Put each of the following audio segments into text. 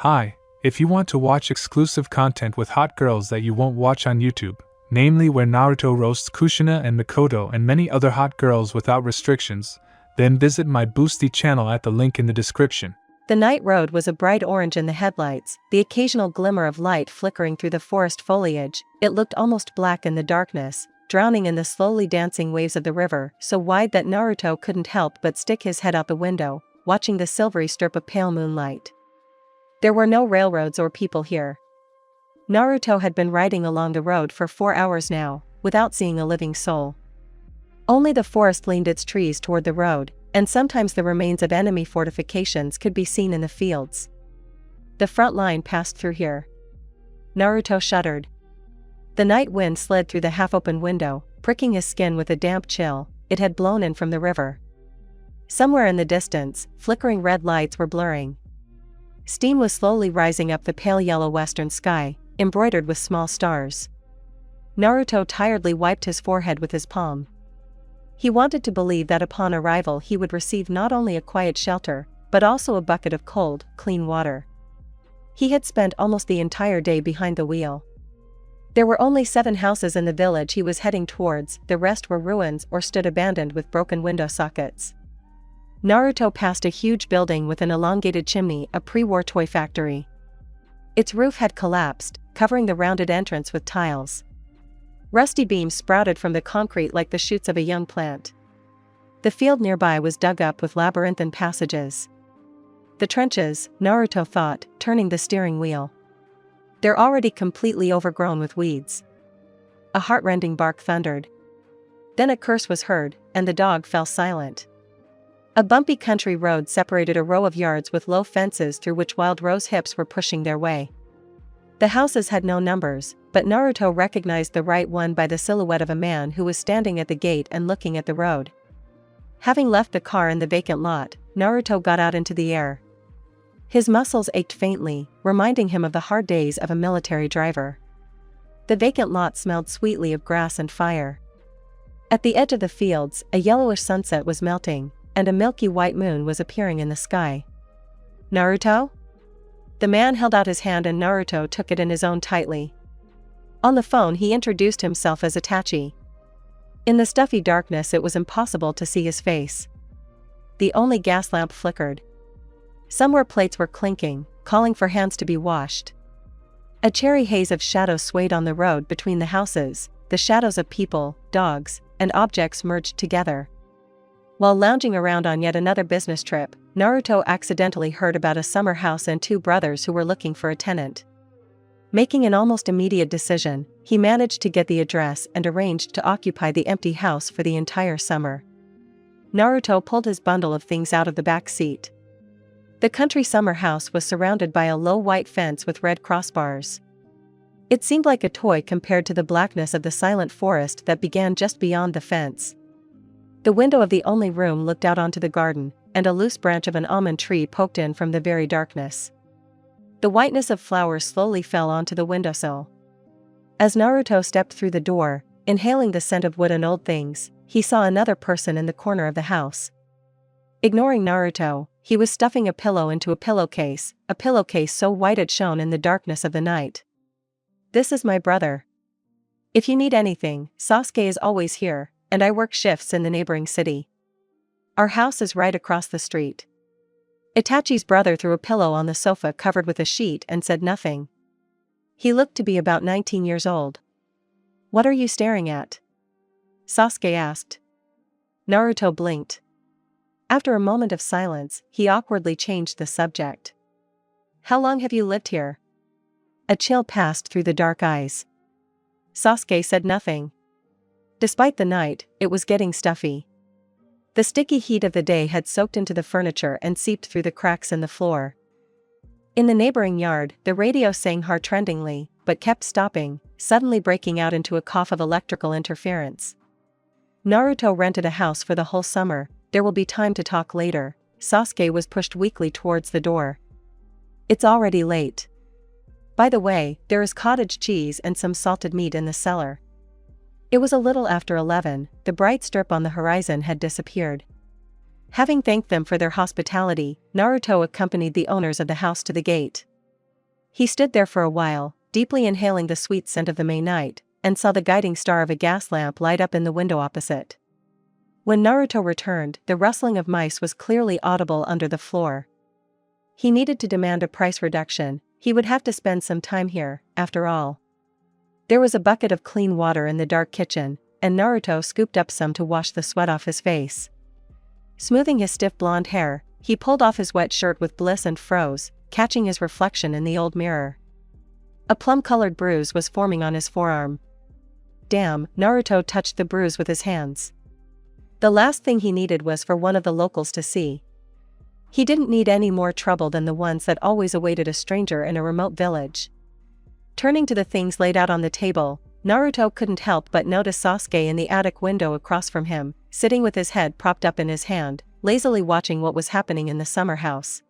Hi, if you want to watch exclusive content with hot girls that you won't watch on YouTube, namely where Naruto roasts Kushina and Mikoto and many other hot girls without restrictions, then visit my Boosty channel at the link in the description. The night road was a bright orange in the headlights, the occasional glimmer of light flickering through the forest foliage. It looked almost black in the darkness, drowning in the slowly dancing waves of the river, so wide that Naruto couldn't help but stick his head out the window, watching the silvery strip of pale moonlight. There were no railroads or people here. Naruto had been riding along the road for 4 hours now, without seeing a living soul. Only the forest leaned its trees toward the road, and sometimes the remains of enemy fortifications could be seen in the fields. The front line passed through here. Naruto shuddered. The night wind slid through the half-open window, pricking his skin with a damp chill. It had blown in from the river. Somewhere in the distance, flickering red lights were blurring. Steam was slowly rising up the pale yellow western sky, embroidered with small stars. Naruto tiredly wiped his forehead with his palm. He wanted to believe that upon arrival he would receive not only a quiet shelter, but also a bucket of cold, clean water. He had spent almost the entire day behind the wheel. There were only 7 houses in the village he was heading towards, the rest were ruins or stood abandoned with broken window sockets. Naruto passed a huge building with an elongated chimney, a pre-war toy factory. Its roof had collapsed, covering the rounded entrance with tiles. Rusty beams sprouted from the concrete like the shoots of a young plant. The field nearby was dug up with labyrinthine passages. The trenches, Naruto thought, turning the steering wheel. They're already completely overgrown with weeds. A heart-rending bark thundered. Then a curse was heard, and the dog fell silent. A bumpy country road separated a row of yards with low fences through which wild rose hips were pushing their way. The houses had no numbers, but Naruto recognized the right one by the silhouette of a man who was standing at the gate and looking at the road. Having left the car in the vacant lot, Naruto got out into the air. His muscles ached faintly, reminding him of the hard days of a military driver. The vacant lot smelled sweetly of grass and fire. At the edge of the fields, a yellowish sunset was melting, and a milky white moon was appearing in the sky. "Naruto?" The man held out his hand and Naruto took it in his own tightly. On the phone he introduced himself as Itachi. In the stuffy darkness it was impossible to see his face. The only gas lamp flickered. Somewhere plates were clinking, calling for hands to be washed. A cherry haze of shadows swayed on the road between the houses, the shadows of people, dogs, and objects merged together. While lounging around on yet another business trip, Naruto accidentally heard about a summer house and 2 brothers who were looking for a tenant. Making an almost immediate decision, he managed to get the address and arranged to occupy the empty house for the entire summer. Naruto pulled his bundle of things out of the back seat. The country summer house was surrounded by a low white fence with red crossbars. It seemed like a toy compared to the blackness of the silent forest that began just beyond the fence. The window of the only room looked out onto the garden, and a loose branch of an almond tree poked in from the very darkness. The whiteness of flowers slowly fell onto the windowsill. As Naruto stepped through the door, inhaling the scent of wood and old things, he saw another person in the corner of the house. Ignoring Naruto, he was stuffing a pillow into a pillowcase so white it shone in the darkness of the night. "This is my brother. If you need anything, Sasuke is always here, and I work shifts in the neighboring city. Our house is right across the street." Itachi's brother threw a pillow on the sofa covered with a sheet and said nothing. He looked to be about 19 years old. "What are you staring at?" Sasuke asked. Naruto blinked. After a moment of silence, he awkwardly changed the subject. "How long have you lived here?" A chill passed through the dark eyes. Sasuke said nothing. Despite the night, it was getting stuffy. The sticky heat of the day had soaked into the furniture and seeped through the cracks in the floor. In the neighboring yard, the radio sang heartrendingly, but kept stopping, suddenly breaking out into a cough of electrical interference. Naruto rented a house for the whole summer. There will be time to talk later. Sasuke was pushed weakly towards the door. "It's already late. By the way, there is cottage cheese and some salted meat in the cellar." It was a little after 11, the bright strip on the horizon had disappeared. Having thanked them for their hospitality, Naruto accompanied the owners of the house to the gate. He stood there for a while, deeply inhaling the sweet scent of the May night, and saw the guiding star of a gas lamp light up in the window opposite. When Naruto returned, the rustling of mice was clearly audible under the floor. He needed to demand a price reduction. He would have to spend some time here, after all. There was a bucket of clean water in the dark kitchen, and Naruto scooped up some to wash the sweat off his face. Smoothing his stiff blonde hair, he pulled off his wet shirt with bliss and froze, catching his reflection in the old mirror. A plum-colored bruise was forming on his forearm. Damn, Naruto touched the bruise with his hands. The last thing he needed was for one of the locals to see. He didn't need any more trouble than the ones that always awaited a stranger in a remote village. Turning to the things laid out on the table, Naruto couldn't help but notice Sasuke in the attic window across from him, sitting with his head propped up in his hand, lazily watching what was happening in the summer house.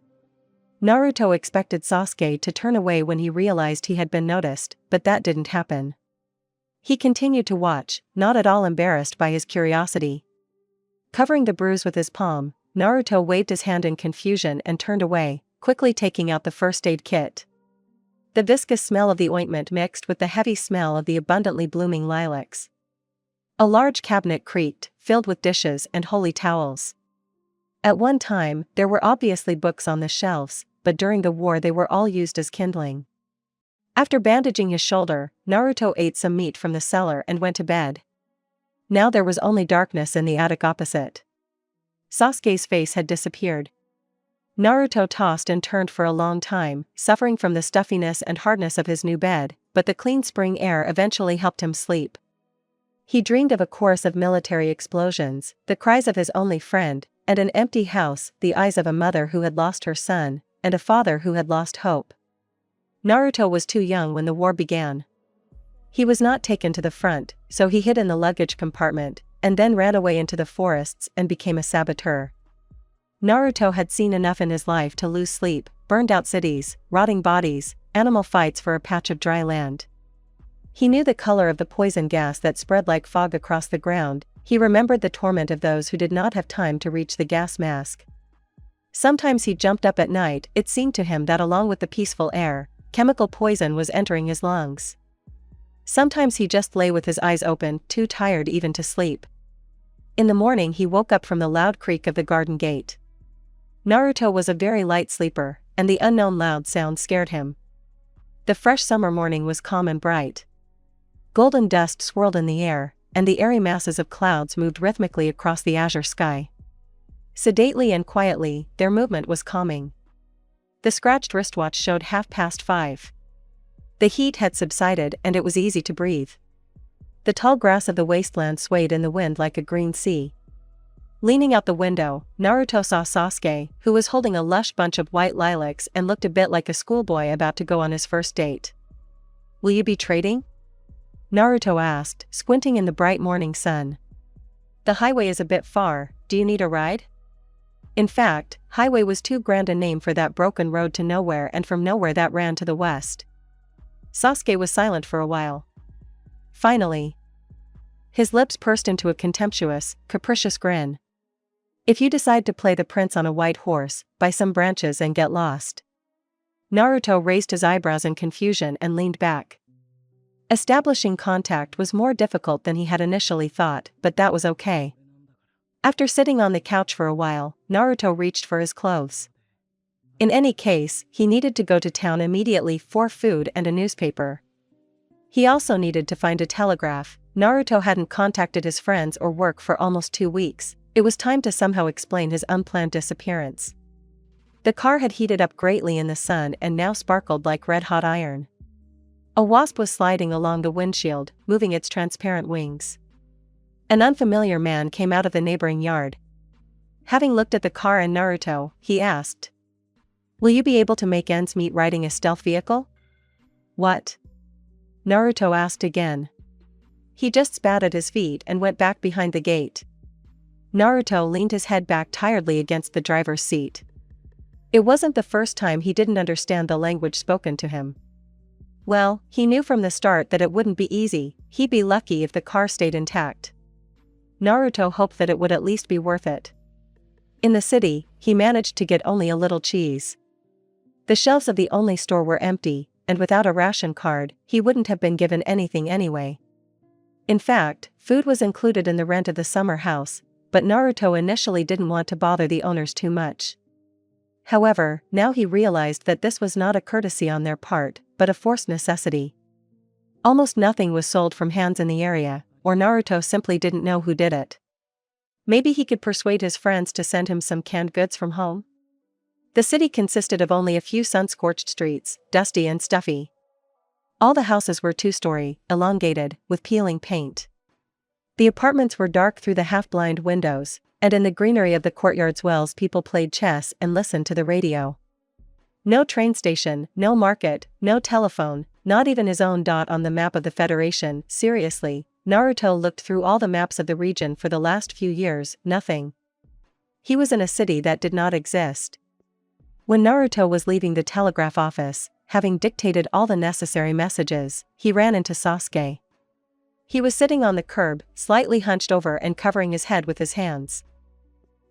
Naruto expected Sasuke to turn away when he realized he had been noticed, but that didn't happen. He continued to watch, not at all embarrassed by his curiosity. Covering the bruise with his palm, Naruto waved his hand in confusion and turned away, quickly taking out the first aid kit. The viscous smell of the ointment mixed with the heavy smell of the abundantly blooming lilacs. A large cabinet creaked, filled with dishes and holy towels. At one time, there were obviously books on the shelves, but during the war they were all used as kindling. After bandaging his shoulder, Naruto ate some meat from the cellar and went to bed. Now there was only darkness in the attic opposite. Sasuke's face had disappeared. Naruto tossed and turned for a long time, suffering from the stuffiness and hardness of his new bed, but the clean spring air eventually helped him sleep. He dreamed of a chorus of military explosions, the cries of his only friend, and an empty house, the eyes of a mother who had lost her son, and a father who had lost hope. Naruto was too young when the war began. He was not taken to the front, so he hid in the luggage compartment, and then ran away into the forests and became a saboteur. Naruto had seen enough in his life to lose sleep, burned out cities, rotting bodies, animal fights for a patch of dry land. He knew the color of the poison gas that spread like fog across the ground. He remembered the torment of those who did not have time to reach the gas mask. Sometimes he jumped up at night. It seemed to him that along with the peaceful air, chemical poison was entering his lungs. Sometimes he just lay with his eyes open, too tired even to sleep. In the morning he woke up from the loud creak of the garden gate. Naruto was a very light sleeper, and the unknown loud sound scared him. The fresh summer morning was calm and bright. Golden dust swirled in the air, and the airy masses of clouds moved rhythmically across the azure sky. Sedately and quietly, their movement was calming. The scratched wristwatch showed 5:30. The heat had subsided and it was easy to breathe. The tall grass of the wasteland swayed in the wind like a green sea. Leaning out the window, Naruto saw Sasuke, who was holding a lush bunch of white lilacs and looked a bit like a schoolboy about to go on his first date. "Will you be trading?" Naruto asked, squinting in the bright morning sun. "The highway is a bit far, do you need a ride?" In fact, highway was too grand a name for that broken road to nowhere and from nowhere that ran to the west. Sasuke was silent for a while. Finally, his lips pursed into a contemptuous, capricious grin. "If you decide to play the prince on a white horse, buy some branches and get lost." Naruto raised his eyebrows in confusion and leaned back. Establishing contact was more difficult than he had initially thought, but that was okay. After sitting on the couch for a while, Naruto reached for his clothes. In any case, he needed to go to town immediately for food and a newspaper. He also needed to find a telegraph. Naruto hadn't contacted his friends or work for almost 2 weeks. It was time to somehow explain his unplanned disappearance. The car had heated up greatly in the sun and now sparkled like red-hot iron. A wasp was sliding along the windshield, moving its transparent wings. An unfamiliar man came out of the neighboring yard. Having looked at the car and Naruto, he asked, "Will you be able to make ends meet riding a stealth vehicle?" "What?" Naruto asked again. He just spat at his feet and went back behind the gate. Naruto leaned his head back tiredly against the driver's seat. It wasn't the first time he didn't understand the language spoken to him. Well, he knew from the start that it wouldn't be easy. He'd be lucky if the car stayed intact. Naruto hoped that it would at least be worth it. In the city, he managed to get only a little cheese. The shelves of the only store were empty, and without a ration card, he wouldn't have been given anything anyway. In fact, food was included in the rent of the summer house, but Naruto initially didn't want to bother the owners too much. However, now he realized that this was not a courtesy on their part, but a forced necessity. Almost nothing was sold from hands in the area, or Naruto simply didn't know who did it. Maybe he could persuade his friends to send him some canned goods from home? The city consisted of only a few sun-scorched streets, dusty and stuffy. All the houses were two-story, elongated, with peeling paint. The apartments were dark through the half-blind windows, and in the greenery of the courtyard's wells people played chess and listened to the radio. No train station, no market, no telephone, not even his own dot on the map of the Federation. Seriously, Naruto looked through all the maps of the region for the last few years, nothing. He was in a city that did not exist. When Naruto was leaving the telegraph office, having dictated all the necessary messages, he ran into Sasuke. He was sitting on the curb, slightly hunched over and covering his head with his hands.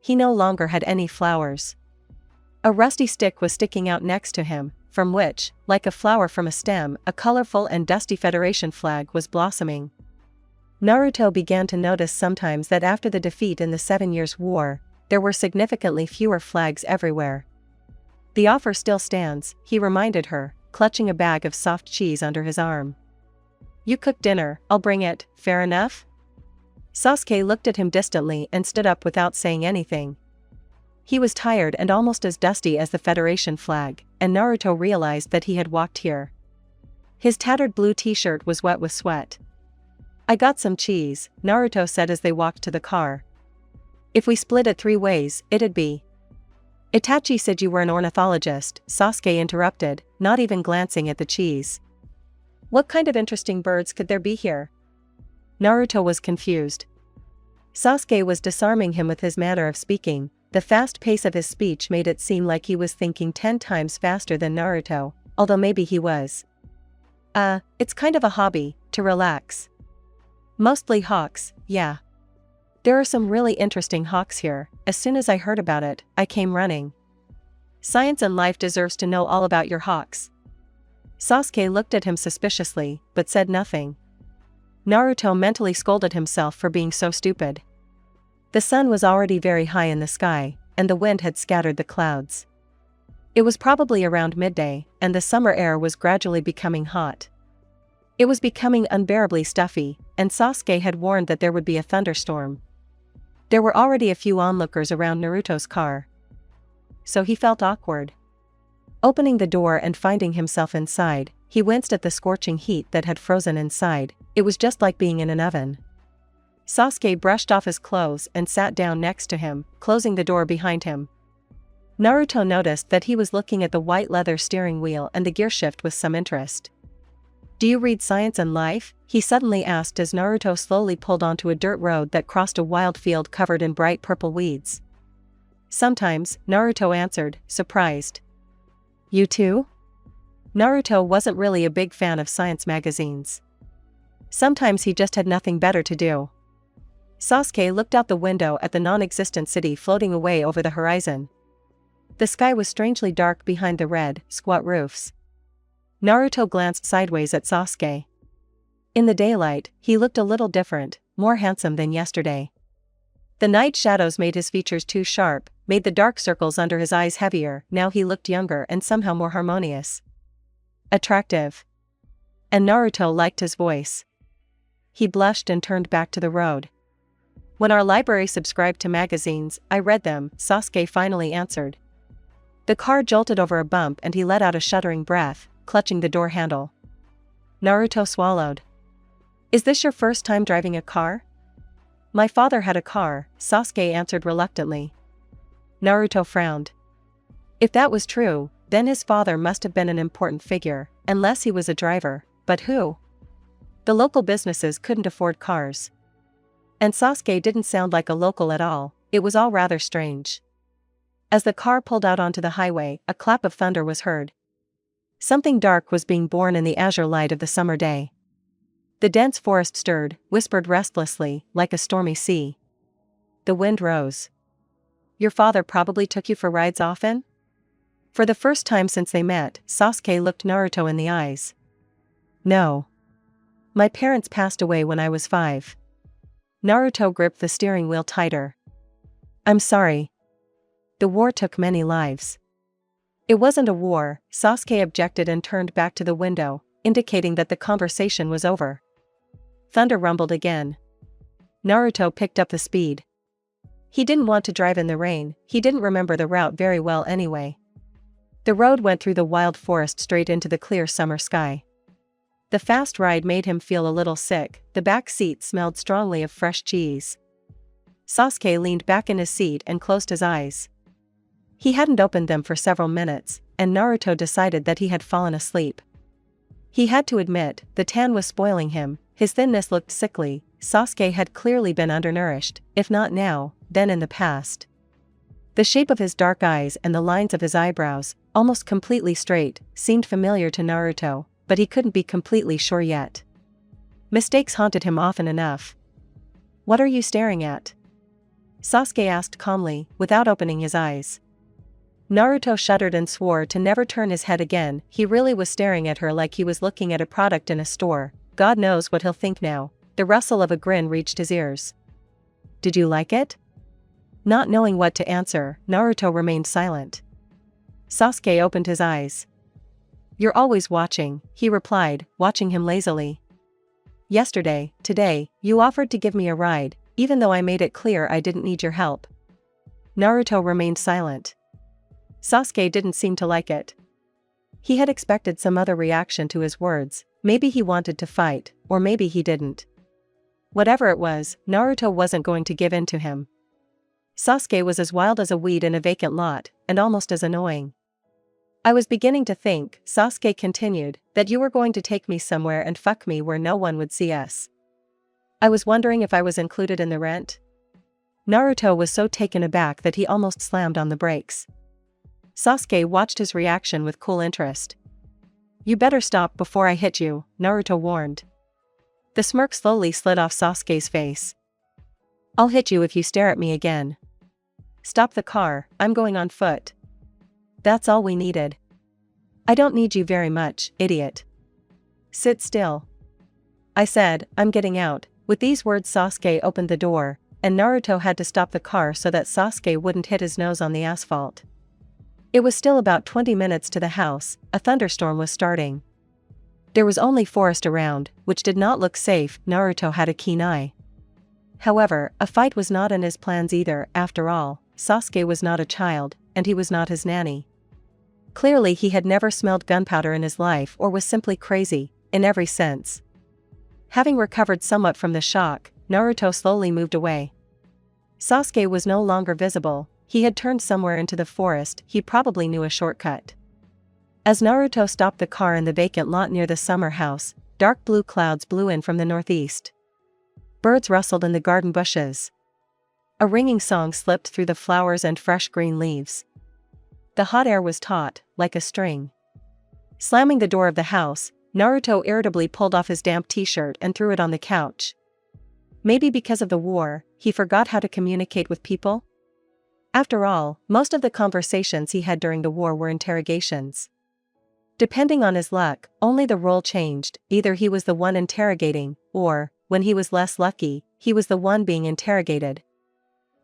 He no longer had any flowers. A rusty stick was sticking out next to him, from which, like a flower from a stem, a colorful and dusty Federation flag was blossoming. Naruto began to notice sometimes that after the defeat in the 7 Years' War, there were significantly fewer flags everywhere. "The offer still stands," he reminded her, clutching a bag of soft cheese under his arm. "You cook dinner, I'll bring it, fair enough?" Sasuke looked at him distantly and stood up without saying anything. He was tired and almost as dusty as the Federation flag, and Naruto realized that he had walked here. His tattered blue t-shirt was wet with sweat. "I got some cheese," Naruto said as they walked to the car. "If we split it 3 ways, it'd be..." "Itachi said you were an ornithologist," Sasuke interrupted, not even glancing at the cheese. "What kind of interesting birds could there be here?" Naruto was confused. Sasuke was disarming him with his manner of speaking. The fast pace of his speech made it seem like he was thinking 10 times faster than Naruto, although maybe he was. It's kind of a hobby, to relax. Mostly hawks, yeah. There are some really interesting hawks here. As soon as I heard about it, I came running. Science and Life deserves to know all about your hawks." Sasuke looked at him suspiciously, but said nothing. Naruto mentally scolded himself for being so stupid. The sun was already very high in the sky, and the wind had scattered the clouds. It was probably around midday, and the summer air was gradually becoming hot. It was becoming unbearably stuffy, and Sasuke had warned that there would be a thunderstorm. There were already a few onlookers around Naruto's car. So he felt awkward. Opening the door and finding himself inside, he winced at the scorching heat that had frozen inside. It was just like being in an oven. Sasuke brushed off his clothes and sat down next to him, closing the door behind him. Naruto noticed that he was looking at the white leather steering wheel and the gearshift with some interest. "Do you read Science and Life?" he suddenly asked as Naruto slowly pulled onto a dirt road that crossed a wild field covered in bright purple weeds. "Sometimes," Naruto answered, surprised. "You too?" Naruto wasn't really a big fan of science magazines. Sometimes he just had nothing better to do. Sasuke looked out the window at the non-existent city floating away over the horizon. The sky was strangely dark behind the red, squat roofs. Naruto glanced sideways at Sasuke. In the daylight, he looked a little different, more handsome than yesterday. The night shadows made his features too sharp, made the dark circles under his eyes heavier. Now he looked younger and somehow more harmonious. Attractive. And Naruto liked his voice. He blushed and turned back to the road. "When our library subscribed to magazines, I read them," Sasuke finally answered. The car jolted over a bump and he let out a shuddering breath, clutching the door handle. Naruto swallowed. "Is this your first time driving a car?" "My father had a car," Sasuke answered reluctantly. Naruto frowned. If that was true, then his father must have been an important figure, unless he was a driver, but who? The local businesses couldn't afford cars. And Sasuke didn't sound like a local at all. It was all rather strange. As the car pulled out onto the highway, a clap of thunder was heard. Something dark was being born in the azure light of the summer day. The dense forest stirred, whispered restlessly, like a stormy sea. The wind rose. "Your father probably took you for rides often?" For the first time since they met, Sasuke looked Naruto in the eyes. No. My parents passed away when I was 5. Naruto gripped the steering wheel tighter. I'm sorry. The war took many lives. It wasn't a war, Sasuke objected and turned back to the window, indicating that the conversation was over. Thunder rumbled again. Naruto picked up the speed. He didn't want to drive in the rain, he didn't remember the route very well anyway. The road went through the wild forest straight into the clear summer sky. The fast ride made him feel a little sick, the back seat smelled strongly of fresh cheese. Sasuke leaned back in his seat and closed his eyes. He hadn't opened them for several minutes, and Naruto decided that he had fallen asleep. He had to admit, the tan was spoiling him, his thinness looked sickly. Sasuke had clearly been undernourished, if not now, then in the past. The shape of his dark eyes and the lines of his eyebrows, almost completely straight, seemed familiar to Naruto, but he couldn't be completely sure yet. Mistakes haunted him often enough. What are you staring at? Sasuke asked calmly, without opening his eyes. Naruto shuddered and swore to never turn his head again. He really was staring at her like he was looking at a product in a store. God knows what he'll think now. The rustle of a grin reached his ears. Did you like it? Not knowing what to answer, Naruto remained silent. Sasuke opened his eyes. You're always watching, he replied, watching him lazily. Yesterday, today, you offered to give me a ride, even though I made it clear I didn't need your help. Naruto remained silent. Sasuke didn't seem to like it. He had expected some other reaction to his words, maybe he wanted to fight, or maybe he didn't. Whatever it was, Naruto wasn't going to give in to him. Sasuke was as wild as a weed in a vacant lot, and almost as annoying. I was beginning to think, Sasuke continued, that you were going to take me somewhere and fuck me where no one would see us. I was wondering if I was included in the rent. Naruto was so taken aback that he almost slammed on the brakes. Sasuke watched his reaction with cool interest. You better stop before I hit you, Naruto warned. The smirk slowly slid off Sasuke's face. I'll hit you if you stare at me again. Stop the car, I'm going on foot. That's all we needed. I don't need you very much, idiot. Sit still. I said, I'm getting out. With these words Sasuke opened the door, and Naruto had to stop the car so that Sasuke wouldn't hit his nose on the asphalt. It was still about 20 minutes to the house, a thunderstorm was starting. There was only forest around, which did not look safe. Naruto had a keen eye. However, a fight was not in his plans either. After all, Sasuke was not a child, and he was not his nanny. Clearly he had never smelled gunpowder in his life or was simply crazy, in every sense. Having recovered somewhat from the shock, Naruto slowly moved away. Sasuke was no longer visible, he had turned somewhere into the forest. He probably knew a shortcut. As Naruto stopped the car in the vacant lot near the summer house, dark blue clouds blew in from the northeast. Birds rustled in the garden bushes. A ringing song slipped through the flowers and fresh green leaves. The hot air was taut, like a string. Slamming the door of the house, Naruto irritably pulled off his damp t-shirt and threw it on the couch. Maybe because of the war, he forgot how to communicate with people? After all, most of the conversations he had during the war were interrogations. Depending on his luck, only the role changed. Either he was the one interrogating, or, when he was less lucky, he was the one being interrogated.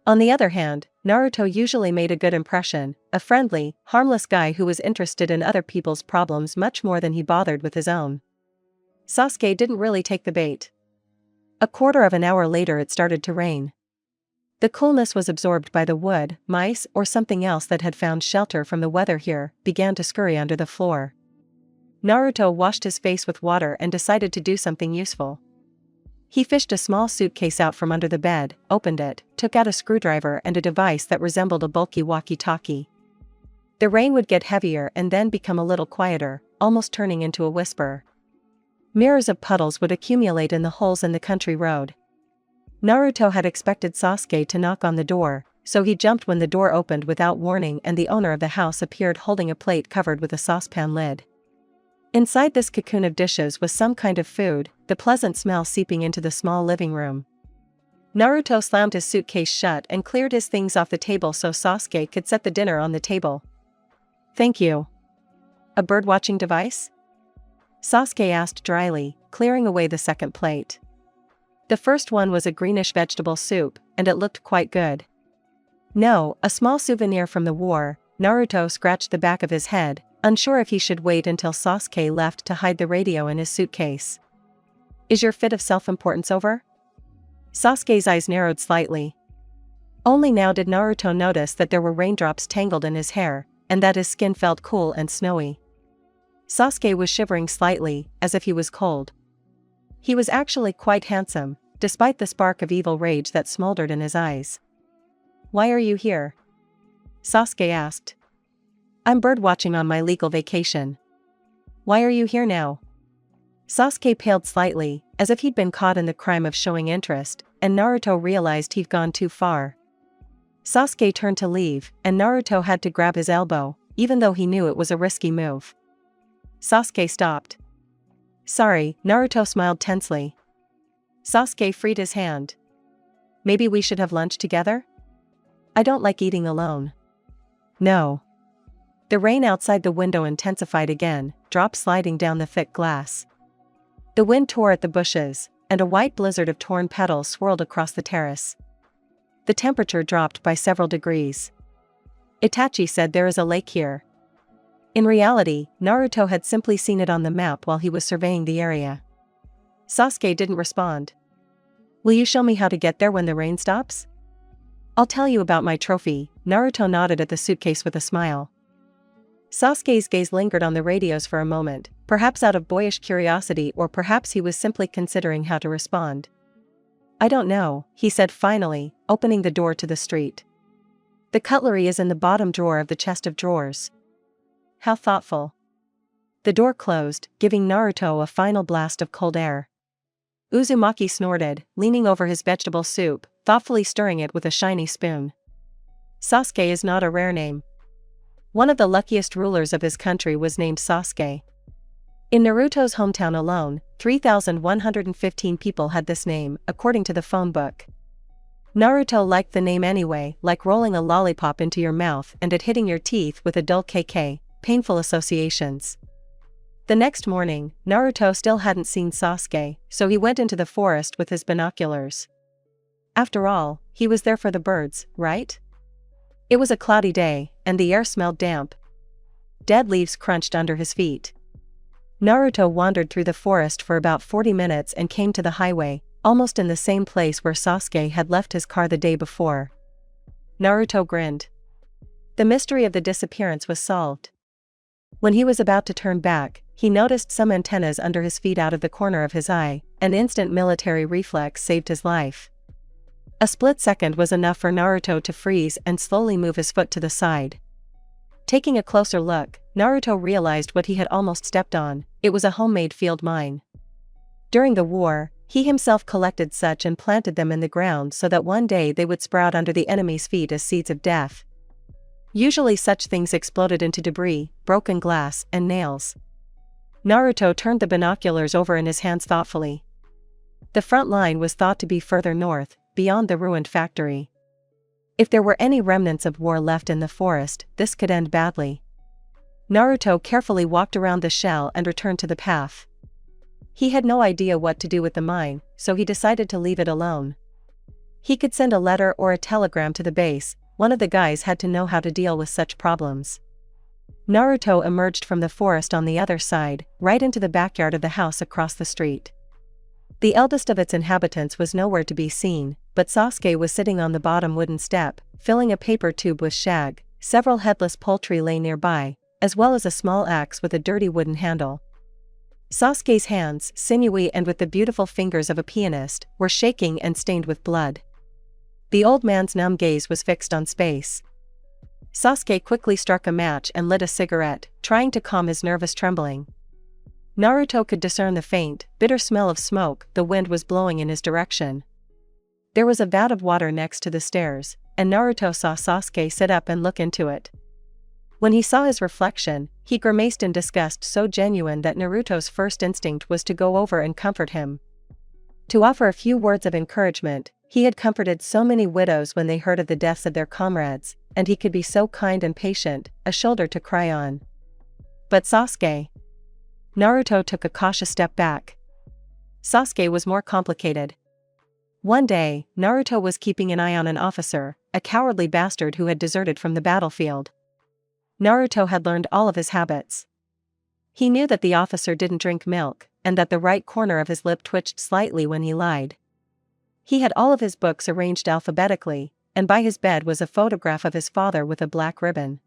On the other hand, Naruto usually made a good impression, a friendly, harmless guy who was interested in other people's problems much more than he bothered with his own. Sasuke didn't really take the bait. A quarter of an hour later it started to rain. The coolness was absorbed by the wood. Mice, or something else that had found shelter from the weather here, began to scurry under the floor. Naruto washed his face with water and decided to do something useful. He fished a small suitcase out from under the bed, opened it, took out a screwdriver and a device that resembled a bulky walkie-talkie. The rain would get heavier and then become a little quieter, almost turning into a whisper. Mirrors of puddles would accumulate in the holes in the country road. Naruto had expected Sasuke to knock on the door, so he jumped when the door opened without warning and the owner of the house appeared holding a plate covered with a saucepan lid. Inside this cocoon of dishes was some kind of food, the pleasant smell seeping into the small living room. Naruto slammed his suitcase shut and cleared his things off the table so Sasuke could set the dinner on the table. Thank you. A bird-watching device? Sasuke asked dryly, clearing away the second plate. The first one was a greenish vegetable soup, and it looked quite good. No, a small souvenir from the war. Naruto scratched the back of his head, unsure if he should wait until Sasuke left to hide the radio in his suitcase. Is your fit of self-importance over? Sasuke's eyes narrowed slightly. Only now did Naruto notice that there were raindrops tangled in his hair, and that his skin felt cool and snowy. Sasuke was shivering slightly, as if he was cold. He was actually quite handsome, despite the spark of evil rage that smoldered in his eyes. Why are you here? Sasuke asked. I'm birdwatching on my legal vacation. Why are you here now? Sasuke paled slightly, as if he'd been caught in the crime of showing interest, and Naruto realized he'd gone too far. Sasuke turned to leave, and Naruto had to grab his elbow, even though he knew it was a risky move. Sasuke stopped. Sorry, Naruto smiled tensely. Sasuke freed his hand. Maybe we should have lunch together? I don't like eating alone. No. The rain outside the window intensified again, drops sliding down the thick glass. The wind tore at the bushes, and a white blizzard of torn petals swirled across the terrace. The temperature dropped by several degrees. Itachi said there is a lake here. In reality, Naruto had simply seen it on the map while he was surveying the area. Sasuke didn't respond. Will you show me how to get there when the rain stops? I'll tell you about my trophy. Naruto nodded at the suitcase with a smile. Sasuke's gaze lingered on the radios for a moment, perhaps out of boyish curiosity or perhaps he was simply considering how to respond. I don't know, he said finally, opening the door to the street. The cutlery is in the bottom drawer of the chest of drawers. How thoughtful. The door closed, giving Naruto a final blast of cold air. Uzumaki snorted, leaning over his vegetable soup, thoughtfully stirring it with a shiny spoon. Sasuke is not a rare name. One of the luckiest rulers of his country was named Sasuke. In Naruto's hometown alone, 3,115 people had this name, according to the phone book. Naruto liked the name anyway, like rolling a lollipop into your mouth and it hitting your teeth with a dull KK, painful associations. The next morning, Naruto still hadn't seen Sasuke, so he went into the forest with his binoculars. After all, he was there for the birds, right? It was a cloudy day, and the air smelled damp. Dead leaves crunched under his feet. Naruto wandered through the forest for about 40 minutes and came to the highway, almost in the same place where Sasuke had left his car the day before. Naruto grinned. The mystery of the disappearance was solved. When he was about to turn back, he noticed some antennas under his feet out of the corner of his eye. An instant military reflex saved his life. A split second was enough for Naruto to freeze and slowly move his foot to the side. Taking a closer look, Naruto realized what he had almost stepped on. It was a homemade field mine. During the war, he himself collected such and planted them in the ground so that one day they would sprout under the enemy's feet as seeds of death. Usually such things exploded into debris, broken glass, and nails. Naruto turned the binoculars over in his hands thoughtfully. The front line was thought to be further north, beyond the ruined factory. If there were any remnants of war left in the forest, this could end badly. Naruto carefully walked around the shell and returned to the path. He had no idea what to do with the mine, so he decided to leave it alone. He could send a letter or a telegram to the base. One of the guys had to know how to deal with such problems. Naruto emerged from the forest on the other side, right into the backyard of the house across the street. The eldest of its inhabitants was nowhere to be seen, but Sasuke was sitting on the bottom wooden step, filling a paper tube with shag. Several headless poultry lay nearby, as well as a small axe with a dirty wooden handle. Sasuke's hands, sinewy and with the beautiful fingers of a pianist, were shaking and stained with blood. The old man's numb gaze was fixed on space. Sasuke quickly struck a match and lit a cigarette, trying to calm his nervous trembling. Naruto could discern the faint, bitter smell of smoke. The wind was blowing in his direction. There was a vat of water next to the stairs, and Naruto saw Sasuke sit up and look into it. When he saw his reflection, he grimaced in disgust so genuine that Naruto's first instinct was to go over and comfort him. To offer a few words of encouragement, he had comforted so many widows when they heard of the deaths of their comrades, and he could be so kind and patient, a shoulder to cry on. But Sasuke? Naruto took a cautious step back. Sasuke was more complicated. One day, Naruto was keeping an eye on an officer, a cowardly bastard who had deserted from the battlefield. Naruto had learned all of his habits. He knew that the officer didn't drink milk, and that the right corner of his lip twitched slightly when he lied. He had all of his books arranged alphabetically, and by his bed was a photograph of his father with a black ribbon.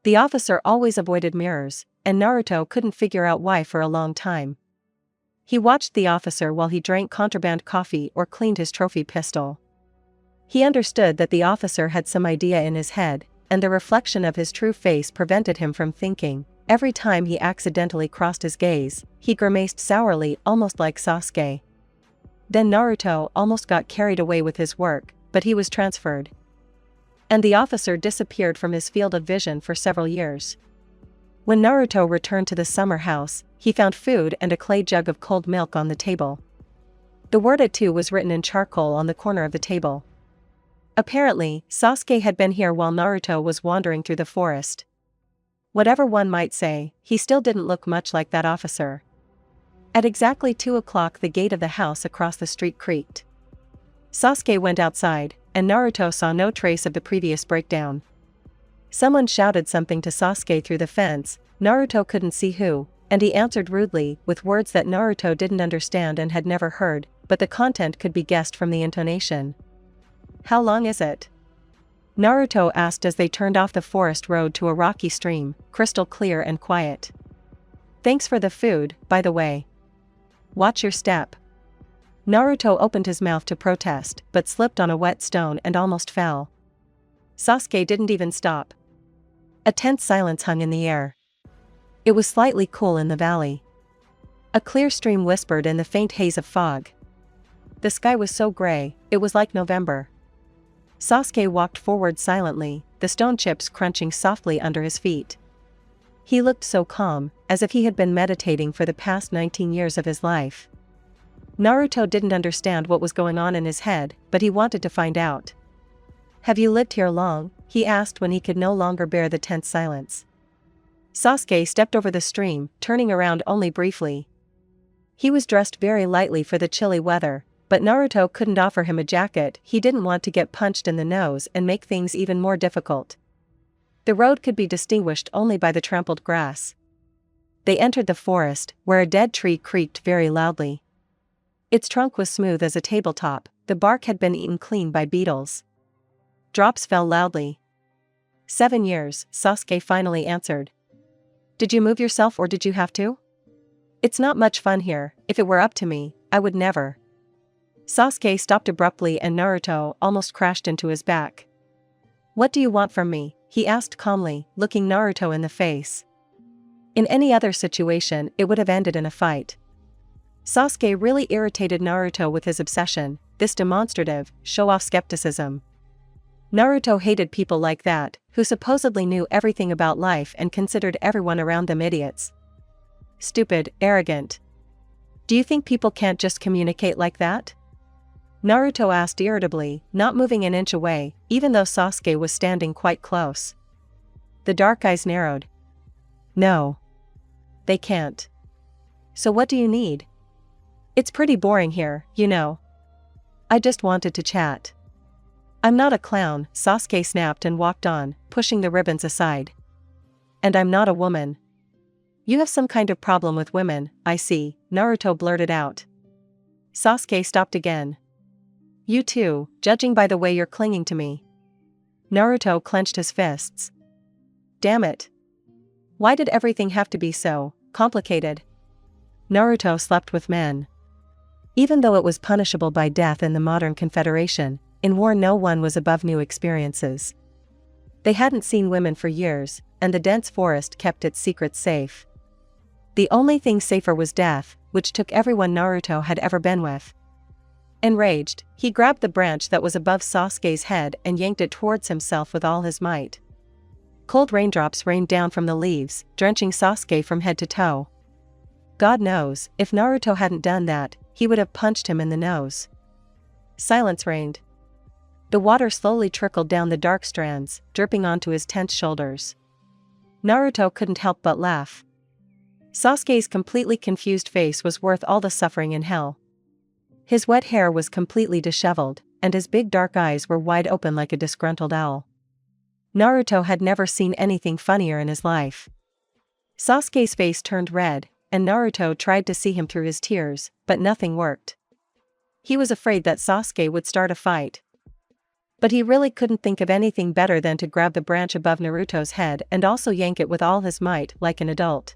The officer always avoided mirrors, and Naruto couldn't figure out why for a long time. He watched the officer while he drank contraband coffee or cleaned his trophy pistol. He understood that the officer had some idea in his head, and the reflection of his true face prevented him from thinking. Every time he accidentally crossed his gaze, he grimaced sourly, almost like Sasuke. Then Naruto almost got carried away with his work, but he was transferred. And the officer disappeared from his field of vision for several years. When Naruto returned to the summer house, he found food and a clay jug of cold milk on the table. The word "atu" was written in charcoal on the corner of the table. Apparently, Sasuke had been here while Naruto was wandering through the forest. Whatever one might say, he still didn't look much like that officer. At exactly 2 o'clock, the gate of the house across the street creaked. Sasuke went outside, and Naruto saw no trace of the previous breakdown. Someone shouted something to Sasuke through the fence. Naruto couldn't see who, and he answered rudely, with words that Naruto didn't understand and had never heard, but the content could be guessed from the intonation. "How long is it?" Naruto asked as they turned off the forest road to a rocky stream, crystal clear and quiet. "Thanks for the food, by the way. Watch your step." Naruto opened his mouth to protest, but slipped on a wet stone and almost fell. Sasuke didn't even stop. A tense silence hung in the air. It was slightly cool in the valley. A clear stream whispered in the faint haze of fog. The sky was so gray, it was like November. Sasuke walked forward silently, the stone chips crunching softly under his feet. He looked so calm, as if he had been meditating for the past 19 years of his life. Naruto didn't understand what was going on in his head, but he wanted to find out. "Have you lived here long?" he asked when he could no longer bear the tense silence. Sasuke stepped over the stream, turning around only briefly. He was dressed very lightly for the chilly weather, but Naruto couldn't offer him a jacket. He didn't want to get punched in the nose and make things even more difficult. The road could be distinguished only by the trampled grass. They entered the forest, where a dead tree creaked very loudly. Its trunk was smooth as a tabletop, the bark had been eaten clean by beetles. Drops fell loudly. 7 years, Sasuke finally answered. "Did you move yourself or did you have to?" "It's not much fun here. If it were up to me, I would never." Sasuke stopped abruptly and Naruto almost crashed into his back. "What do you want from me?" he asked calmly, looking Naruto in the face. In any other situation, it would have ended in a fight. Sasuke really irritated Naruto with his obsession, this demonstrative, show-off skepticism. Naruto hated people like that, who supposedly knew everything about life and considered everyone around them idiots. Stupid, arrogant. "Do you think people can't just communicate like that?" Naruto asked irritably, not moving an inch away, even though Sasuke was standing quite close. The dark eyes narrowed. "No. They can't." "So what do you need?" "It's pretty boring here, you know. I just wanted to chat." "I'm not a clown," Sasuke snapped and walked on, pushing the ribbons aside. "And I'm not a woman." "You have some kind of problem with women, I see," Naruto blurted out. Sasuke stopped again. "You too, judging by the way you're clinging to me." Naruto clenched his fists. Damn it. Why did everything have to be so complicated? Naruto slept with men. Even though it was punishable by death in the modern Confederation, in war no one was above new experiences. They hadn't seen women for years, and the dense forest kept its secrets safe. The only thing safer was death, which took everyone Naruto had ever been with. Enraged, he grabbed the branch that was above Sasuke's head and yanked it towards himself with all his might. Cold raindrops rained down from the leaves, drenching Sasuke from head to toe. God knows, if Naruto hadn't done that, he would have punched him in the nose. Silence reigned. The water slowly trickled down the dark strands, dripping onto his tense shoulders. Naruto couldn't help but laugh. Sasuke's completely confused face was worth all the suffering in hell. His wet hair was completely disheveled, and his big dark eyes were wide open like a disgruntled owl. Naruto had never seen anything funnier in his life. Sasuke's face turned red, and Naruto tried to see him through his tears, but nothing worked. He was afraid that Sasuke would start a fight. But he really couldn't think of anything better than to grab the branch above Naruto's head and also yank it with all his might like an adult.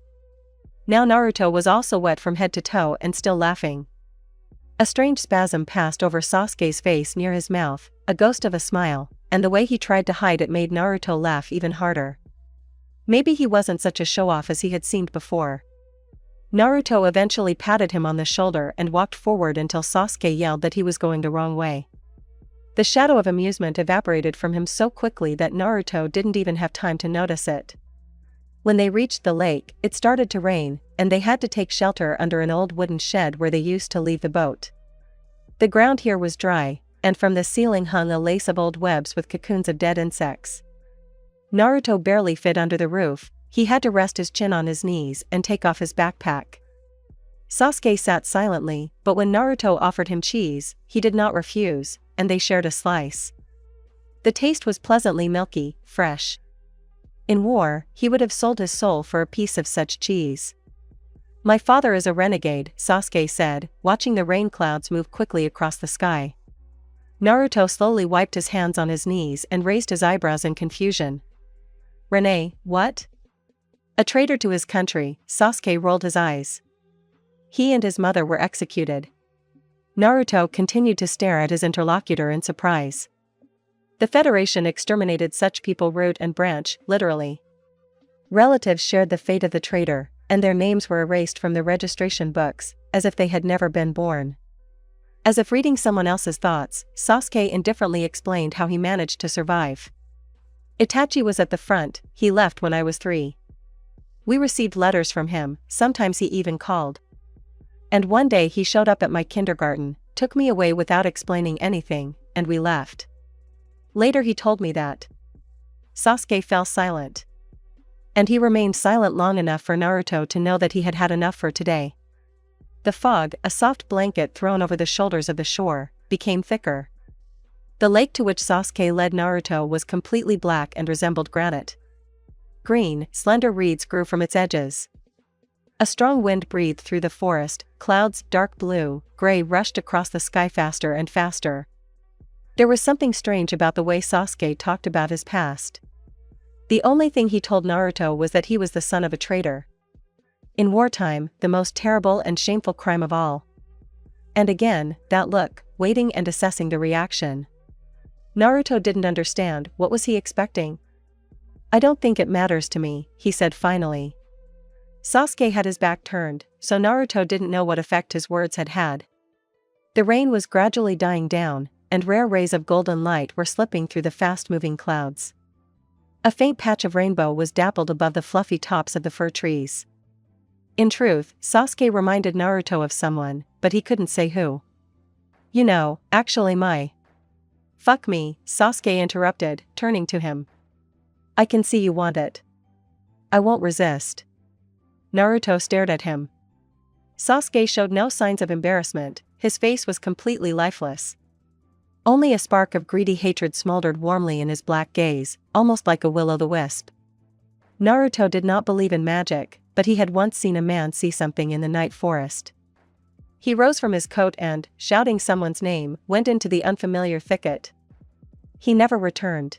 Now Naruto was also wet from head to toe and still laughing. A strange spasm passed over Sasuke's face near his mouth, a ghost of a smile, and the way he tried to hide it made Naruto laugh even harder. Maybe he wasn't such a show-off as he had seemed before. Naruto eventually patted him on the shoulder and walked forward until Sasuke yelled that he was going the wrong way. The shadow of amusement evaporated from him so quickly that Naruto didn't even have time to notice it. When they reached the lake, it started to rain, and they had to take shelter under an old wooden shed where they used to leave the boat. The ground here was dry, and from the ceiling hung a lace of old webs with cocoons of dead insects. Naruto barely fit under the roof. He had to rest his chin on his knees and take off his backpack. Sasuke sat silently, but when Naruto offered him cheese, he did not refuse, and they shared a slice. The taste was pleasantly milky, fresh. In war, he would have sold his soul for a piece of such cheese. "My father is a renegade," Sasuke said, watching the rain clouds move quickly across the sky. Naruto slowly wiped his hands on his knees and raised his eyebrows in confusion. "Rene, what?" "A traitor to his country," Sasuke rolled his eyes. "He and his mother were executed." Naruto continued to stare at his interlocutor in surprise. "The Federation exterminated such people root and branch, literally. Relatives shared the fate of the traitor, and their names were erased from the registration books, as if they had never been born." As if reading someone else's thoughts, Sasuke indifferently explained how he managed to survive. "Itachi was at the front, he left when I was 3. We received letters from him, sometimes he even called. And one day he showed up at my kindergarten, took me away without explaining anything, and we left. Later he told me that." Sasuke fell silent. And he remained silent long enough for Naruto to know that he had had enough for today. The fog, a soft blanket thrown over the shoulders of the shore, became thicker. The lake to which Sasuke led Naruto was completely black and resembled granite. Green, slender reeds grew from its edges. A strong wind breathed through the forest, clouds, dark blue, gray rushed across the sky faster and faster. There was something strange about the way Sasuke talked about his past. The only thing he told Naruto was that he was the son of a traitor. In wartime, the most terrible and shameful crime of all. And again, that look, waiting and assessing the reaction. Naruto didn't understand. What was he expecting? "I don't think it matters to me," he said finally. Sasuke had his back turned, so Naruto didn't know what effect his words had had. The rain was gradually dying down, and rare rays of golden light were slipping through the fast-moving clouds. A faint patch of rainbow was dappled above the fluffy tops of the fir trees. In truth, Sasuke reminded Naruto of someone, but he couldn't say who. "You know, actually Fuck me," Sasuke interrupted, turning to him. "I can see you want it. I won't resist." Naruto stared at him. Sasuke showed no signs of embarrassment, his face was completely lifeless. Only a spark of greedy hatred smoldered warmly in his black gaze, almost like a will-o'-the-wisp. Naruto did not believe in magic, but he had once seen a man see something in the night forest. He rose from his coat and, shouting someone's name, went into the unfamiliar thicket. He never returned.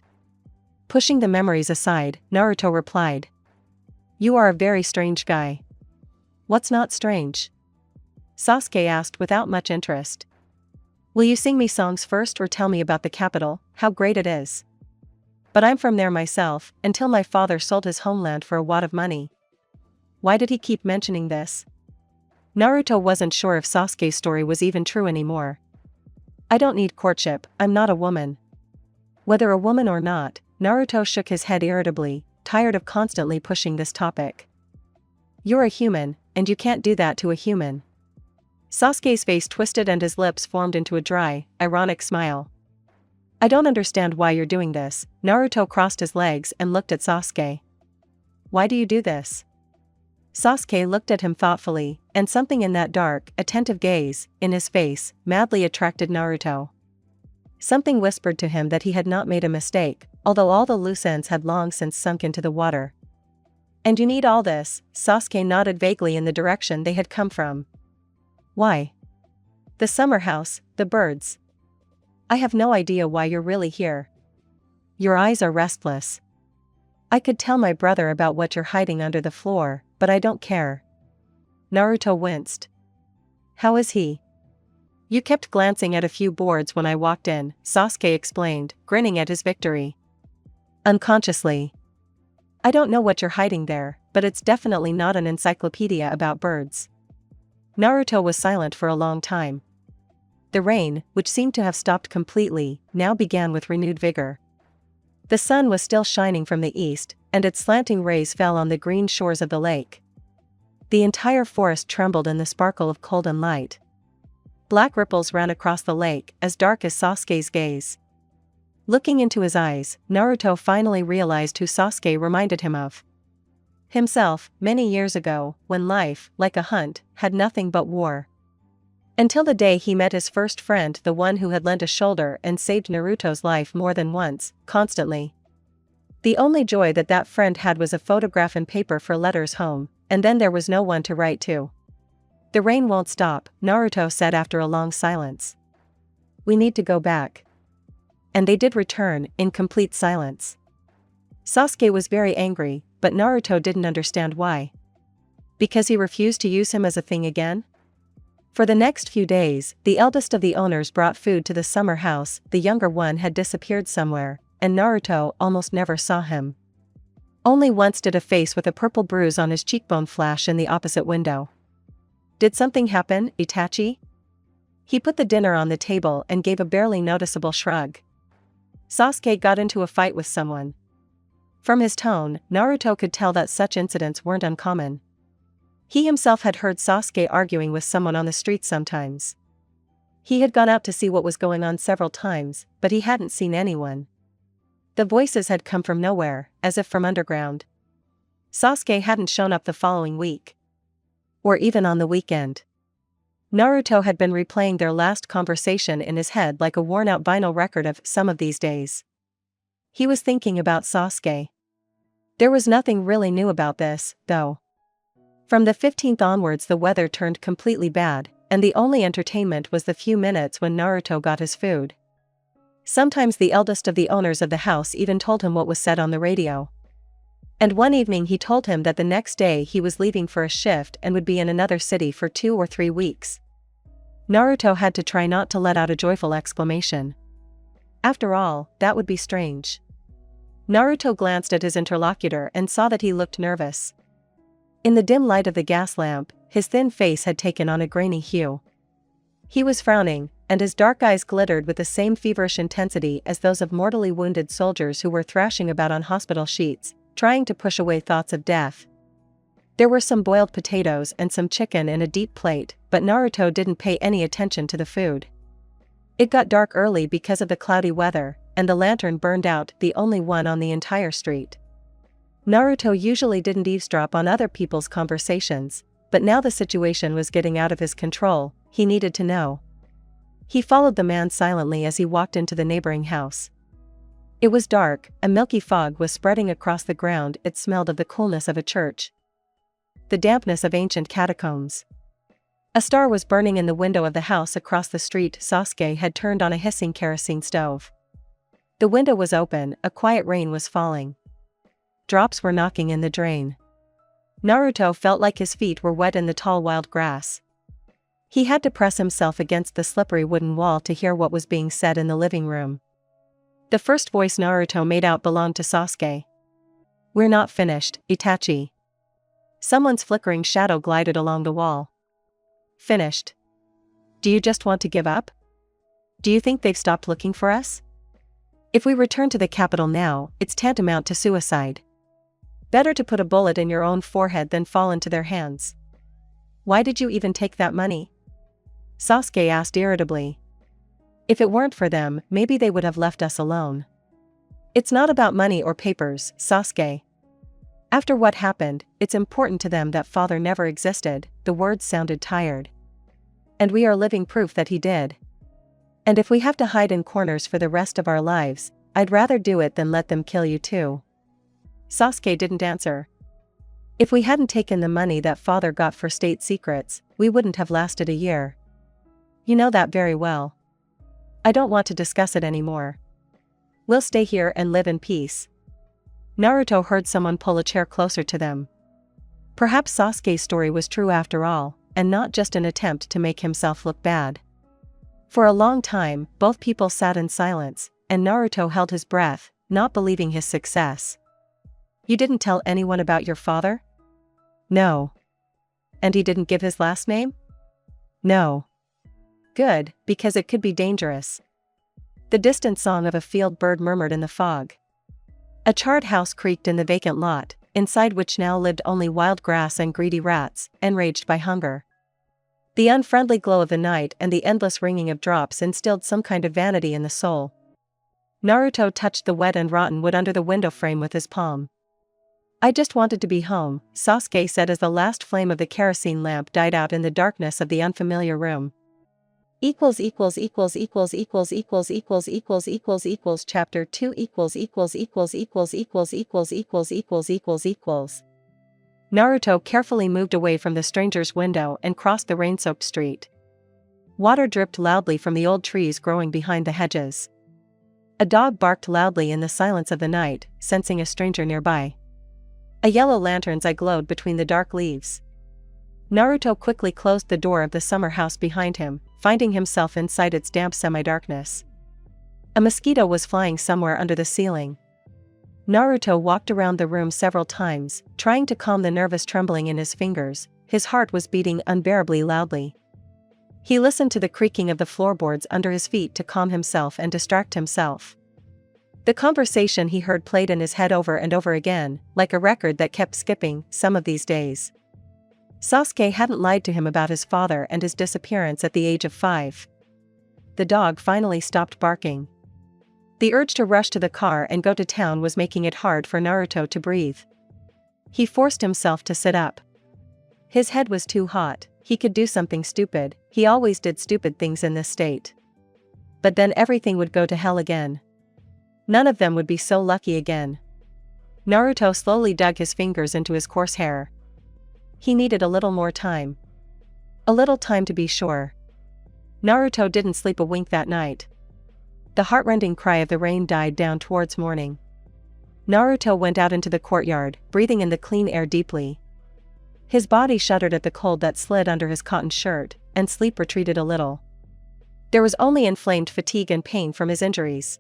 Pushing the memories aside, Naruto replied. "You are a very strange guy." "What's not strange?" Sasuke asked without much interest. "Will you sing me songs first or tell me about the capital, how great it is? But I'm from there myself, until my father sold his homeland for a wad of money." Why did he keep mentioning this? Naruto wasn't sure if Sasuke's story was even true anymore. "I don't need courtship, I'm not a woman." Whether a woman or not, Naruto shook his head irritably, tired of constantly pushing this topic. "You're a human, and you can't do that to a human." Sasuke's face twisted and his lips formed into a dry, ironic smile. I don't understand why you're doing this. Naruto crossed his legs and looked at Sasuke. Why do you do this? Sasuke looked at him thoughtfully, and something in that dark, attentive gaze, in his face, madly attracted Naruto. Something whispered to him that he had not made a mistake, although all the loose ends had long since sunk into the water. And you need all this? Sasuke nodded vaguely in the direction they had come from. Why? The summer house, the birds. I have no idea why you're really here. Your eyes are restless. I could tell my brother about what you're hiding under the floor, but I don't care. Naruto winced. How is he? You kept glancing at a few boards when I walked in, Sasuke explained, grinning at his victory. Unconsciously. I don't know what you're hiding there, but it's definitely not an encyclopedia about birds. Naruto was silent for a long time. The rain, which seemed to have stopped completely, now began with renewed vigor. The sun was still shining from the east, and its slanting rays fell on the green shores of the lake. The entire forest trembled in the sparkle of golden light. Black ripples ran across the lake, as dark as Sasuke's gaze. Looking into his eyes, Naruto finally realized who Sasuke reminded him of. Himself, many years ago, when life, like a hunt, had nothing but war. Until the day he met his first friend, the one who had lent a shoulder and saved Naruto's life more than once, constantly. The only joy that that friend had was a photograph and paper for letters home, and then there was no one to write to. The rain won't stop, Naruto said after a long silence. We need to go back. And they did return, in complete silence. Sasuke was very angry, but Naruto didn't understand why. Because he refused to use him as a thing again? For the next few days, the eldest of the owners brought food to the summer house, the younger one had disappeared somewhere, and Naruto almost never saw him. Only once did a face with a purple bruise on his cheekbone flash in the opposite window. Did something happen, Itachi? He put the dinner on the table and gave a barely noticeable shrug. Sasuke got into a fight with someone. From his tone, Naruto could tell that such incidents weren't uncommon. He himself had heard Sasuke arguing with someone on the street sometimes. He had gone out to see what was going on several times, but he hadn't seen anyone. The voices had come from nowhere, as if from underground. Sasuke hadn't shown up the following week. Or even on the weekend. Naruto had been replaying their last conversation in his head like a worn-out vinyl record of some of these days. He was thinking about Sasuke. There was nothing really new about this, though. From the 15th onwards the weather turned completely bad, and the only entertainment was the few minutes when Naruto got his food. Sometimes the eldest of the owners of the house even told him what was said on the radio. And one evening he told him that the next day he was leaving for a shift and would be in another city for 2 or 3 weeks. Naruto had to try not to let out a joyful exclamation. After all, that would be strange. Naruto glanced at his interlocutor and saw that he looked nervous. In the dim light of the gas lamp, his thin face had taken on a grainy hue. He was frowning, and his dark eyes glittered with the same feverish intensity as those of mortally wounded soldiers who were thrashing about on hospital sheets, trying to push away thoughts of death. There were some boiled potatoes and some chicken in a deep plate, but Naruto didn't pay any attention to the food. It got dark early because of the cloudy weather, and the lantern burned out, the only one on the entire street. Naruto usually didn't eavesdrop on other people's conversations, but now the situation was getting out of his control, he needed to know. He followed the man silently as he walked into the neighboring house. It was dark, a milky fog was spreading across the ground, it smelled of the coolness of a church. The dampness of ancient catacombs. A star was burning in the window of the house across the street. Sasuke had turned on a hissing kerosene stove. The window was open, a quiet rain was falling. Drops were knocking in the drain. Naruto felt like his feet were wet in the tall wild grass. He had to press himself against the slippery wooden wall to hear what was being said in the living room. The first voice Naruto made out belonged to Sasuke. We're not finished, Itachi. Someone's flickering shadow glided along the wall. Finished? Do you just want to give up? Do you think they've stopped looking for us? If we return to the capital now, it's tantamount to suicide. Better to put a bullet in your own forehead than fall into their hands. Why did you even take that money? Sasuke asked irritably. If it weren't for them, maybe they would have left us alone. It's not about money or papers, Sasuke. After what happened, it's important to them that father never existed, the words sounded tired. And we are living proof that he did. And if we have to hide in corners for the rest of our lives, I'd rather do it than let them kill you too. Sasuke didn't answer. If we hadn't taken the money that father got for state secrets, we wouldn't have lasted a year. You know that very well. I don't want to discuss it anymore. We'll stay here and live in peace. Naruto heard someone pull a chair closer to them. Perhaps Sasuke's story was true after all, and not just an attempt to make himself look bad. For a long time, both people sat in silence, and Naruto held his breath, not believing his success. You didn't tell anyone about your father? No. And he didn't give his last name? No. Good, because it could be dangerous. The distant song of a field bird murmured in the fog. A charred house creaked in the vacant lot, inside which now lived only wild grass and greedy rats, enraged by hunger. The unfriendly glow of the night and the endless ringing of drops instilled some kind of vanity in the soul. Naruto touched the wet and rotten wood under the window frame with his palm. I just wanted to be home, Sasuke said as the last flame of the kerosene lamp died out in the darkness of the unfamiliar room. Chapter 2 Naruto carefully moved away from the stranger's window and crossed the rain-soaked street. Water dripped loudly from the old trees growing behind the hedges. A dog barked loudly in the silence of the night, sensing a stranger nearby. A yellow lantern's eye glowed between the dark leaves. Naruto quickly closed the door of the summer house behind him, finding himself inside its damp semi-darkness. A mosquito was flying somewhere under the ceiling. Naruto walked around the room several times, trying to calm the nervous trembling in his fingers. His heart was beating unbearably loudly. He listened to the creaking of the floorboards under his feet to calm himself and distract himself. The conversation he heard played in his head over and over again, like a record that kept skipping, some of these days. Sasuke hadn't lied to him about his father and his disappearance at the age of 5. The dog finally stopped barking. The urge to rush to the car and go to town was making it hard for Naruto to breathe. He forced himself to sit up. His head was too hot. He could do something stupid. He always did stupid things in this state. But then everything would go to hell again. None of them would be so lucky again. Naruto slowly dug his fingers into his coarse hair. He needed a little more time. A little time to be sure. Naruto didn't sleep a wink that night. The heartrending cry of the rain died down towards morning. Naruto went out into the courtyard, breathing in the clean air deeply. His body shuddered at the cold that slid under his cotton shirt, and sleep retreated a little. There was only inflamed fatigue and pain from his injuries.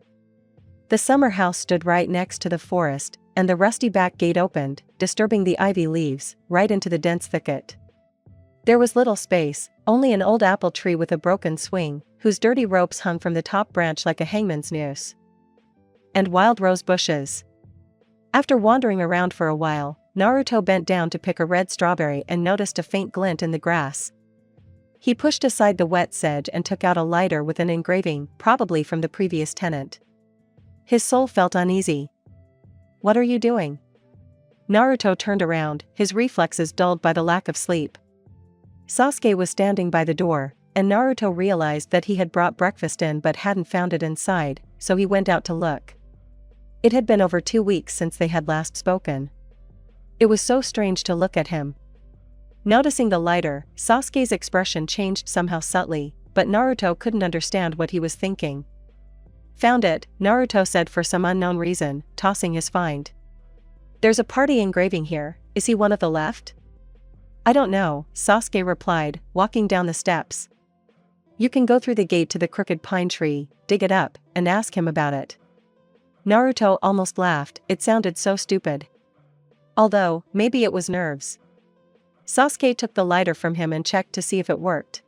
The summer house stood right next to the forest, and the rusty back gate opened, disturbing the ivy leaves, right into the dense thicket. There was little space, only an old apple tree with a broken swing, whose dirty ropes hung from the top branch like a hangman's noose. And wild rose bushes. After wandering around for a while, Naruto bent down to pick a red strawberry and noticed a faint glint in the grass. He pushed aside the wet sedge and took out a lighter with an engraving, probably from the previous tenant. His soul felt uneasy. What are you doing? Naruto turned around, his reflexes dulled by the lack of sleep. Sasuke was standing by the door, and Naruto realized that he had brought breakfast in but hadn't found it inside, so he went out to look. It had been over 2 weeks since they had last spoken. It was so strange to look at him. Noticing the lighter, Sasuke's expression changed somehow subtly, but Naruto couldn't understand what he was thinking. Found it, Naruto said for some unknown reason, tossing his find. There's a party engraving here, is he one of the left? I don't know, Sasuke replied, walking down the steps. You can go through the gate to the crooked pine tree, dig it up, and ask him about it. Naruto almost laughed, it sounded so stupid. Although, maybe it was nerves. Sasuke took the lighter from him and checked to see if it worked.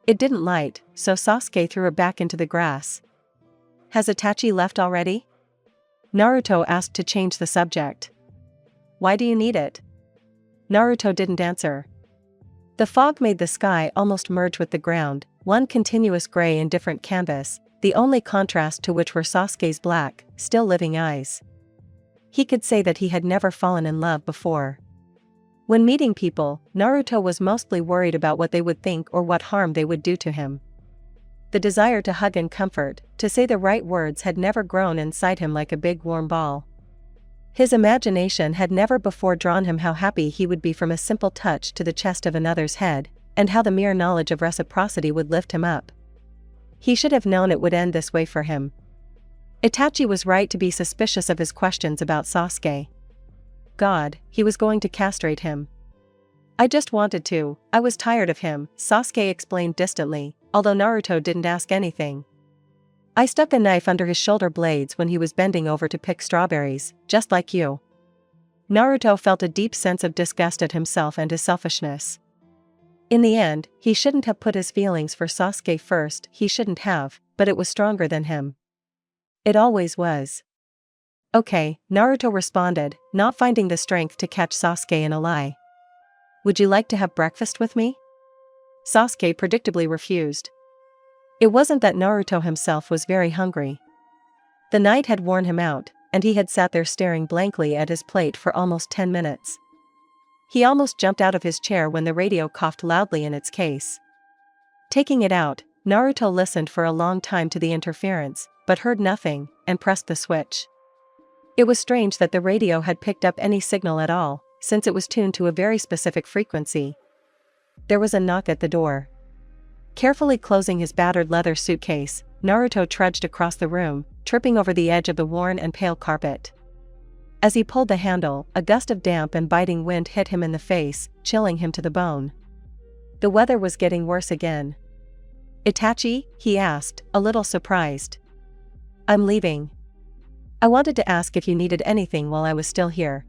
It didn't light, so Sasuke threw it back into the grass. Has Itachi left already? Naruto asked to change the subject. Why do you need it? Naruto didn't answer. The fog made the sky almost merge with the ground, one continuous gray and different canvas, the only contrast to which were Sasuke's black, still living eyes. He could say that he had never fallen in love before. When meeting people, Naruto was mostly worried about what they would think or what harm they would do to him. The desire to hug and comfort, to say the right words had never grown inside him like a big warm ball. His imagination had never before drawn him how happy he would be from a simple touch to the chest of another's head, and how the mere knowledge of reciprocity would lift him up. He should have known it would end this way for him. Itachi was right to be suspicious of his questions about Sasuke. God, he was going to castrate him. I just wanted to, I was tired of him, Sasuke explained distantly, although Naruto didn't ask anything. I stuck a knife under his shoulder blades when he was bending over to pick strawberries, just like you. Naruto felt a deep sense of disgust at himself and his selfishness. In the end, he shouldn't have put his feelings for Sasuke first, he shouldn't have, but it was stronger than him. It always was. Okay, Naruto responded, not finding the strength to catch Sasuke in a lie. Would you like to have breakfast with me? Sasuke predictably refused. It wasn't that Naruto himself was very hungry. The night had worn him out, and he had sat there staring blankly at his plate for almost 10 minutes. He almost jumped out of his chair when the radio coughed loudly in its case. Taking it out, Naruto listened for a long time to the interference, but heard nothing, and pressed the switch. It was strange that the radio had picked up any signal at all, since it was tuned to a very specific frequency. There was a knock at the door. Carefully closing his battered leather suitcase, Naruto trudged across the room, tripping over the edge of the worn and pale carpet. As he pulled the handle, a gust of damp and biting wind hit him in the face, chilling him to the bone. The weather was getting worse again. Itachi? He asked, a little surprised. I'm leaving. I wanted to ask if you needed anything while I was still here.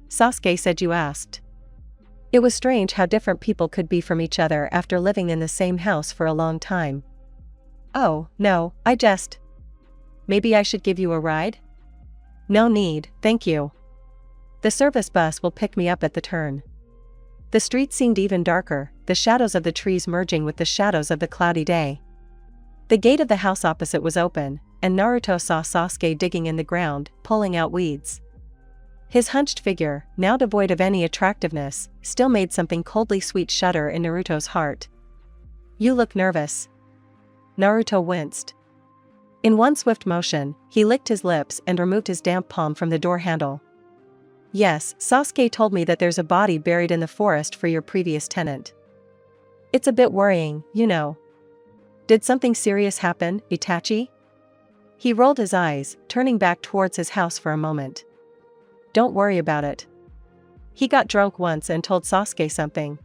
Sasuke said you asked. It was strange how different people could be from each other after living in the same house for a long time. Oh, no, Maybe I should give you a ride? No need, thank you. The service bus will pick me up at the turn. The street seemed even darker, the shadows of the trees merging with the shadows of the cloudy day. The gate of the house opposite was open, and Naruto saw Sasuke digging in the ground, pulling out weeds. His hunched figure, now devoid of any attractiveness, still made something coldly sweet shudder in Naruto's heart. You look nervous. Naruto winced. In one swift motion, he licked his lips and removed his damp palm from the door handle. Yes, Sasuke told me that there's a body buried in the forest for your previous tenant. It's a bit worrying, you know. Did something serious happen, Itachi? He rolled his eyes, turning back towards his house for a moment. Don't worry about it. He got drunk once and told Sasuke something.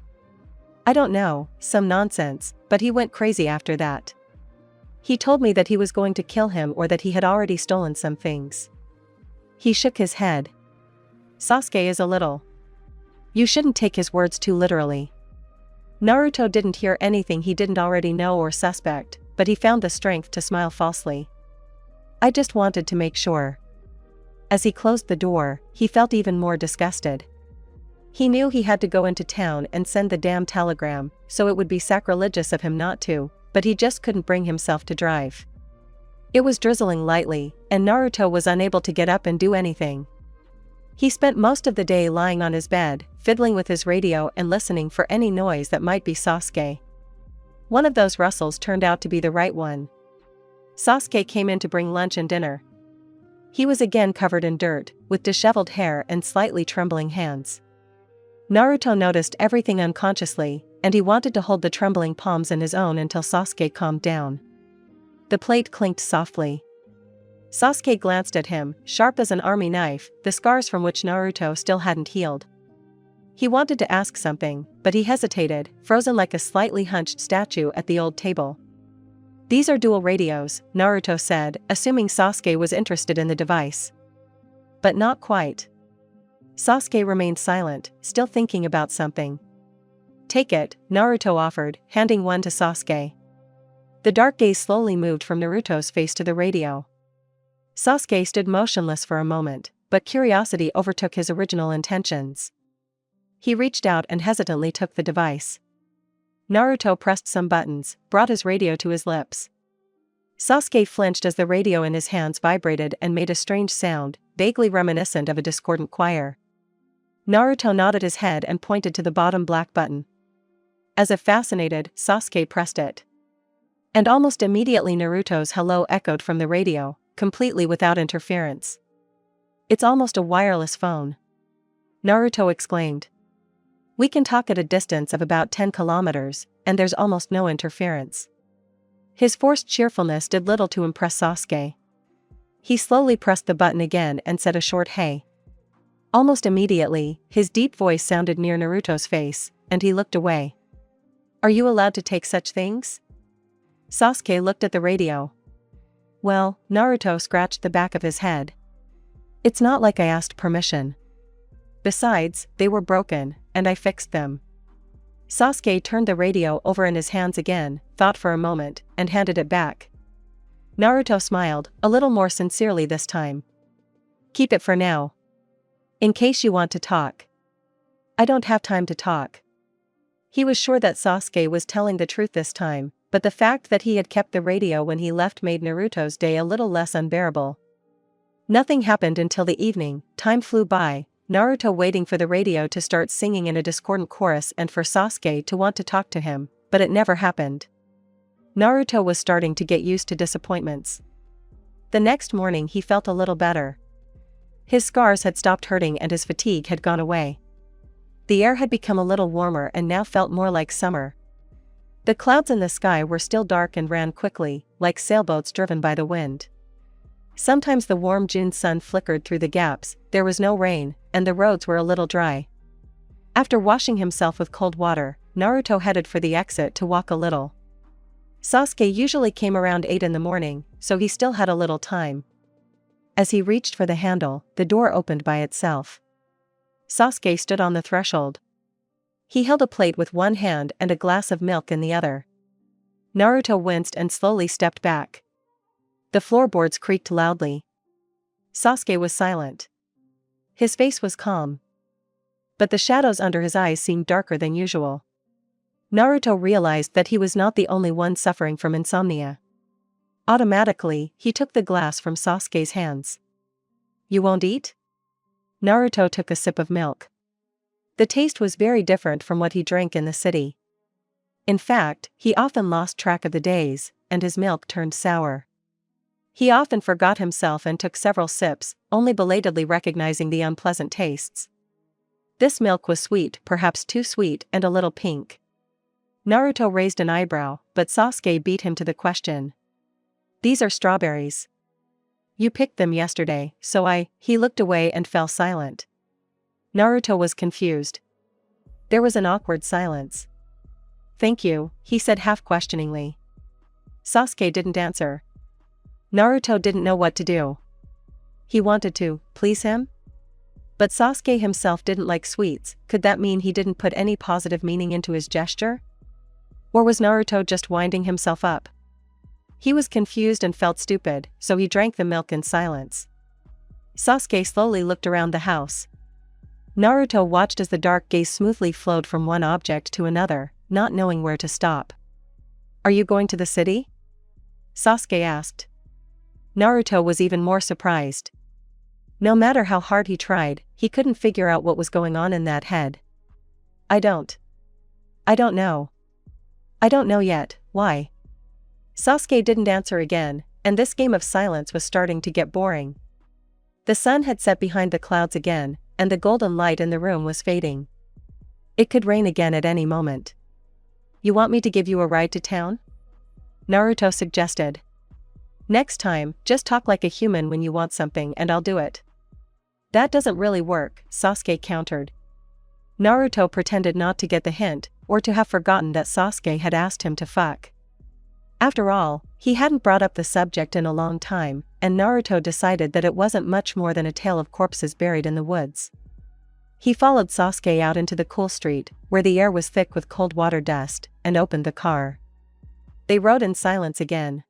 I don't know, some nonsense, but he went crazy after that. He told me that he was going to kill him or that he had already stolen some things. He shook his head. Sasuke is a little. You shouldn't take his words too literally. Naruto didn't hear anything he didn't already know or suspect, but he found the strength to smile falsely. I just wanted to make sure. As he closed the door, he felt even more disgusted. He knew he had to go into town and send the damn telegram, so it would be sacrilegious of him not to, but he just couldn't bring himself to drive. It was drizzling lightly, and Naruto was unable to get up and do anything. He spent most of the day lying on his bed, fiddling with his radio and listening for any noise that might be Sasuke. One of those rustles turned out to be the right one. Sasuke came in to bring lunch and dinner. He was again covered in dirt, with disheveled hair and slightly trembling hands. Naruto noticed everything unconsciously, and he wanted to hold the trembling palms in his own until Sasuke calmed down. The plate clinked softly. Sasuke glanced at him, sharp as an army knife, the scars from which Naruto still hadn't healed. He wanted to ask something, but he hesitated, frozen like a slightly hunched statue at the old table. These are dual radios, Naruto said, assuming Sasuke was interested in the device. But not quite. Sasuke remained silent, still thinking about something. Take it, Naruto offered, handing one to Sasuke. The dark gaze slowly moved from Naruto's face to the radio. Sasuke stood motionless for a moment, but curiosity overtook his original intentions. He reached out and hesitantly took the device. Naruto pressed some buttons, brought his radio to his lips. Sasuke flinched as the radio in his hands vibrated and made a strange sound, vaguely reminiscent of a discordant choir. Naruto nodded his head and pointed to the bottom black button. As if fascinated, Sasuke pressed it. And almost immediately Naruto's hello echoed from the radio, completely without interference. "It's almost a wireless phone," Naruto exclaimed. "We can talk at a distance of about 10 kilometers, and there's almost no interference." His forced cheerfulness did little to impress Sasuke. He slowly pressed the button again and said a short "hey." Almost immediately, his deep voice sounded near Naruto's face, and he looked away. "Are you allowed to take such things?" Sasuke looked at the radio. "Well," Naruto scratched the back of his head. "It's not like I asked permission. Besides, they were broken, and I fixed them." Sasuke turned the radio over in his hands again, thought for a moment, and handed it back. Naruto smiled, a little more sincerely this time. "Keep it for now. In case you want to talk." "I don't have time to talk." He was sure that Sasuke was telling the truth this time, but the fact that he had kept the radio when he left made Naruto's day a little less unbearable. Nothing happened until the evening. Time flew by, Naruto waiting for the radio to start singing in a discordant chorus and for Sasuke to want to talk to him, but it never happened. Naruto was starting to get used to disappointments. The next morning he felt a little better. His scars had stopped hurting and his fatigue had gone away. The air had become a little warmer and now felt more like summer. The clouds in the sky were still dark and ran quickly, like sailboats driven by the wind. Sometimes the warm June sun flickered through the gaps, there was no rain, and the roads were a little dry. After washing himself with cold water, Naruto headed for the exit to walk a little. Sasuke usually came around 8 in the morning, so he still had a little time. As he reached for the handle, the door opened by itself. Sasuke stood on the threshold. He held a plate with one hand and a glass of milk in the other. Naruto winced and slowly stepped back. The floorboards creaked loudly. Sasuke was silent. His face was calm. But the shadows under his eyes seemed darker than usual. Naruto realized that he was not the only one suffering from insomnia. Automatically, he took the glass from Sasuke's hands. "You won't eat?" Naruto took a sip of milk. The taste was very different from what he drank in the city. In fact, he often lost track of the days, and his milk turned sour. He often forgot himself and took several sips, only belatedly recognizing the unpleasant tastes. This milk was sweet, perhaps too sweet, and a little pink. Naruto raised an eyebrow, but Sasuke beat him to the question. "These are strawberries. You picked them yesterday, so He looked away and fell silent. Naruto was confused. There was an awkward silence. "Thank you," he said half-questioningly. Sasuke didn't answer. Naruto didn't know what to do. He wanted to please him? But Sasuke himself didn't like sweets. Could that mean he didn't put any positive meaning into his gesture? Or was Naruto just winding himself up? He was confused and felt stupid, so he drank the milk in silence. Sasuke slowly looked around the house. Naruto watched as the dark gaze smoothly flowed from one object to another, not knowing where to stop. "Are you going to the city?" Sasuke asked. Naruto was even more surprised. No matter how hard he tried, he couldn't figure out what was going on in that head. I don't know. I don't know yet, why?" Sasuke didn't answer again, and this game of silence was starting to get boring. The sun had set behind the clouds again, and the golden light in the room was fading. It could rain again at any moment. "You want me to give you a ride to town?" Naruto suggested. "Next time, just talk like a human when you want something and I'll do it." "That doesn't really work," Sasuke countered. Naruto pretended not to get the hint, or to have forgotten that Sasuke had asked him to fuck. After all, he hadn't brought up the subject in a long time, and Naruto decided that it wasn't much more than a tale of corpses buried in the woods. He followed Sasuke out into the cool street, where the air was thick with cold water dust, and opened the car. They rode in silence again.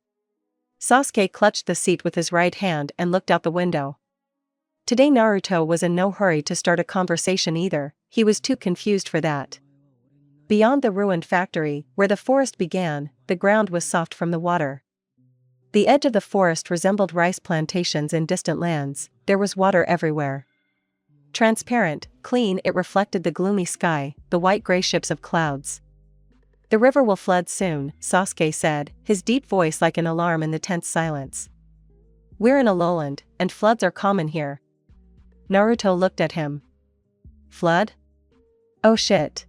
Sasuke clutched the seat with his right hand and looked out the window. Today Naruto was in no hurry to start a conversation either, he was too confused for that. Beyond the ruined factory, where the forest began, the ground was soft from the water. The edge of the forest resembled rice plantations in distant lands, there was water everywhere. Transparent, clean, it reflected the gloomy sky, the white-gray ships of clouds. "The river will flood soon," Sasuke said, his deep voice like an alarm in the tense silence. "We're in a lowland, and floods are common here." Naruto looked at him. "Flood? Oh shit.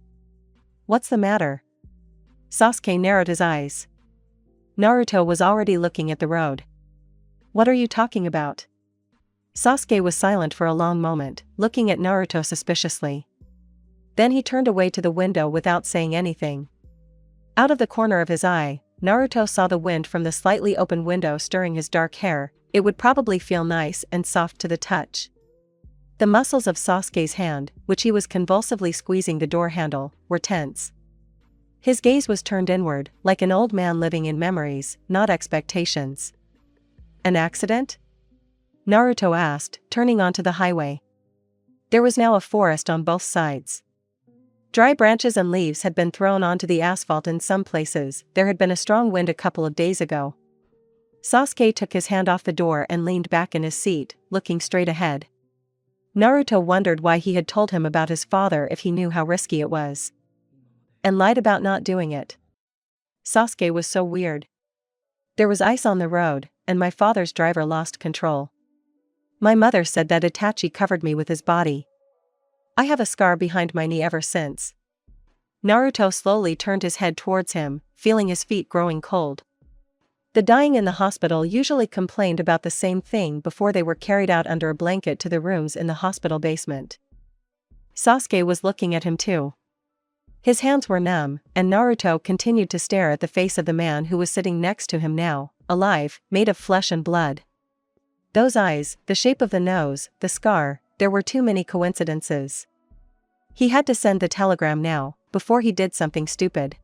What's the matter?" Sasuke narrowed his eyes. Naruto was already looking at the road. "What are you talking about?" Sasuke was silent for a long moment, looking at Naruto suspiciously. Then he turned away to the window without saying anything. Out of the corner of his eye, Naruto saw the wind from the slightly open window stirring his dark hair. It would probably feel nice and soft to the touch. The muscles of Sasuke's hand, which he was convulsively squeezing the door handle, were tense. His gaze was turned inward, like an old man living in memories, not expectations. "An accident?" Naruto asked, turning onto the highway. There was now a forest on both sides. Dry branches and leaves had been thrown onto the asphalt in some places. There had been a strong wind a couple of days ago. Sasuke took his hand off the door and leaned back in his seat, looking straight ahead. Naruto wondered why he had told him about his father if he knew how risky it was. And lied about not doing it. Sasuke was so weird. "There was ice on the road, and my father's driver lost control. My mother said that Itachi covered me with his body. I have a scar behind my knee ever since." Naruto slowly turned his head towards him, feeling his feet growing cold. The dying in the hospital usually complained about the same thing before they were carried out under a blanket to the rooms in the hospital basement. Sasuke was looking at him too. His hands were numb, and Naruto continued to stare at the face of the man who was sitting next to him now, alive, made of flesh and blood. Those eyes, the shape of the nose, the scar, there were too many coincidences. He had to send the telegram now, before he did something stupid.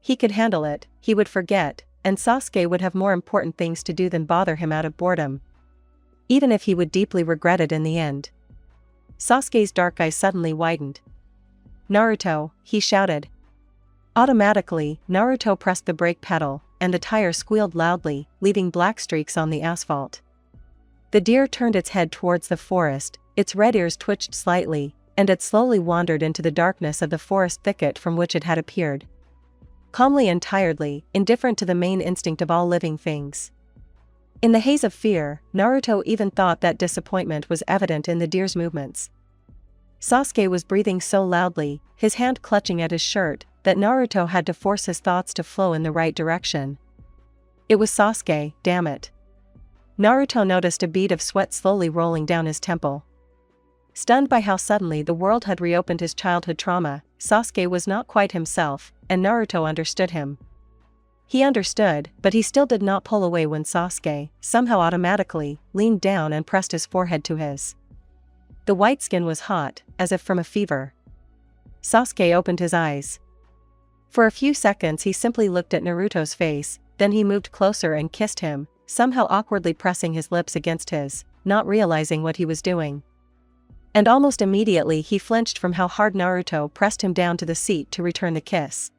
He could handle it, he would forget, and Sasuke would have more important things to do than bother him out of boredom. Even if he would deeply regret it in the end. Sasuke's dark eyes suddenly widened. "Naruto," he shouted. Automatically, Naruto pressed the brake pedal, and the tire squealed loudly, leaving black streaks on the asphalt. The deer turned its head towards the forest, its red ears twitched slightly, and it slowly wandered into the darkness of the forest thicket from which it had appeared. Calmly and tiredly, indifferent to the main instinct of all living things. In the haze of fear, Naruto even thought that disappointment was evident in the deer's movements. Sasuke was breathing so loudly, his hand clutching at his shirt, that Naruto had to force his thoughts to flow in the right direction. It was Sasuke, damn it. Naruto noticed a bead of sweat slowly rolling down his temple. Stunned by how suddenly the world had reopened his childhood trauma, Sasuke was not quite himself, and Naruto understood him. He understood, but he still did not pull away when Sasuke, somehow automatically, leaned down and pressed his forehead to his. The white skin was hot, as if from a fever. Sasuke opened his eyes. For a few seconds he simply looked at Naruto's face, then he moved closer and kissed him, somehow awkwardly pressing his lips against his, not realizing what he was doing. And almost immediately he flinched from how hard Naruto pressed him down to the seat to return the kiss.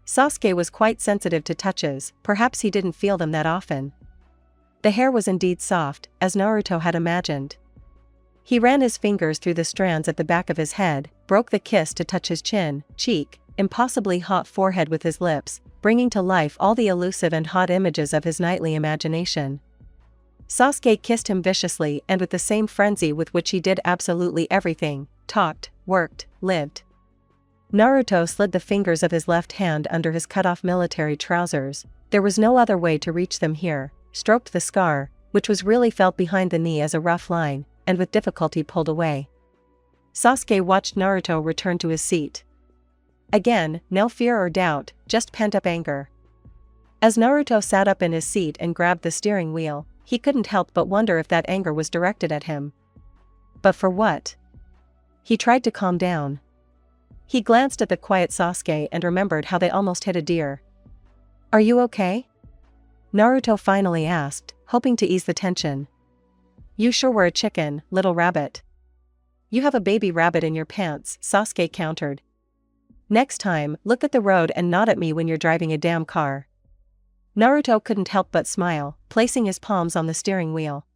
Sasuke was quite sensitive to touches, perhaps he didn't feel them that often. The hair was indeed soft, as Naruto had imagined. He ran his fingers through the strands at the back of his head, broke the kiss to touch his chin, cheek, impossibly hot forehead with his lips, bringing to life all the elusive and hot images of his nightly imagination. Sasuke kissed him viciously and with the same frenzy with which he did absolutely everything, talked, worked, lived. Naruto slid the fingers of his left hand under his cut-off military trousers, there was no other way to reach them here, stroked the scar, which was really felt behind the knee as a rough line, and with difficulty pulled away. Sasuke watched Naruto return to his seat. Again, no fear or doubt, just pent-up anger. As Naruto sat up in his seat and grabbed the steering wheel, he couldn't help but wonder if that anger was directed at him. But for what? He tried to calm down. He glanced at the quiet Sasuke and remembered how they almost hit a deer. "Are you okay?" Naruto finally asked, hoping to ease the tension. You sure were a chicken, little rabbit. You have a baby rabbit in your pants, Sasuke countered. Next time, look at the road and not at me when you're driving a damn car. Naruto couldn't help but smile, placing his palms on the steering wheel.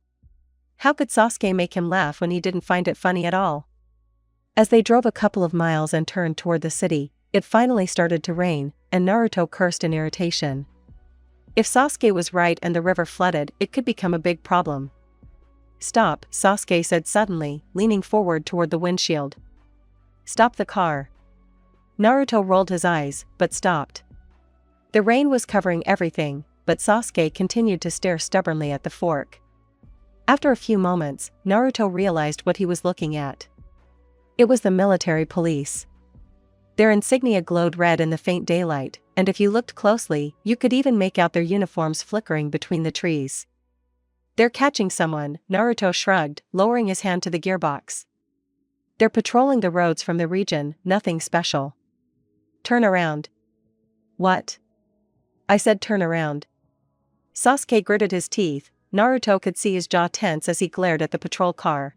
How could Sasuke make him laugh when he didn't find it funny at all? As they drove a couple of miles and turned toward the city, it finally started to rain, and Naruto cursed in irritation. If Sasuke was right and the river flooded, it could become a big problem. Stop, Sasuke said suddenly, leaning forward toward the windshield. Stop the car. Naruto rolled his eyes, but stopped. The rain was covering everything, but Sasuke continued to stare stubbornly at the fork. After a few moments, Naruto realized what he was looking at. It was the military police. Their insignia glowed red in the faint daylight, and if you looked closely, you could even make out their uniforms flickering between the trees. They're catching someone, Naruto shrugged, lowering his hand to the gearbox. They're patrolling the roads from the region, nothing special. Turn around. What? I said turn around. Sasuke gritted his teeth. Naruto could see his jaw tense as he glared at the patrol car.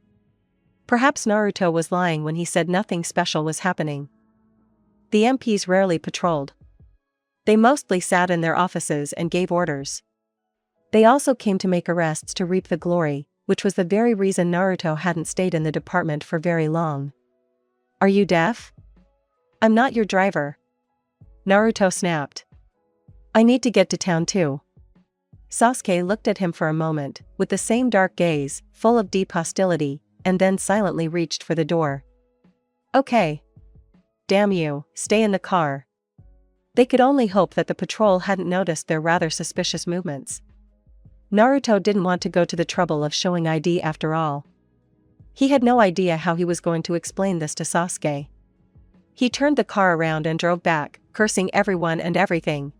Perhaps Naruto was lying when he said nothing special was happening. The MPs rarely patrolled. They mostly sat in their offices and gave orders. They also came to make arrests to reap the glory, which was the very reason Naruto hadn't stayed in the department for very long. Are you deaf? I'm not your driver. Naruto snapped. I need to get to town too. Sasuke looked at him for a moment, with the same dark gaze, full of deep hostility, and then silently reached for the door. Okay. Damn you, stay in the car. They could only hope that the patrol hadn't noticed their rather suspicious movements. Naruto didn't want to go to the trouble of showing ID after all. He had no idea how he was going to explain this to Sasuke. He turned the car around and drove back, cursing everyone and everything.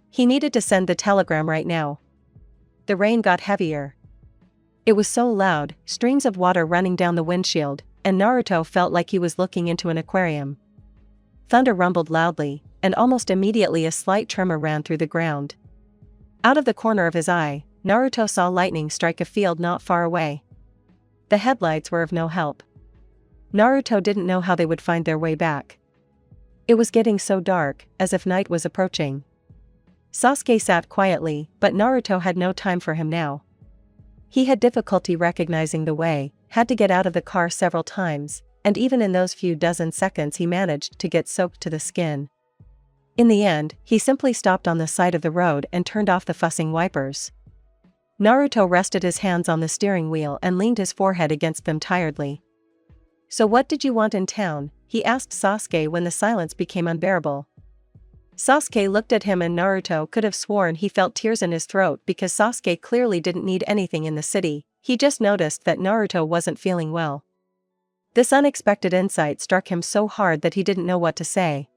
He needed to send the telegram right now. The rain got heavier. It was so loud, streams of water running down the windshield, and Naruto felt like he was looking into an aquarium. Thunder rumbled loudly, and almost immediately a slight tremor ran through the ground. Out of the corner of his eye, Naruto saw lightning strike a field not far away. The headlights were of no help. Naruto didn't know how they would find their way back. It was getting so dark, as if night was approaching. Sasuke sat quietly, but Naruto had no time for him now. He had difficulty recognizing the way, had to get out of the car several times, and even in those few dozen seconds he managed to get soaked to the skin. In the end, he simply stopped on the side of the road and turned off the fussing wipers. Naruto rested his hands on the steering wheel and leaned his forehead against them tiredly. So what did you want in town? He asked Sasuke when the silence became unbearable. Sasuke looked at him and Naruto could have sworn he felt tears in his throat because Sasuke clearly didn't need anything in the city, he just noticed that Naruto wasn't feeling well. This unexpected insight struck him so hard that he didn't know what to say.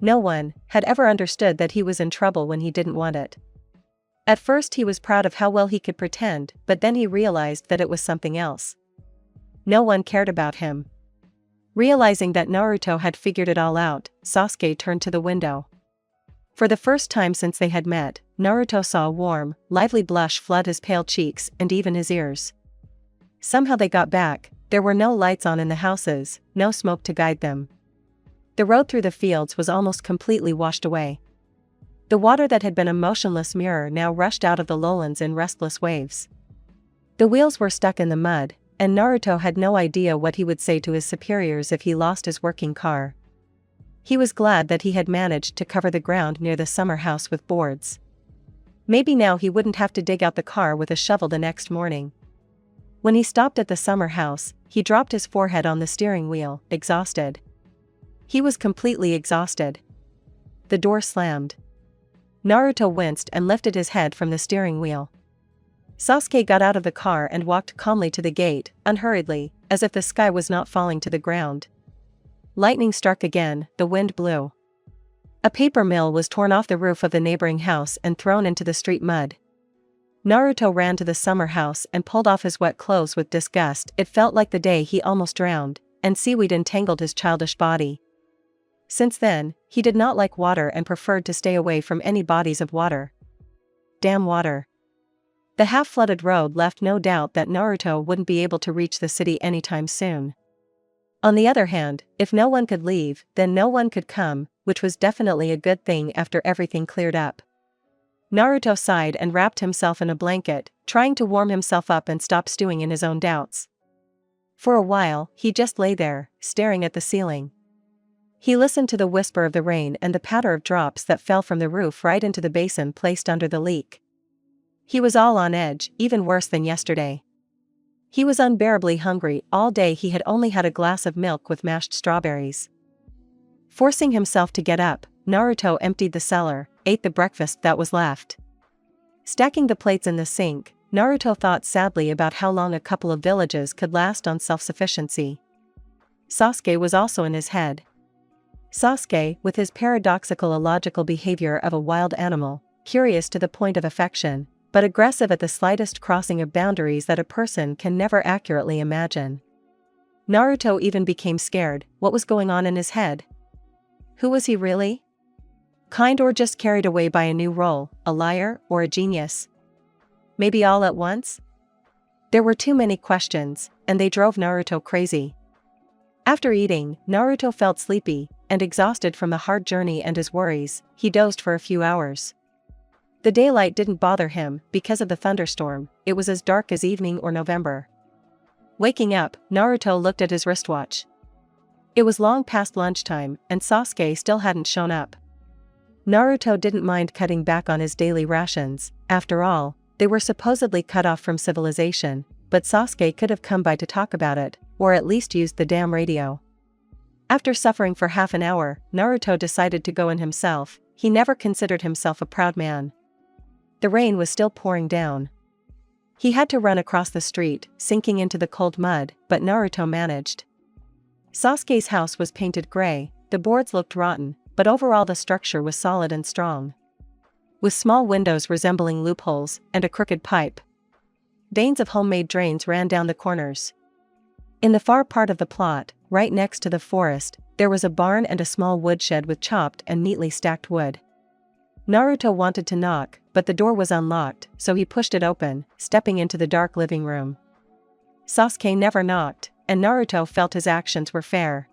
No one had ever understood that he was in trouble when he didn't want it. At first he was proud of how well he could pretend, but then he realized that it was something else. No one cared about him. Realizing that Naruto had figured it all out, Sasuke turned to the window. For the first time since they had met, Naruto saw a warm, lively blush flood his pale cheeks and even his ears. Somehow they got back. There were no lights on in the houses, no smoke to guide them. The road through the fields was almost completely washed away. The water that had been a motionless mirror now rushed out of the lowlands in restless waves. The wheels were stuck in the mud, and Naruto had no idea what he would say to his superiors if he lost his working car. He was glad that he had managed to cover the ground near the summer house with boards. Maybe now he wouldn't have to dig out the car with a shovel the next morning. When he stopped at the summer house, he dropped his forehead on the steering wheel, exhausted. He was completely exhausted. The door slammed. Naruto winced and lifted his head from the steering wheel. Sasuke got out of the car and walked calmly to the gate, unhurriedly, as if the sky was not falling to the ground. Lightning struck again, the wind blew. A paper mill was torn off the roof of the neighboring house and thrown into the street mud. Naruto ran to the summer house and pulled off his wet clothes with disgust. It felt like the day he almost drowned, and seaweed entangled his childish body. Since then, he did not like water and preferred to stay away from any bodies of water. Damn water. The half-flooded road left no doubt that Naruto wouldn't be able to reach the city anytime soon. On the other hand, if no one could leave, then no one could come, which was definitely a good thing after everything cleared up. Naruto sighed and wrapped himself in a blanket, trying to warm himself up and stop stewing in his own doubts. For a while, he just lay there, staring at the ceiling. He listened to the whisper of the rain and the patter of drops that fell from the roof right into the basin placed under the leak. He was all on edge, even worse than yesterday. He was unbearably hungry. All day he had only had a glass of milk with mashed strawberries. Forcing himself to get up, Naruto emptied the cellar, ate the breakfast that was left. Stacking the plates in the sink, Naruto thought sadly about how long a couple of villages could last on self-sufficiency. Sasuke was also in his head. Sasuke, with his paradoxical illogical behavior of a wild animal, curious to the point of affection, but aggressive at the slightest crossing of boundaries that a person can never accurately imagine. Naruto even became scared. What was going on in his head? Who was he really? Kind or just carried away by a new role, a liar or a genius? Maybe all at once? There were too many questions, and they drove Naruto crazy. After eating, Naruto felt sleepy, and exhausted from the hard journey and his worries. He dozed for a few hours. The daylight didn't bother him, because of the thunderstorm. It was as dark as evening or November. Waking up, Naruto looked at his wristwatch. It was long past lunchtime, and Sasuke still hadn't shown up. Naruto didn't mind cutting back on his daily rations. After all, they were supposedly cut off from civilization, but Sasuke could have come by to talk about it, or at least used the damn radio. After suffering for half an hour, Naruto decided to go in himself. He never considered himself a proud man. The rain was still pouring down. He had to run across the street, sinking into the cold mud, but Naruto managed. Sasuke's house was painted gray. The boards looked rotten, but overall the structure was solid and strong. With small windows resembling loopholes, and a crooked pipe. Veins of homemade drains ran down the corners. In the far part of the plot, right next to the forest, there was a barn and a small woodshed with chopped and neatly stacked wood. Naruto wanted to knock, but the door was unlocked, so he pushed it open, stepping into the dark living room. Sasuke never knocked, and Naruto felt his actions were fair.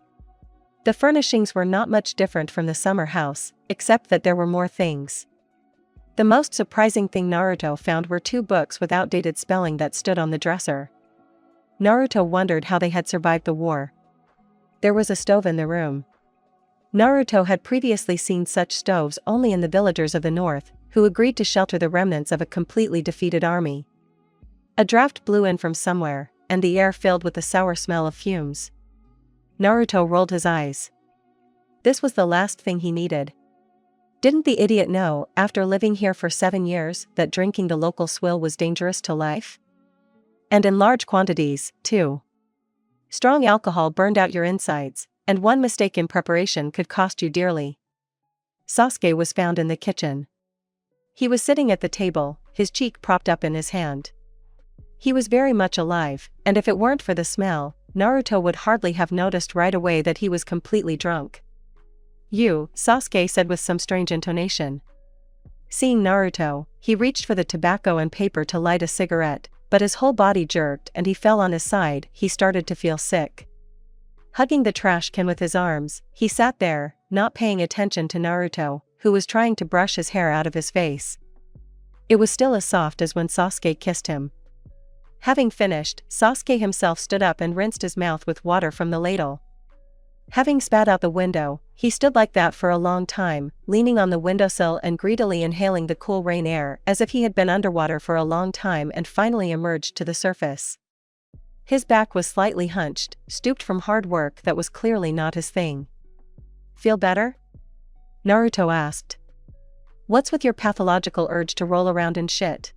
The furnishings were not much different from the summer house, except that there were more things. The most surprising thing Naruto found were 2 books with outdated spelling that stood on the dresser. Naruto wondered how they had survived the war. There was a stove in the room. Naruto had previously seen such stoves only in the villagers of the north, who agreed to shelter the remnants of a completely defeated army. A draft blew in from somewhere, and the air filled with the sour smell of fumes. Naruto rolled his eyes. This was the last thing he needed. Didn't the idiot know, after living here for 7 years, that drinking the local swill was dangerous to life? And in large quantities, too. Strong alcohol burned out your insides, and one mistake in preparation could cost you dearly. Sasuke was found in the kitchen. He was sitting at the table, his cheek propped up in his hand. He was very much alive, and if it weren't for the smell, Naruto would hardly have noticed right away that he was completely drunk. "You," Sasuke said with some strange intonation. Seeing Naruto, he reached for the tobacco and paper to light a cigarette, but his whole body jerked and he fell on his side. He started to feel sick. Hugging the trash can with his arms, he sat there, not paying attention to Naruto, who was trying to brush his hair out of his face. It was still as soft as when Sasuke kissed him. Having finished, Sasuke himself stood up and rinsed his mouth with water from the ladle. Having spat out the window, he stood like that for a long time, leaning on the windowsill and greedily inhaling the cool rain air as if he had been underwater for a long time and finally emerged to the surface. His back was slightly hunched, stooped from hard work that was clearly not his thing. "Feel better?" Naruto asked. "What's with your pathological urge to roll around in shit?"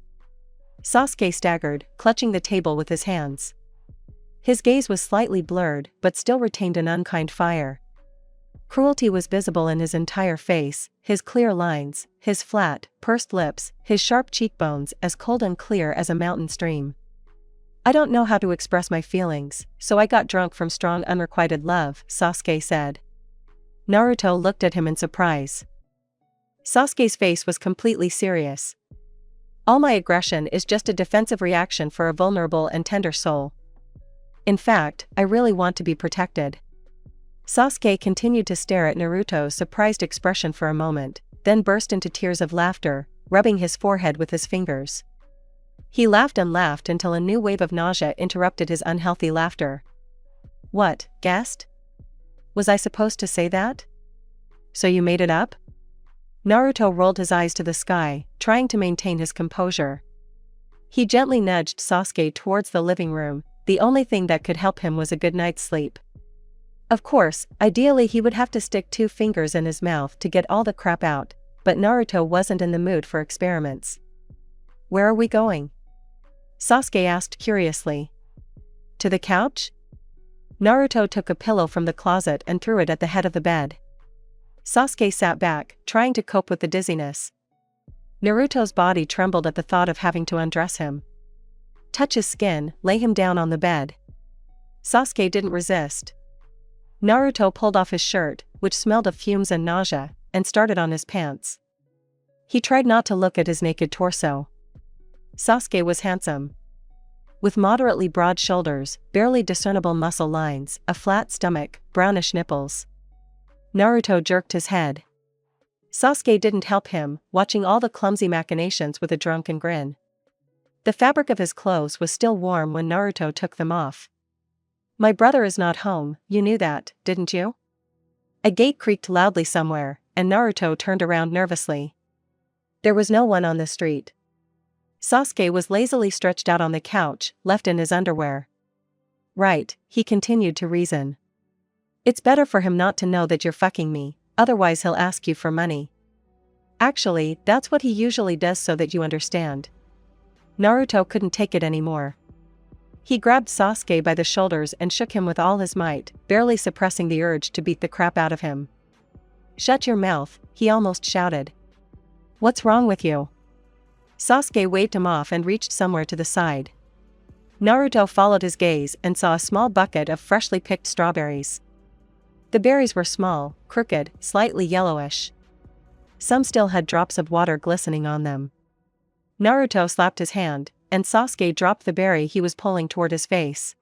Sasuke staggered, clutching the table with his hands. His gaze was slightly blurred, but still retained an unkind fire. Cruelty was visible in his entire face, his clear lines, his flat, pursed lips, his sharp cheekbones as cold and clear as a mountain stream. "I don't know how to express my feelings, so I got drunk from strong unrequited love," Sasuke said. Naruto looked at him in surprise. Sasuke's face was completely serious. All my aggression is just a defensive reaction for a vulnerable and tender soul. In fact, I really want to be protected." Sasuke continued to stare at Naruto's surprised expression for a moment, then burst into tears of laughter, rubbing his forehead with his fingers. He laughed and laughed until a new wave of nausea interrupted his unhealthy laughter. "What, guessed? Was I supposed to say that? So you made it up?" Naruto rolled his eyes to the sky, trying to maintain his composure. He gently nudged Sasuke towards the living room. The only thing that could help him was a good night's sleep. Of course, ideally he would have to stick 2 fingers in his mouth to get all the crap out, but Naruto wasn't in the mood for experiments. "Where are we going?" Sasuke asked curiously. "To the couch?" Naruto took a pillow from the closet and threw it at the head of the bed. Sasuke sat back, trying to cope with the dizziness. Naruto's body trembled at the thought of having to undress him. Touch his skin, lay him down on the bed. Sasuke didn't resist. Naruto pulled off his shirt, which smelled of fumes and nausea, and started on his pants. He tried not to look at his naked torso. Sasuke was handsome. With moderately broad shoulders, barely discernible muscle lines, a flat stomach, brownish nipples. Naruto jerked his head. Sasuke didn't help him, watching all the clumsy machinations with a drunken grin. The fabric of his clothes was still warm when Naruto took them off. "My brother is not home, you knew that, didn't you?" A gate creaked loudly somewhere, and Naruto turned around nervously. There was no one on the street. Sasuke was lazily stretched out on the couch, left in his underwear. "Right," he continued to reason. "It's better for him not to know that you're fucking me, otherwise he'll ask you for money. Actually, that's what he usually does so that you understand." Naruto couldn't take it anymore. He grabbed Sasuke by the shoulders and shook him with all his might, barely suppressing the urge to beat the crap out of him. "Shut your mouth," he almost shouted. "What's wrong with you?" Sasuke waved him off and reached somewhere to the side. Naruto followed his gaze and saw a small bucket of freshly picked strawberries. The berries were small, crooked, slightly yellowish. Some still had drops of water glistening on them. Naruto slapped his hand, and Sasuke dropped the berry he was pulling toward his face.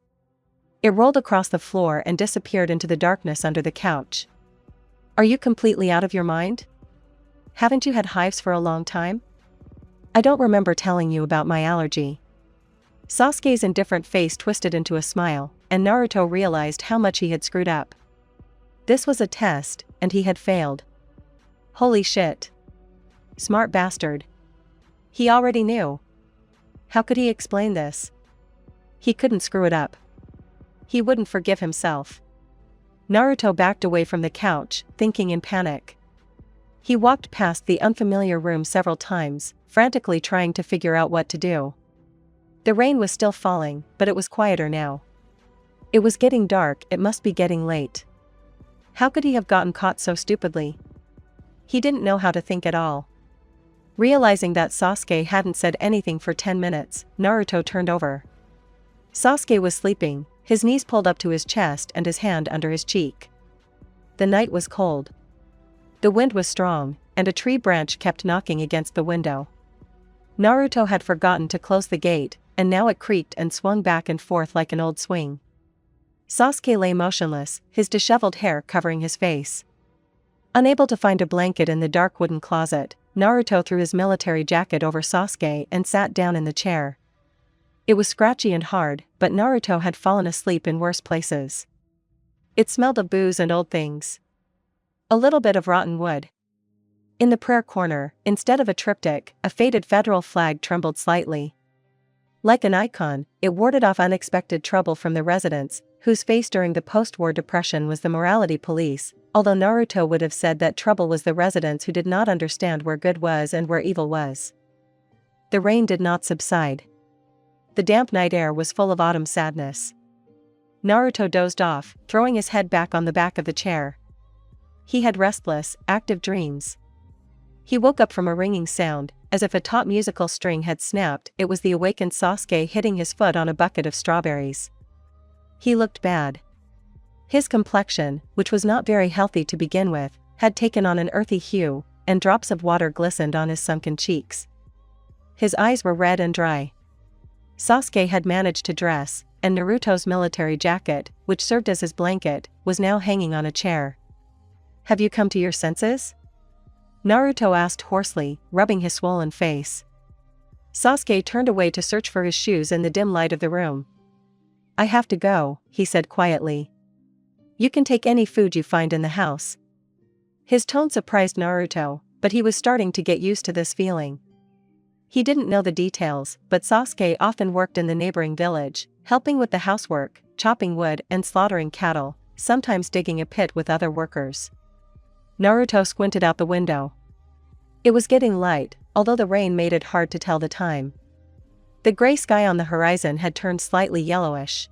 It rolled across the floor and disappeared into the darkness under the couch. "Are you completely out of your mind? Haven't you had hives for a long time? I don't remember telling you about my allergy." Sasuke's indifferent face twisted into a smile, and Naruto realized how much he had screwed up. This was a test, and he had failed. Holy shit. Smart bastard. He already knew. How could he explain this? He couldn't screw it up. He wouldn't forgive himself. Naruto backed away from the couch, thinking in panic. He walked past the unfamiliar room several times, frantically trying to figure out what to do. The rain was still falling, but it was quieter now. It was getting dark, it must be getting late. How could he have gotten caught so stupidly? He didn't know how to think at all. Realizing that Sasuke hadn't said anything for 10 minutes, Naruto turned over. Sasuke was sleeping, his knees pulled up to his chest and his hand under his cheek. The night was cold. The wind was strong, and a tree branch kept knocking against the window. Naruto had forgotten to close the gate, and now it creaked and swung back and forth like an old swing. Sasuke lay motionless, his disheveled hair covering his face. Unable to find a blanket in the dark wooden closet, Naruto threw his military jacket over Sasuke and sat down in the chair. It was scratchy and hard, but Naruto had fallen asleep in worse places. It smelled of booze and old things. A little bit of rotten wood. In the prayer corner, instead of a triptych, a faded federal flag trembled slightly. Like an icon, it warded off unexpected trouble from the residents, whose face during the post-war depression was the morality police, although Naruto would have said that trouble was the residents who did not understand where good was and where evil was. The rain did not subside. The damp night air was full of autumn sadness. Naruto dozed off, throwing his head back on the back of the chair. He had restless, active dreams. He woke up from a ringing sound, as if a taut musical string had snapped. It was the awakened Sasuke hitting his foot on a bucket of strawberries. He looked bad. His complexion, which was not very healthy to begin with, had taken on an earthy hue, and drops of water glistened on his sunken cheeks. His eyes were red and dry. Sasuke had managed to dress, and Naruto's military jacket, which served as his blanket, was now hanging on a chair. "Have you come to your senses?" Naruto asked hoarsely, rubbing his swollen face. Sasuke turned away to search for his shoes in the dim light of the room. "I have to go," he said quietly. "You can take any food you find in the house." His tone surprised Naruto, but he was starting to get used to this feeling. He didn't know the details, but Sasuke often worked in the neighboring village, helping with the housework, chopping wood and slaughtering cattle, sometimes digging a pit with other workers. Naruto squinted out the window. It was getting light, although the rain made it hard to tell the time. The gray sky on the horizon had turned slightly yellowish.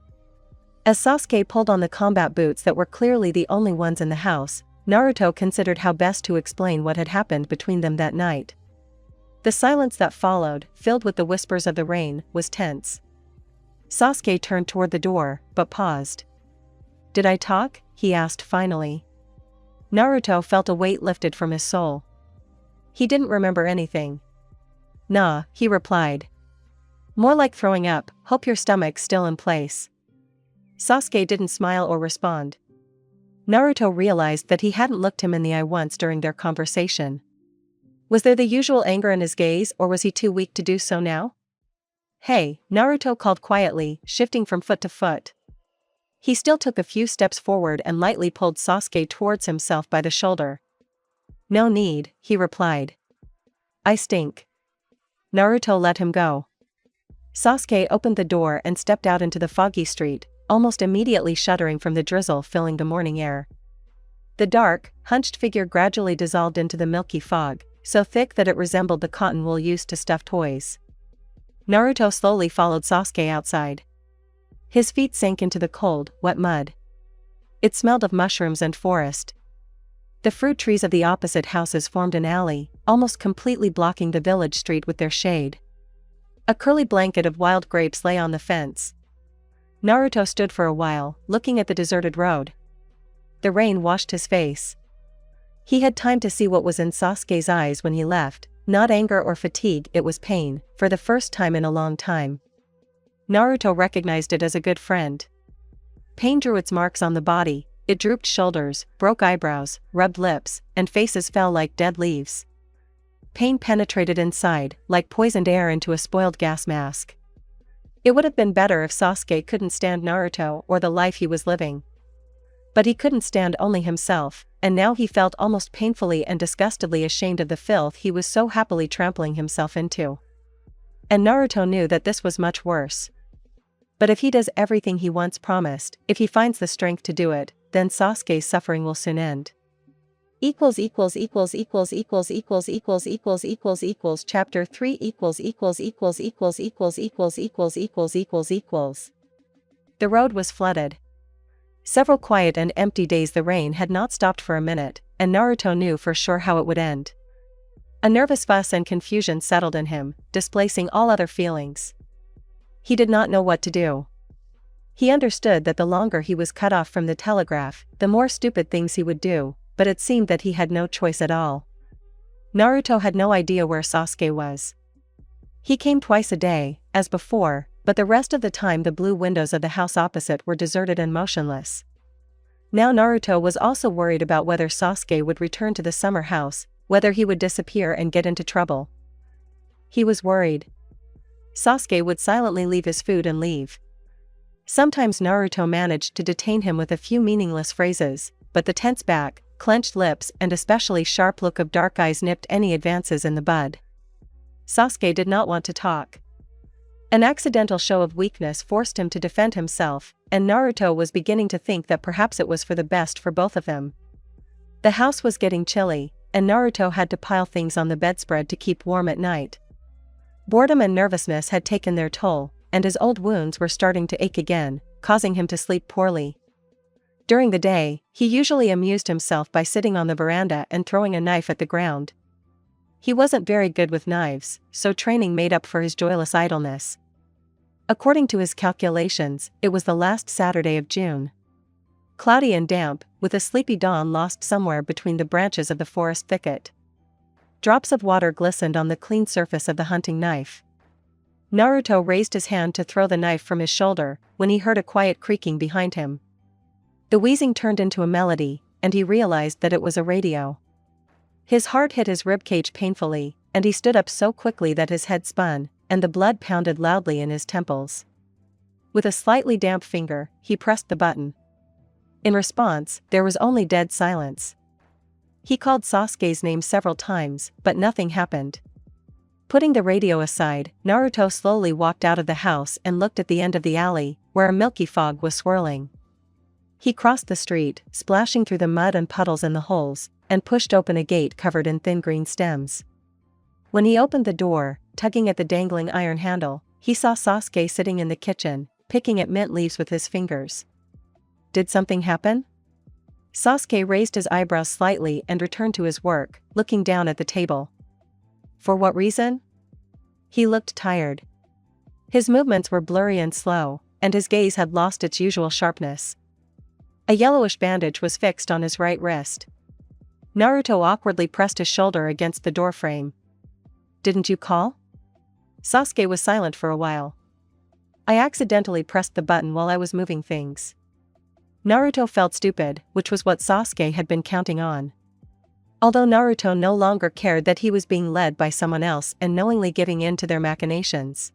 As Sasuke pulled on the combat boots that were clearly the only ones in the house, Naruto considered how best to explain what had happened between them that night. The silence that followed, filled with the whispers of the rain, was tense. Sasuke turned toward the door, but paused. "Did I talk?" he asked finally. Naruto felt a weight lifted from his soul. He didn't remember anything. "Nah," he replied. "More like throwing up, hope your stomach's still in place." Sasuke didn't smile or respond. Naruto realized that he hadn't looked him in the eye once during their conversation. Was there the usual anger in his gaze, or was he too weak to do so now? "Hey," Naruto called quietly, shifting from foot to foot. He still took a few steps forward and lightly pulled Sasuke towards himself by the shoulder. "No need," he replied. "I stink." Naruto let him go. Sasuke opened the door and stepped out into the foggy street, almost immediately shuddering from the drizzle filling the morning air. The dark, hunched figure gradually dissolved into the milky fog, so thick that it resembled the cotton wool used to stuff toys. Naruto slowly followed Sasuke outside. His feet sank into the cold, wet mud. It smelled of mushrooms and forest. The fruit trees of the opposite houses formed an alley, almost completely blocking the village street with their shade. A curly blanket of wild grapes lay on the fence. Naruto stood for a while, looking at the deserted road. The rain washed his face. He had time to see what was in Sasuke's eyes when he left, not anger or fatigue, it was pain, for the first time in a long time. Naruto recognized it as a good friend. Pain drew its marks on the body, it drooped shoulders, broke eyebrows, rubbed lips, and faces fell like dead leaves. Pain penetrated inside, like poisoned air into a spoiled gas mask. It would have been better if Sasuke couldn't stand Naruto or the life he was living. But he couldn't stand only himself, and now he felt almost painfully and disgustedly ashamed of the filth he was so happily trampling himself into. And Naruto knew that this was much worse. But if he does everything he once promised, if he finds the strength to do it, then Sasuke's suffering will soon end. Chapter 3 The road was flooded. Several quiet and empty days the rain had not stopped for a minute, and Naruto knew for sure how it would end. A nervous fuss and confusion settled in him, displacing all other feelings. He did not know what to do. He understood that the longer he was cut off from the telegraph, the more stupid things he would do, but it seemed that he had no choice at all. Naruto had no idea where Sasuke was. He came twice a day, as before, but the rest of the time the blue windows of the house opposite were deserted and motionless. Now Naruto was also worried about whether Sasuke would return to the summer house, whether he would disappear and get into trouble. He was worried. Sasuke would silently leave his food and leave. Sometimes Naruto managed to detain him with a few meaningless phrases, but the tense back, clenched lips and especially sharp look of dark eyes nipped any advances in the bud. Sasuke did not want to talk. An accidental show of weakness forced him to defend himself, and Naruto was beginning to think that perhaps it was for the best for both of them. The house was getting chilly, and Naruto had to pile things on the bedspread to keep warm at night. Boredom and nervousness had taken their toll, and his old wounds were starting to ache again, causing him to sleep poorly. During the day, he usually amused himself by sitting on the veranda and throwing a knife at the ground. He wasn't very good with knives, so training made up for his joyless idleness. According to his calculations, it was the last Saturday of June. Cloudy and damp, with a sleepy dawn lost somewhere between the branches of the forest thicket. Drops of water glistened on the clean surface of the hunting knife. Naruto raised his hand to throw the knife from his shoulder, when he heard a quiet creaking behind him. The wheezing turned into a melody, and he realized that it was a radio. His heart hit his ribcage painfully, and he stood up so quickly that his head spun, and the blood pounded loudly in his temples. With a slightly damp finger, he pressed the button. In response, there was only dead silence. He called Sasuke's name several times, but nothing happened. Putting the radio aside, Naruto slowly walked out of the house and looked at the end of the alley, where a milky fog was swirling. He crossed the street, splashing through the mud and puddles in the holes, and pushed open a gate covered in thin green stems. When he opened the door, tugging at the dangling iron handle, he saw Sasuke sitting in the kitchen, picking at mint leaves with his fingers. Did something happen? Sasuke raised his eyebrows slightly and returned to his work, looking down at the table. For what reason? He looked tired. His movements were blurry and slow, and his gaze had lost its usual sharpness. A yellowish bandage was fixed on his right wrist. Naruto awkwardly pressed his shoulder against the doorframe. Didn't you call? Sasuke was silent for a while. I accidentally pressed the button while I was moving things. Naruto felt stupid, which was what Sasuke had been counting on. Although Naruto no longer cared that he was being led by someone else and knowingly giving in to their machinations.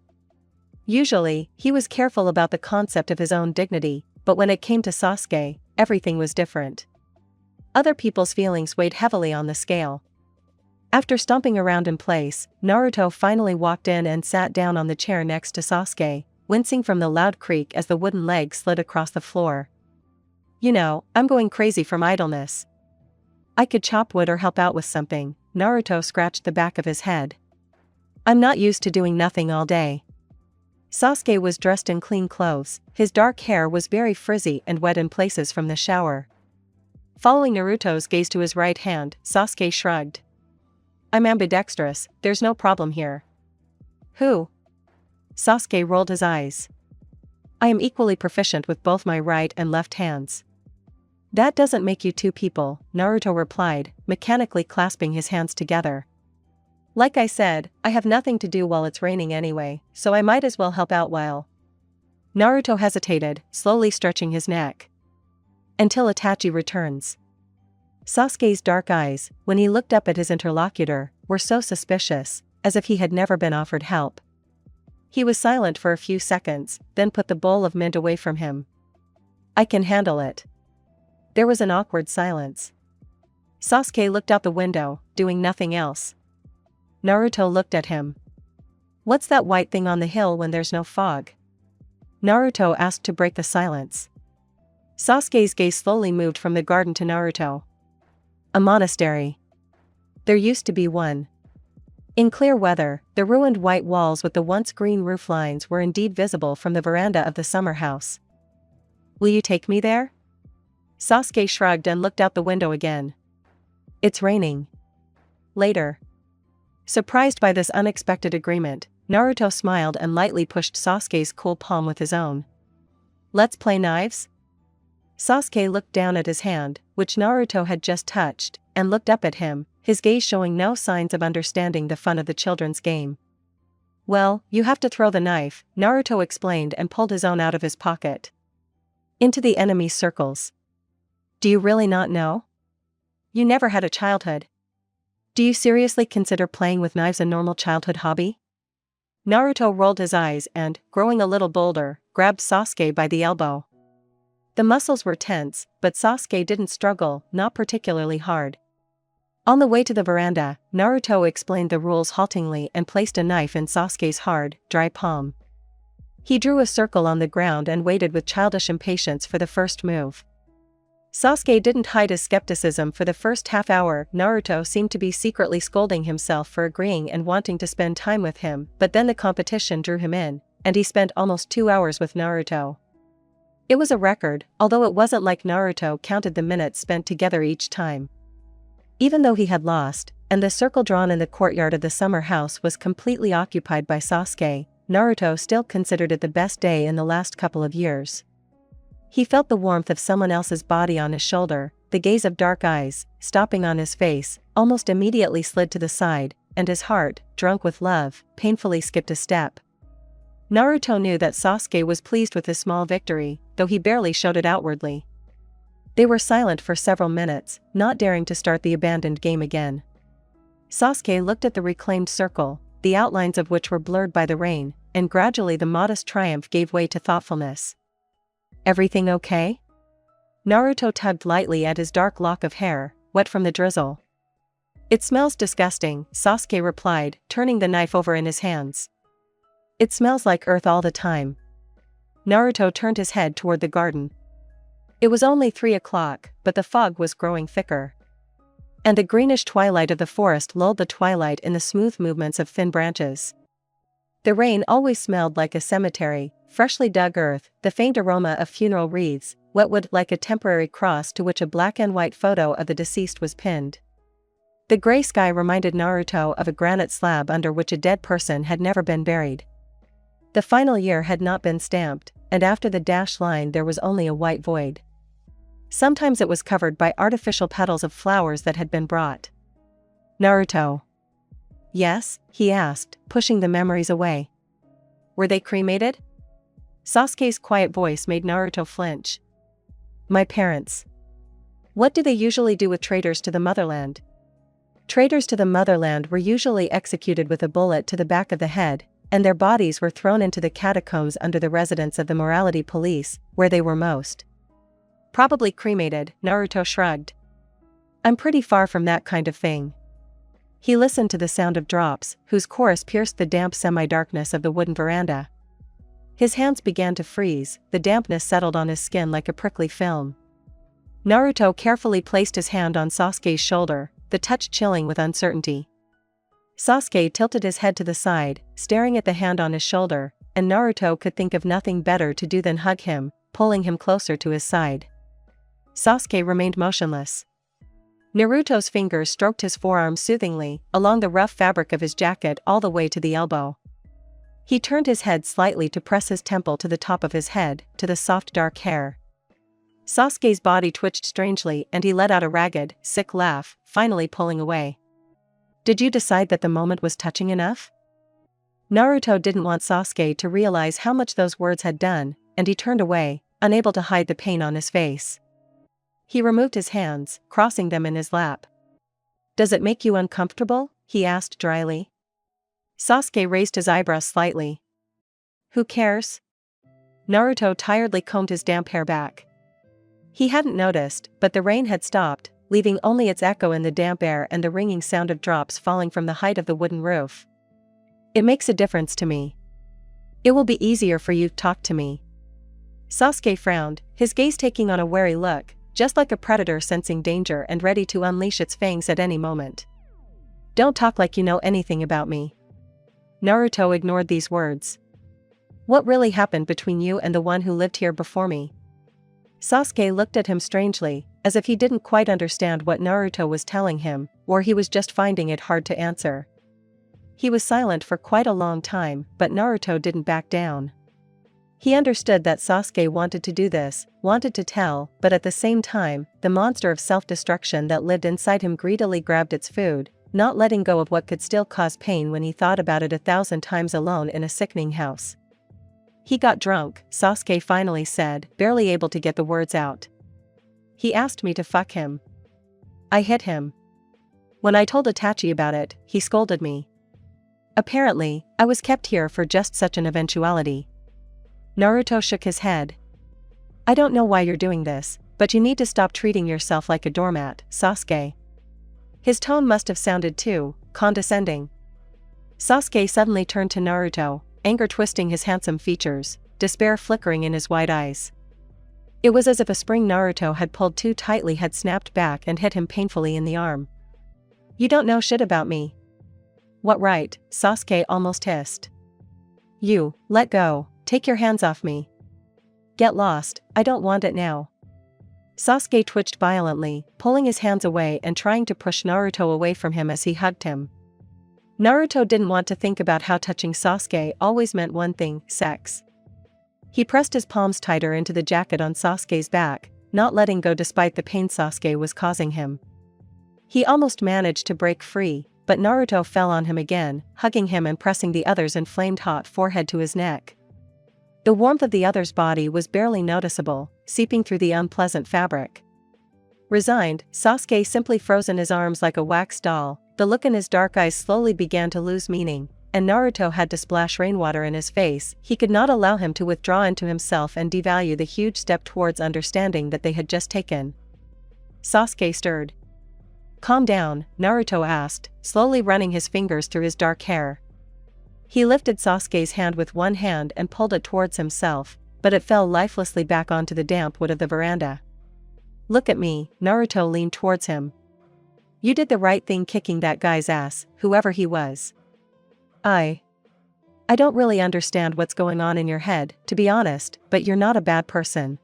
Usually, he was careful about the concept of his own dignity, but when it came to Sasuke, everything was different. Other people's feelings weighed heavily on the scale. After stomping around in place, Naruto finally walked in and sat down on the chair next to Sasuke, wincing from the loud creak as the wooden leg slid across the floor. You know, I'm going crazy from idleness. I could chop wood or help out with something. Naruto scratched the back of his head. I'm not used to doing nothing all day. Sasuke was dressed in clean clothes, his dark hair was very frizzy and wet in places from the shower. Following Naruto's gaze to his right hand, Sasuke shrugged. I'm ambidextrous, there's no problem here. Who? Sasuke rolled his eyes. I am equally proficient with both my right and left hands. That doesn't make you two people, Naruto replied, mechanically clasping his hands together. Like I said, I have nothing to do while it's raining anyway, so I might as well help out while. Naruto hesitated, slowly stretching his neck. Until Itachi returns. Sasuke's dark eyes, when he looked up at his interlocutor, were so suspicious, as if he had never been offered help. He was silent for a few seconds, then put the bowl of mint away from him. I can handle it. There was an awkward silence. Sasuke looked out the window, doing nothing else. Naruto looked at him. What's that white thing on the hill when there's no fog? Naruto asked to break the silence. Sasuke's gaze slowly moved from the garden to Naruto. A monastery. There used to be one. In clear weather, the ruined white walls with the once green roof lines were indeed visible from the veranda of the summer house. Will you take me there? Sasuke shrugged and looked out the window again. It's raining. Later. Surprised by this unexpected agreement, Naruto smiled and lightly pushed Sasuke's cool palm with his own. Let's play knives? Sasuke looked down at his hand, which Naruto had just touched, and looked up at him, his gaze showing no signs of understanding the fun of the children's game. Well, you have to throw the knife, Naruto explained and pulled his own out of his pocket. Into the enemy's circles. Do you really not know? You never had a childhood. Do you seriously consider playing with knives a normal childhood hobby? Naruto rolled his eyes and, growing a little bolder, grabbed Sasuke by the elbow. The muscles were tense, but Sasuke didn't struggle, not particularly hard. On the way to the veranda, Naruto explained the rules haltingly and placed a knife in Sasuke's hard, dry palm. He drew a circle on the ground and waited with childish impatience for the first move. Sasuke didn't hide his skepticism for the first half hour. Naruto seemed to be secretly scolding himself for agreeing and wanting to spend time with him, but then the competition drew him in, and he spent almost 2 hours with Naruto. It was a record, although it wasn't like Naruto counted the minutes spent together each time. Even though he had lost, and the circle drawn in the courtyard of the summer house was completely occupied by Sasuke, Naruto still considered it the best day in the last couple of years. He felt the warmth of someone else's body on his shoulder, the gaze of dark eyes, stopping on his face, almost immediately slid to the side, and his heart, drunk with love, painfully skipped a step. Naruto knew that Sasuke was pleased with his small victory, though he barely showed it outwardly. They were silent for several minutes, not daring to start the abandoned game again. Sasuke looked at the reclaimed circle, the outlines of which were blurred by the rain, and gradually the modest triumph gave way to thoughtfulness. "Everything okay?" Naruto tugged lightly at his dark lock of hair, wet from the drizzle. "It smells disgusting," Sasuke replied, turning the knife over in his hands. "It smells like earth all the time." Naruto turned his head toward the garden. It was only 3 o'clock, but the fog was growing thicker. And the greenish twilight of the forest lulled the twilight in the smooth movements of thin branches. The rain always smelled like a cemetery, freshly dug earth, the faint aroma of funeral wreaths, wet wood like a temporary cross to which a black and white photo of the deceased was pinned. The gray sky reminded Naruto of a granite slab under which a dead person had never been buried. The final year had not been stamped, and after the dash line there was only a white void. Sometimes it was covered by artificial petals of flowers that had been brought. "Naruto." "Yes?" he asked, pushing the memories away. "Were they cremated?" Sasuke's quiet voice made Naruto flinch. "My parents." "What do they usually do with traitors to the motherland?" Traitors to the motherland were usually executed with a bullet to the back of the head, and their bodies were thrown into the catacombs under the residence of the morality police, where they were most probably cremated. Naruto shrugged. "I'm pretty far from that kind of thing." He listened to the sound of drops, whose chorus pierced the damp semi-darkness of the wooden veranda. His hands began to freeze, the dampness settled on his skin like a prickly film. Naruto carefully placed his hand on Sasuke's shoulder, the touch chilling with uncertainty. Sasuke tilted his head to the side, staring at the hand on his shoulder, and Naruto could think of nothing better to do than hug him, pulling him closer to his side. Sasuke remained motionless. Naruto's fingers stroked his forearm soothingly, along the rough fabric of his jacket all the way to the elbow. He turned his head slightly to press his temple to the top of his head, to the soft dark hair. Sasuke's body twitched strangely and he let out a ragged, sick laugh, finally pulling away. "Did you decide that the moment was touching enough?" Naruto didn't want Sasuke to realize how much those words had done, and he turned away, unable to hide the pain on his face. He removed his hands, crossing them in his lap. "Does it make you uncomfortable?" he asked dryly. Sasuke raised his eyebrows slightly. "Who cares?" Naruto tiredly combed his damp hair back. He hadn't noticed, but the rain had stopped, leaving only its echo in the damp air and the ringing sound of drops falling from the height of the wooden roof. "It makes a difference to me. It will be easier for you to talk to me." Sasuke frowned, his gaze taking on a wary look, just like a predator sensing danger and ready to unleash its fangs at any moment. "Don't talk like you know anything about me." Naruto ignored these words. "What really happened between you and the one who lived here before me?" Sasuke looked at him strangely, as if he didn't quite understand what Naruto was telling him, or he was just finding it hard to answer. He was silent for quite a long time, but Naruto didn't back down. He understood that Sasuke wanted to do this, wanted to tell, but at the same time, the monster of self-destruction that lived inside him greedily grabbed its food, not letting go of what could still cause pain when he thought about it 1,000 times alone in a sickening house. "He got drunk," Sasuke finally said, barely able to get the words out. "He asked me to fuck him. I hit him. When I told Itachi about it, he scolded me. Apparently, I was kept here for just such an eventuality." Naruto shook his head. "I don't know why you're doing this, but you need to stop treating yourself like a doormat, Sasuke." His tone must have sounded too condescending. Sasuke suddenly turned to Naruto, anger twisting his handsome features, despair flickering in his wide eyes. It was as if a spring Naruto had pulled too tightly had snapped back and hit him painfully in the arm. "You don't know shit about me." "What right?" Sasuke almost hissed. "You, let go, take your hands off me." "Get lost, I don't want it now." Sasuke twitched violently, pulling his hands away and trying to push Naruto away from him as he hugged him. Naruto didn't want to think about how touching Sasuke always meant one thing, sex. He pressed his palms tighter into the jacket on Sasuke's back, not letting go despite the pain Sasuke was causing him. He almost managed to break free, but Naruto fell on him again, hugging him and pressing the other's inflamed hot forehead to his neck. The warmth of the other's body was barely noticeable, seeping through the unpleasant fabric. Resigned, Sasuke simply froze in his arms like a wax doll. The look in his dark eyes slowly began to lose meaning, and Naruto had to splash rainwater in his face. He could not allow him to withdraw into himself and devalue the huge step towards understanding that they had just taken. Sasuke stirred. "Calm down," Naruto asked, slowly running his fingers through his dark hair. He lifted Sasuke's hand with one hand and pulled it towards himself, but it fell lifelessly back onto the damp wood of the veranda. "Look at me," Naruto leaned towards him. "You did the right thing kicking that guy's ass, whoever he was. I don't really understand what's going on in your head, to be honest, but you're not a bad person.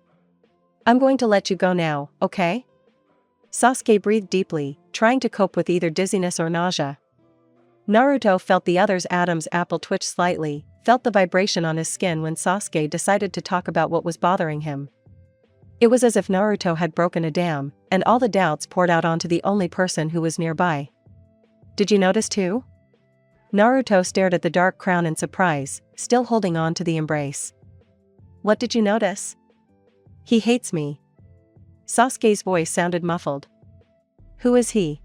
I'm going to let you go now, okay?" Sasuke breathed deeply, trying to cope with either dizziness or nausea. Naruto felt the other's Adam's apple twitch slightly, felt the vibration on his skin when Sasuke decided to talk about what was bothering him. It was as if Naruto had broken a dam, and all the doubts poured out onto the only person who was nearby. "Did you notice too?" Naruto stared at the dark crown in surprise, still holding on to the embrace. "What did you notice?" "He hates me." Sasuke's voice sounded muffled. "Who is he?"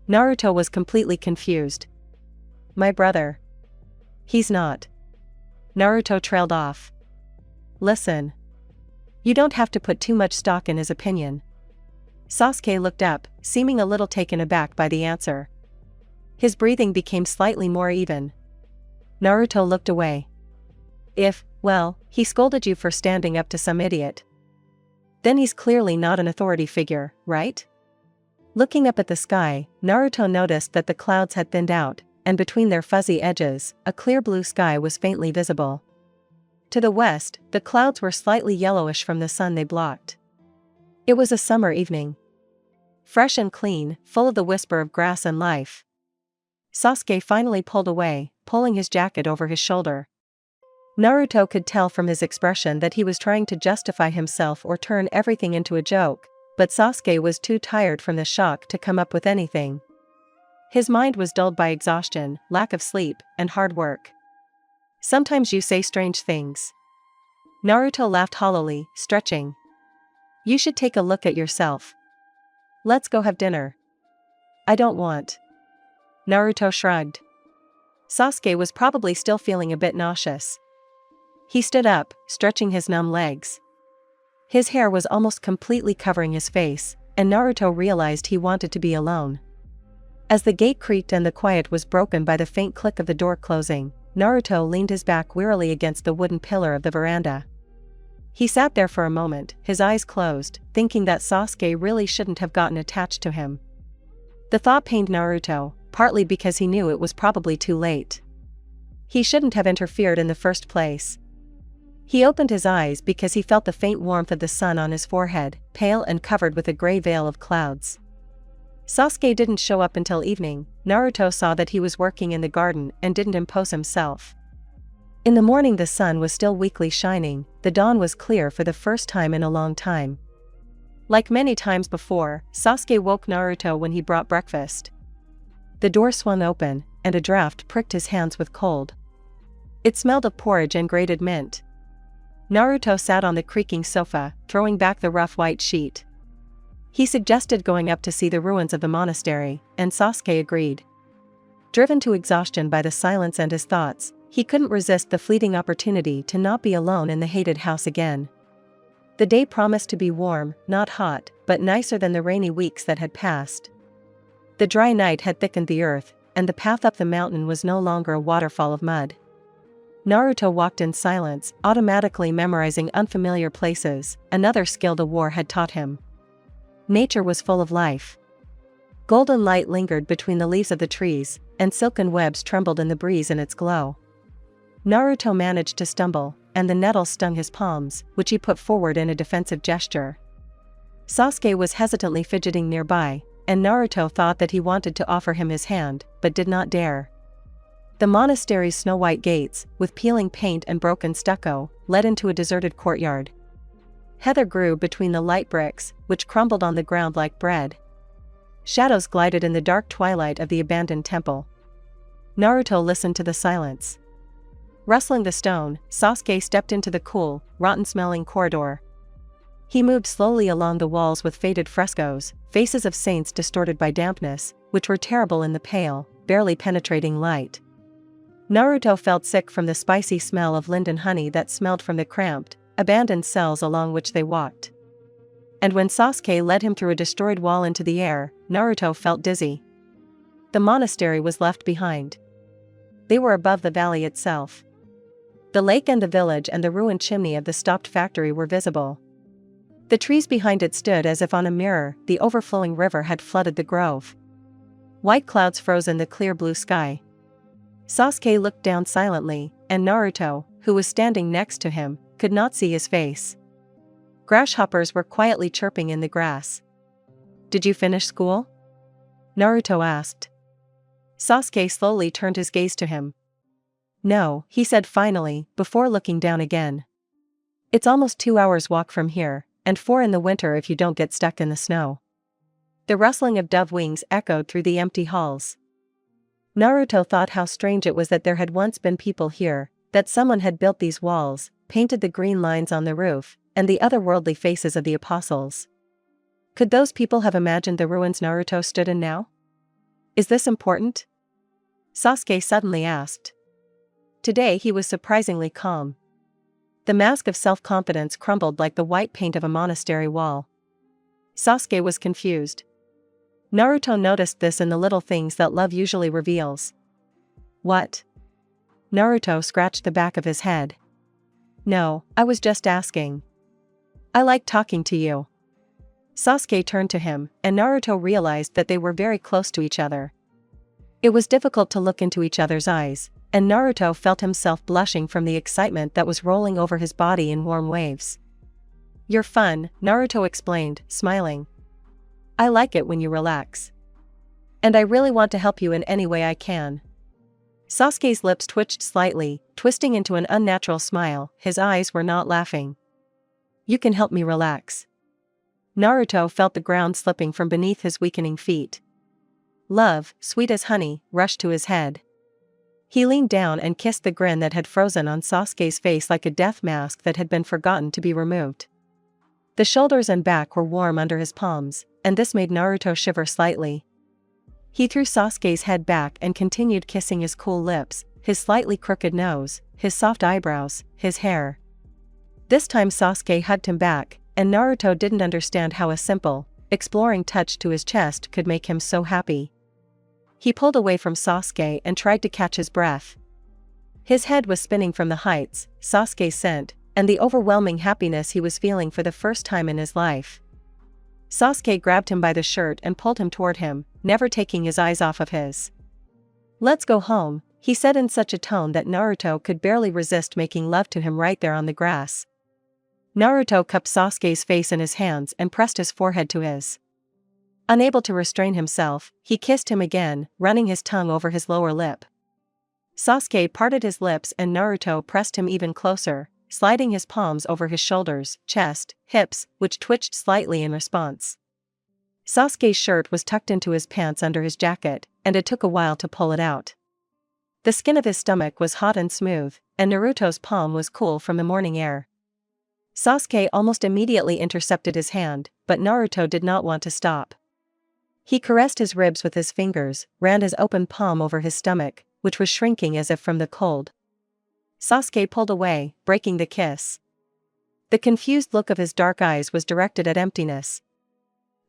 Naruto was completely confused. "My brother." "He's not." Naruto trailed off. "Listen. You don't have to put too much stock in his opinion." Sasuke looked up, seeming a little taken aback by the answer. His breathing became slightly more even. Naruto looked away. Well, he scolded you for standing up to some idiot. Then he's clearly not an authority figure, right?" Looking up at the sky, Naruto noticed that the clouds had thinned out, and between their fuzzy edges, a clear blue sky was faintly visible. To the west, the clouds were slightly yellowish from the sun they blocked. It was a summer evening. Fresh and clean, full of the whisper of grass and life. Sasuke finally pulled away, pulling his jacket over his shoulder. Naruto could tell from his expression that he was trying to justify himself or turn everything into a joke, but Sasuke was too tired from the shock to come up with anything. His mind was dulled by exhaustion, lack of sleep, and hard work. "Sometimes you say strange things." Naruto laughed hollowly, stretching. "You should take a look at yourself. Let's go have dinner." "I don't want." Naruto shrugged. Sasuke was probably still feeling a bit nauseous. He stood up, stretching his numb legs. His hair was almost completely covering his face, and Naruto realized he wanted to be alone. As the gate creaked and the quiet was broken by the faint click of the door closing, Naruto leaned his back wearily against the wooden pillar of the veranda. He sat there for a moment, his eyes closed, thinking that Sasuke really shouldn't have gotten attached to him. The thought pained Naruto, partly because he knew it was probably too late. He shouldn't have interfered in the first place. He opened his eyes because he felt the faint warmth of the sun on his forehead, pale and covered with a gray veil of clouds. Sasuke didn't show up until evening. Naruto saw that he was working in the garden and didn't impose himself. In the morning the sun was still weakly shining, the dawn was clear for the first time in a long time. Like many times before, Sasuke woke Naruto when he brought breakfast. The door swung open, and a draft pricked his hands with cold. It smelled of porridge and grated mint. Naruto sat on the creaking sofa, throwing back the rough white sheet. He suggested going up to see the ruins of the monastery, and Sasuke agreed. Driven to exhaustion by the silence and his thoughts, he couldn't resist the fleeting opportunity to not be alone in the hated house again. The day promised to be warm, not hot, but nicer than the rainy weeks that had passed. The dry night had thickened the earth, and the path up the mountain was no longer a waterfall of mud. Naruto walked in silence, automatically memorizing unfamiliar places, another skill the war had taught him. Nature was full of life. Golden light lingered between the leaves of the trees, and silken webs trembled in the breeze in its glow. Naruto managed to stumble, and the nettles stung his palms, which he put forward in a defensive gesture. Sasuke was hesitantly fidgeting nearby, and Naruto thought that he wanted to offer him his hand, but did not dare. The monastery's snow-white gates, with peeling paint and broken stucco, led into a deserted courtyard. Heather grew between the light bricks, which crumbled on the ground like bread. Shadows glided in the dark twilight of the abandoned temple. Naruto listened to the silence. Rustling the stone, Sasuke stepped into the cool, rotten-smelling corridor. He moved slowly along the walls with faded frescoes, faces of saints distorted by dampness, which were terrible in the pale, barely penetrating light. Naruto felt sick from the spicy smell of linden honey that smelled from the cramped, abandoned cells along which they walked. And when Sasuke led him through a destroyed wall into the air, Naruto felt dizzy. The monastery was left behind. They were above the valley itself. The lake and the village and the ruined chimney of the stopped factory were visible. The trees behind it stood as if on a mirror. The overflowing river had flooded the grove. White clouds froze in the clear blue sky. Sasuke looked down silently, and Naruto, who was standing next to him, could not see his face. Grasshoppers were quietly chirping in the grass. "Did you finish school?" Naruto asked. Sasuke slowly turned his gaze to him. "No," he said finally, before looking down again. "It's almost 2 hours walk from here, and 4 in the winter if you don't get stuck in the snow." The rustling of dove wings echoed through the empty halls. Naruto thought how strange it was that there had once been people here, that someone had built these walls, painted the green lines on the roof, and the otherworldly faces of the apostles. Could those people have imagined the ruins Naruto stood in now? "Is this important?" Sasuke suddenly asked. Today he was surprisingly calm. The mask of self-confidence crumbled like the white paint of a monastery wall. Sasuke was confused. Naruto noticed this in the little things that love usually reveals. "What?" Naruto scratched the back of his head. "No, I was just asking. I like talking to you." Sasuke turned to him, and Naruto realized that they were very close to each other. It was difficult to look into each other's eyes, and Naruto felt himself blushing from the excitement that was rolling over his body in warm waves. "You're fun," Naruto explained, smiling. "I like it when you relax. And I really want to help you in any way I can." Sasuke's lips twitched slightly, twisting into an unnatural smile. His eyes were not laughing. "You can help me relax." Naruto felt the ground slipping from beneath his weakening feet. Love, sweet as honey, rushed to his head. He leaned down and kissed the grin that had frozen on Sasuke's face like a death mask that had been forgotten to be removed. The shoulders and back were warm under his palms, and this made Naruto shiver slightly. He threw Sasuke's head back and continued kissing his cool lips, his slightly crooked nose, his soft eyebrows, his hair. This time Sasuke hugged him back, and Naruto didn't understand how a simple, exploring touch to his chest could make him so happy. He pulled away from Sasuke and tried to catch his breath. His head was spinning from the heights, Sasuke's scent, and the overwhelming happiness he was feeling for the first time in his life. Sasuke grabbed him by the shirt and pulled him toward him, never taking his eyes off of his. "Let's go home," he said in such a tone that Naruto could barely resist making love to him right there on the grass. Naruto cupped Sasuke's face in his hands and pressed his forehead to his. Unable to restrain himself, he kissed him again, running his tongue over his lower lip. Sasuke parted his lips and Naruto pressed him even closer, sliding his palms over his shoulders, chest, hips, which twitched slightly in response. Sasuke's shirt was tucked into his pants under his jacket, and it took a while to pull it out. The skin of his stomach was hot and smooth, and Naruto's palm was cool from the morning air. Sasuke almost immediately intercepted his hand, but Naruto did not want to stop. He caressed his ribs with his fingers, ran his open palm over his stomach, which was shrinking as if from the cold. Sasuke pulled away, breaking the kiss. The confused look of his dark eyes was directed at emptiness.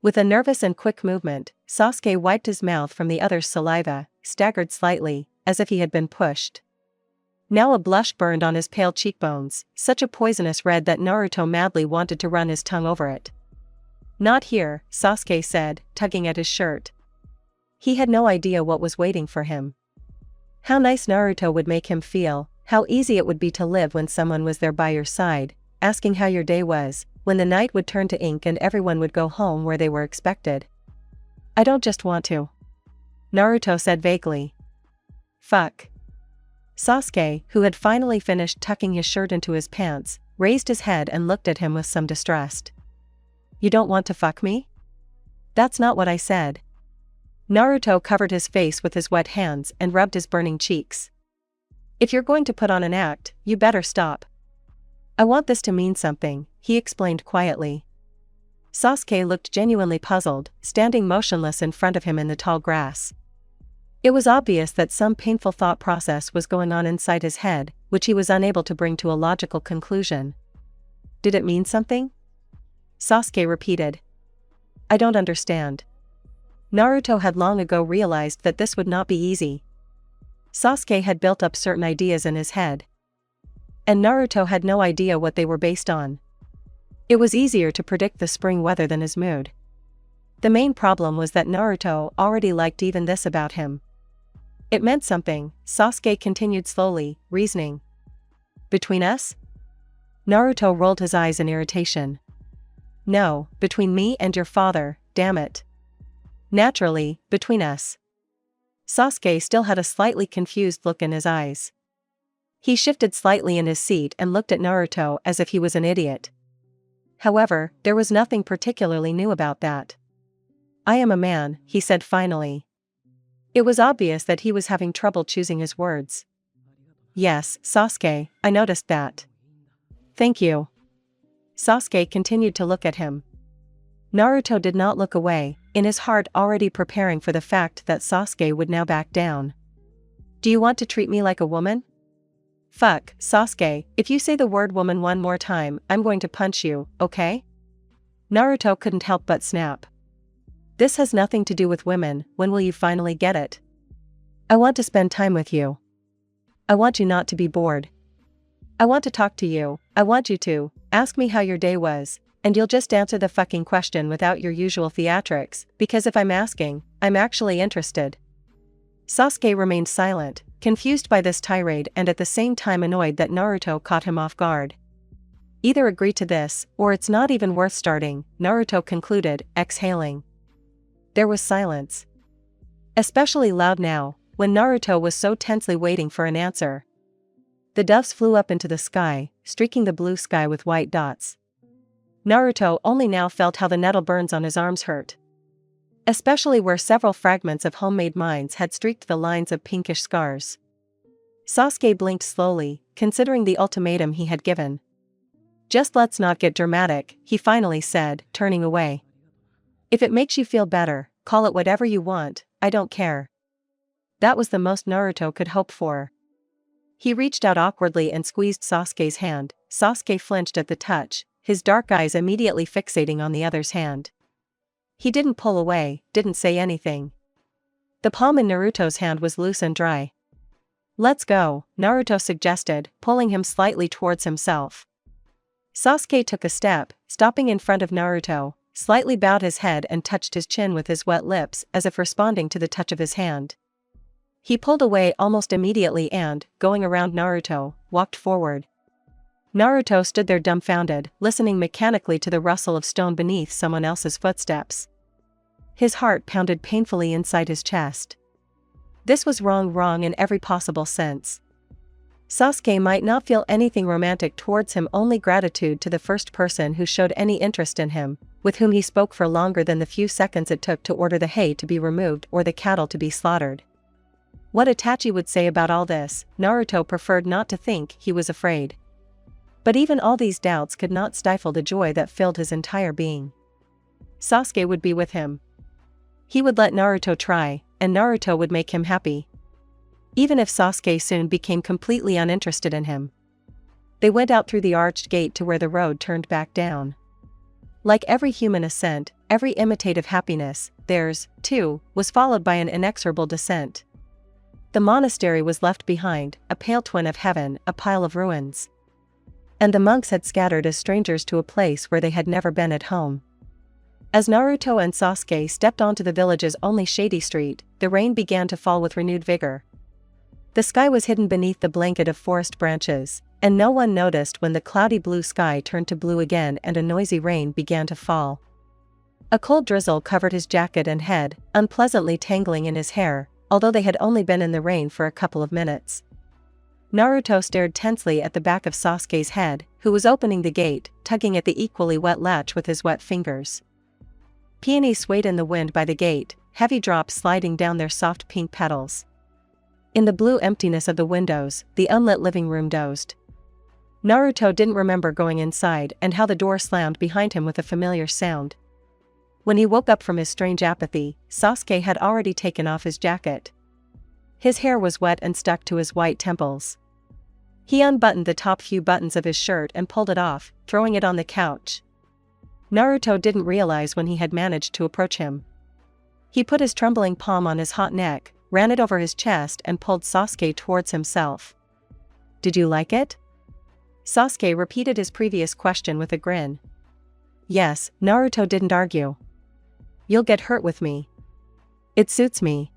With a nervous and quick movement, Sasuke wiped his mouth from the other's saliva, staggered slightly, as if he had been pushed. Now a blush burned on his pale cheekbones, such a poisonous red that Naruto madly wanted to run his tongue over it. "Not here," Sasuke said, tugging at his shirt. He had no idea what was waiting for him. How nice Naruto would make him feel, how easy it would be to live when someone was there by your side, asking how your day was, when the night would turn to ink and everyone would go home where they were expected. "I don't just want to," Naruto said vaguely. "Fuck." Sasuke, who had finally finished tucking his shirt into his pants, raised his head and looked at him with some distress. You don't want to fuck me? That's not what I said. Naruto covered his face with his wet hands and rubbed his burning cheeks. If you're going to put on an act, you better stop. I want this to mean something, he explained quietly. Sasuke looked genuinely puzzled, standing motionless in front of him in the tall grass. It was obvious that some painful thought process was going on inside his head, which he was unable to bring to a logical conclusion. Did it mean something? Sasuke repeated. I don't understand. Naruto had long ago realized that this would not be easy. Sasuke had built up certain ideas in his head. And Naruto had no idea what they were based on. It was easier to predict the spring weather than his mood. The main problem was that Naruto already liked even this about him. It meant something, Sasuke continued slowly, reasoning. Between us? Naruto rolled his eyes in irritation. No, between me and your father, damn it. Naturally, between us. Sasuke still had a slightly confused look in his eyes. He shifted slightly in his seat and looked at Naruto as if he was an idiot. However, there was nothing particularly new about that. I am a man, he said finally. It was obvious that he was having trouble choosing his words. Yes, Sasuke, I noticed that. Thank you. Sasuke continued to look at him. Naruto did not look away, in his heart already preparing for the fact that Sasuke would now back down. Do you want to treat me like a woman? Fuck, Sasuke, if you say the word woman one more time, I'm going to punch you, okay? Naruto couldn't help but snap. This has nothing to do with women, when will you finally get it? I want to spend time with you. I want you not to be bored. I want to talk to you, I want you to ask me how your day was, and you'll just answer the fucking question without your usual theatrics, because if I'm asking, I'm actually interested. Sasuke remained silent, confused by this tirade and at the same time annoyed that Naruto caught him off guard. Either agree to this, or it's not even worth starting, Naruto concluded, exhaling. There was silence. Especially loud now, when Naruto was so tensely waiting for an answer. The doves flew up into the sky, streaking the blue sky with white dots. Naruto only now felt how the nettle burns on his arms hurt. Especially where several fragments of homemade mines had streaked the lines of pinkish scars. Sasuke blinked slowly, considering the ultimatum he had given. Just let's not get dramatic, he finally said, turning away. If it makes you feel better, call it whatever you want, I don't care. That was the most Naruto could hope for. He reached out awkwardly and squeezed Sasuke's hand. Sasuke flinched at the touch, his dark eyes immediately fixating on the other's hand. He didn't pull away, didn't say anything. The palm in Naruto's hand was loose and dry. Let's go, Naruto suggested, pulling him slightly towards himself. Sasuke took a step, stopping in front of Naruto, slightly bowed his head and touched his chin with his wet lips as if responding to the touch of his hand. He pulled away almost immediately and, going around Naruto, walked forward. Naruto stood there dumbfounded, listening mechanically to the rustle of stone beneath someone else's footsteps. His heart pounded painfully inside his chest. This was wrong in every possible sense. Sasuke might not feel anything romantic towards him, only gratitude to the first person who showed any interest in him, with whom he spoke for longer than the few seconds it took to order the hay to be removed or the cattle to be slaughtered. What Itachi would say about all this, Naruto preferred not to think. He was afraid. But even all these doubts could not stifle the joy that filled his entire being. Sasuke would be with him. He would let Naruto try, and Naruto would make him happy. Even if Sasuke soon became completely uninterested in him. They went out through the arched gate to where the road turned back down. Like every human ascent, every imitative happiness, theirs, too, was followed by an inexorable descent. The monastery was left behind, a pale twin of heaven, a pile of ruins. And the monks had scattered as strangers to a place where they had never been at home. As Naruto and Sasuke stepped onto the village's only shady street, the rain began to fall with renewed vigor. The sky was hidden beneath the blanket of forest branches, and no one noticed when the cloudy blue sky turned to blue again and a noisy rain began to fall. A cold drizzle covered his jacket and head, unpleasantly tangling in his hair, although they had only been in the rain for a couple of minutes. Naruto stared tensely at the back of Sasuke's head, who was opening the gate, tugging at the equally wet latch with his wet fingers. Peonies swayed in the wind by the gate, heavy drops sliding down their soft pink petals. In the blue emptiness of the windows, the unlit living room dozed. Naruto didn't remember going inside and how the door slammed behind him with a familiar sound. When he woke up from his strange apathy, Sasuke had already taken off his jacket. His hair was wet and stuck to his white temples. He unbuttoned the top few buttons of his shirt and pulled it off, throwing it on the couch. Naruto didn't realize when he had managed to approach him. He put his trembling palm on his hot neck, ran it over his chest and pulled Sasuke towards himself. "Did you like it?" Sasuke repeated his previous question with a grin. "Yes," Naruto didn't argue. "You'll get hurt with me. It suits me."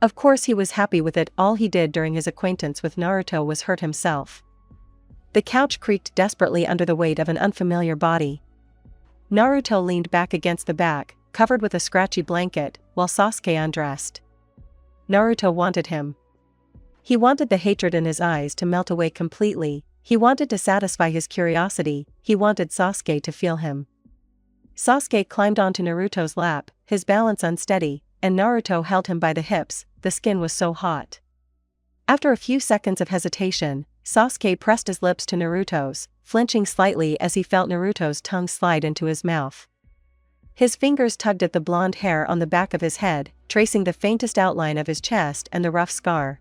Of course he was happy with it. All he did during his acquaintance with Naruto was hurt himself. The couch creaked desperately under the weight of an unfamiliar body. Naruto leaned back against the back, covered with a scratchy blanket, while Sasuke undressed. Naruto wanted him. He wanted the hatred in his eyes to melt away completely, he wanted to satisfy his curiosity, he wanted Sasuke to feel him. Sasuke climbed onto Naruto's lap, his balance unsteady, and Naruto held him by the hips, the skin was so hot. After a few seconds of hesitation, Sasuke pressed his lips to Naruto's, flinching slightly as he felt Naruto's tongue slide into his mouth. His fingers tugged at the blonde hair on the back of his head, tracing the faintest outline of his chest and the rough scar.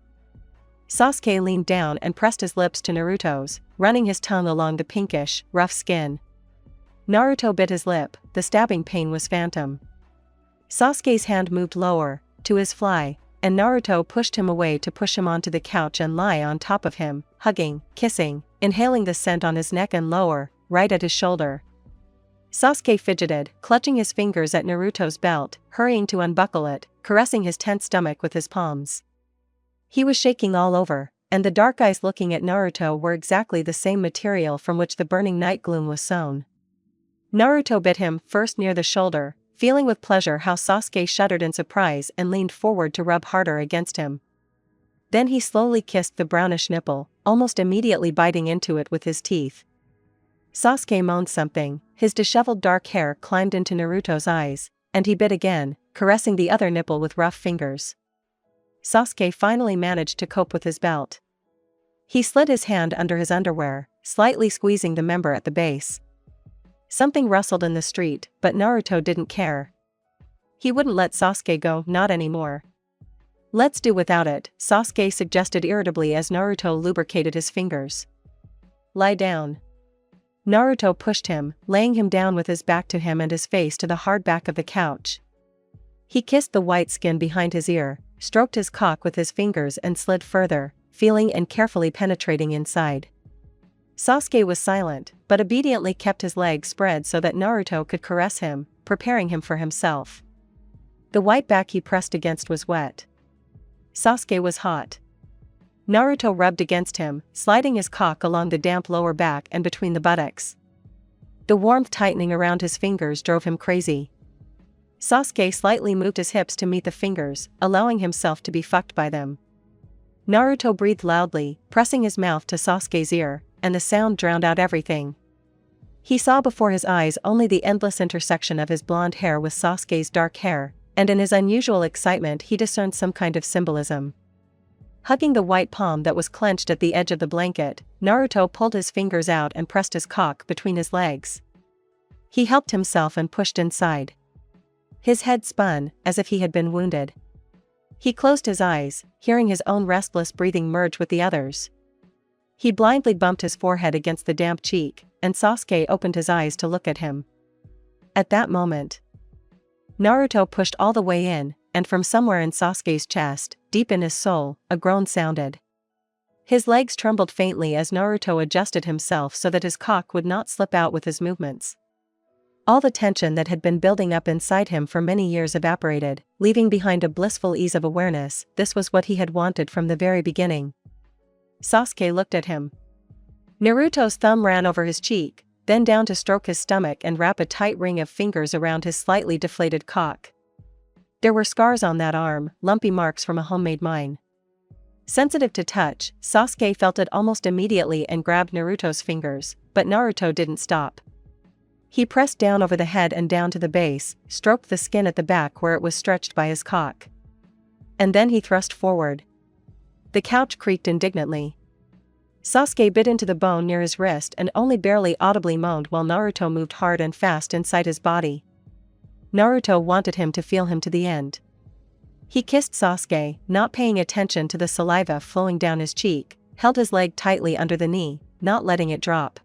Sasuke leaned down and pressed his lips to Naruto's, running his tongue along the pinkish, rough skin. Naruto bit his lip, the stabbing pain was phantom. Sasuke's hand moved lower, to his fly, and Naruto pushed him away to push him onto the couch and lie on top of him, hugging, kissing, inhaling the scent on his neck and lower, right at his shoulder. Sasuke fidgeted, clutching his fingers at Naruto's belt, hurrying to unbuckle it, caressing his tense stomach with his palms. He was shaking all over, and the dark eyes looking at Naruto were exactly the same material from which the burning night gloom was sewn. Naruto bit him first near the shoulder, feeling with pleasure how Sasuke shuddered in surprise and leaned forward to rub harder against him. Then he slowly kissed the brownish nipple, almost immediately biting into it with his teeth. Sasuke moaned something, his disheveled dark hair climbed into Naruto's eyes, and he bit again, caressing the other nipple with rough fingers. Sasuke finally managed to cope with his belt. He slid his hand under his underwear, slightly squeezing the member at the base. Something rustled in the street, but Naruto didn't care. He wouldn't let Sasuke go, not anymore. "Let's do without it," Sasuke suggested irritably as Naruto lubricated his fingers. "Lie down." Naruto pushed him, laying him down with his back to him and his face to the hard back of the couch. He kissed the white skin behind his ear, stroked his cock with his fingers and slid further, feeling and carefully penetrating inside. Sasuke was silent, but obediently kept his legs spread so that Naruto could caress him, preparing him for himself. The white back he pressed against was wet. Sasuke was hot. Naruto rubbed against him, sliding his cock along the damp lower back and between the buttocks. The warmth tightening around his fingers drove him crazy. Sasuke slightly moved his hips to meet the fingers, allowing himself to be fucked by them. Naruto breathed loudly, pressing his mouth to Sasuke's ear, and the sound drowned out everything. He saw before his eyes only the endless intersection of his blonde hair with Sasuke's dark hair, and in his unusual excitement he discerned some kind of symbolism. Hugging the white palm that was clenched at the edge of the blanket, Naruto pulled his fingers out and pressed his cock between his legs. He helped himself and pushed inside. His head spun, as if he had been wounded. He closed his eyes, hearing his own restless breathing merge with the others. He blindly bumped his forehead against the damp cheek, and Sasuke opened his eyes to look at him. At that moment, Naruto pushed all the way in, and from somewhere in Sasuke's chest, deep in his soul, a groan sounded. His legs trembled faintly as Naruto adjusted himself so that his cock would not slip out with his movements. All the tension that had been building up inside him for many years evaporated, leaving behind a blissful ease of awareness. This was what he had wanted from the very beginning. Sasuke looked at him. Naruto's thumb ran over his cheek, then down to stroke his stomach and wrap a tight ring of fingers around his slightly deflated cock. There were scars on that arm, lumpy marks from a homemade mine. Sensitive to touch, Sasuke felt it almost immediately and grabbed Naruto's fingers, but Naruto didn't stop. He pressed down over the head and down to the base, stroked the skin at the back where it was stretched by his cock. And then he thrust forward. The couch creaked indignantly. Sasuke bit into the bone near his wrist and only barely audibly moaned while Naruto moved hard and fast inside his body. Naruto wanted him to feel him to the end. He kissed Sasuke, not paying attention to the saliva flowing down his cheek, held his leg tightly under the knee, not letting it drop.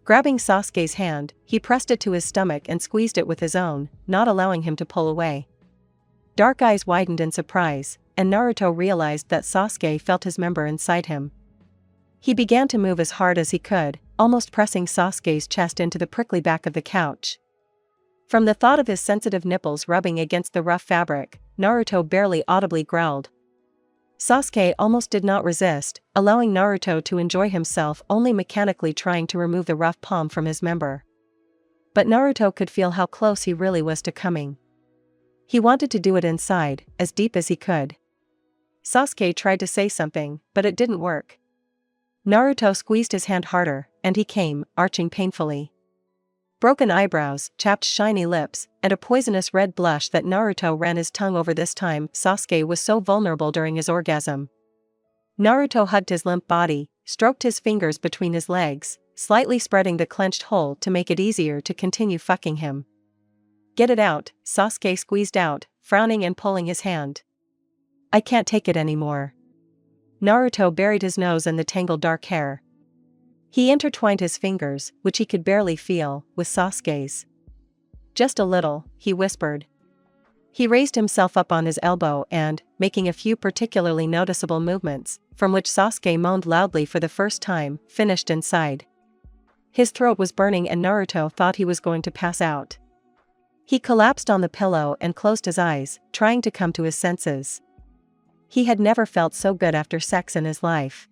Grabbing Sasuke's hand, he pressed it to his stomach and squeezed it with his own, not allowing him to pull away. Dark eyes widened in surprise, and Naruto realized that Sasuke felt his member inside him. He began to move as hard as he could, almost pressing Sasuke's chest into the prickly back of the couch. From the thought of his sensitive nipples rubbing against the rough fabric, Naruto barely audibly growled. Sasuke almost did not resist, allowing Naruto to enjoy himself, only mechanically trying to remove the rough palm from his member. But Naruto could feel how close he really was to coming. He wanted to do it inside, as deep as he could. Sasuke tried to say something, but it didn't work. Naruto squeezed his hand harder, and he came, arching painfully. Broken eyebrows, chapped shiny lips, and a poisonous red blush that Naruto ran his tongue over. This time, Sasuke was so vulnerable during his orgasm. Naruto hugged his limp body, stroked his fingers between his legs, slightly spreading the clenched hole to make it easier to continue fucking him. Get it out, Sasuke squeezed out, frowning and pulling his hand. I can't take it anymore. Naruto buried his nose in the tangled dark hair. He intertwined his fingers, which he could barely feel, with Sasuke's. Just a little, he whispered. He raised himself up on his elbow and, making a few particularly noticeable movements, from which Sasuke moaned loudly for the first time, finished inside. His throat was burning and Naruto thought he was going to pass out. He collapsed on the pillow and closed his eyes, trying to come to his senses. He had never felt so good after sex in his life.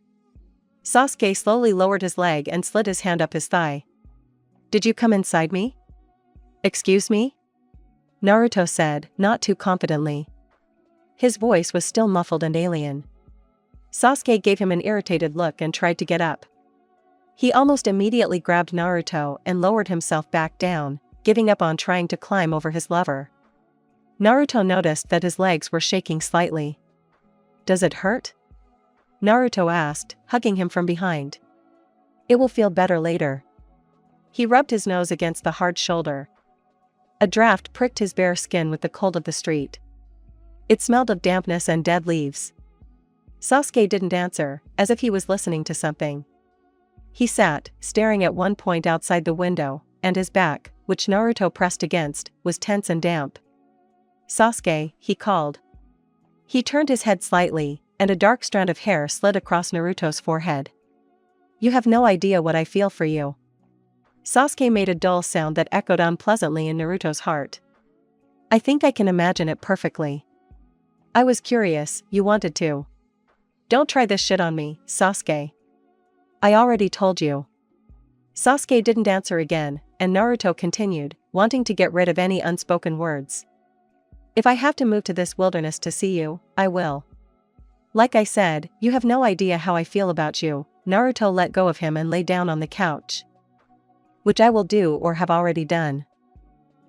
Sasuke slowly lowered his leg and slid his hand up his thigh. Did you come inside me? Excuse me? Naruto said, not too confidently. His voice was still muffled and alien. Sasuke gave him an irritated look and tried to get up. He almost immediately grabbed Naruto and lowered himself back down, giving up on trying to climb over his lover. Naruto noticed that his legs were shaking slightly. Does it hurt? Naruto asked, hugging him from behind. It will feel better later. He rubbed his nose against the hard shoulder. A draft pricked his bare skin with the cold of the street. It smelled of dampness and dead leaves. Sasuke didn't answer, as if he was listening to something. He sat, staring at one point outside the window, and his back, which Naruto pressed against, was tense and damp. Sasuke, he called. He turned his head slightly, and a dark strand of hair slid across Naruto's forehead. You have no idea what I feel for you. Sasuke made a dull sound that echoed unpleasantly in Naruto's heart. I think I can imagine it perfectly. I was curious, you wanted to. Don't try this shit on me, Sasuke. I already told you. Sasuke didn't answer again, and Naruto continued, wanting to get rid of any unspoken words. If I have to move to this wilderness to see you, I will. Like I said, you have no idea how I feel about you. Naruto let go of him and lay down on the couch. Which I will do or have already done.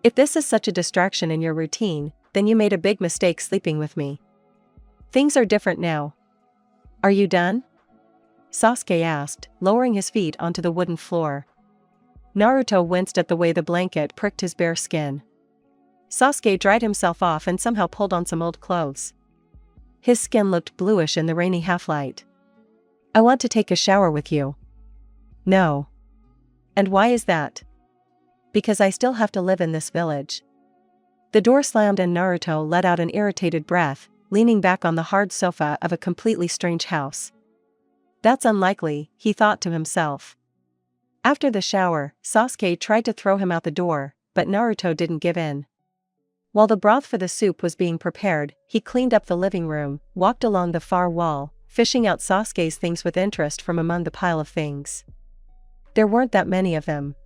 If this is such a distraction in your routine, then you made a big mistake sleeping with me. Things are different now. Are you done? Sasuke asked, lowering his feet onto the wooden floor. Naruto winced at the way the blanket pricked his bare skin. Sasuke dried himself off and somehow pulled on some old clothes. His skin looked bluish in the rainy half-light. I want to take a shower with you. No. And why is that? Because I still have to live in this village. The door slammed and Naruto let out an irritated breath, leaning back on the hard sofa of a completely strange house. That's unlikely, he thought to himself. After the shower, Sasuke tried to throw him out the door, but Naruto didn't give in. While the broth for the soup was being prepared, he cleaned up the living room, walked along the far wall, fishing out Sasuke's things with interest from among the pile of things. There weren't that many of them.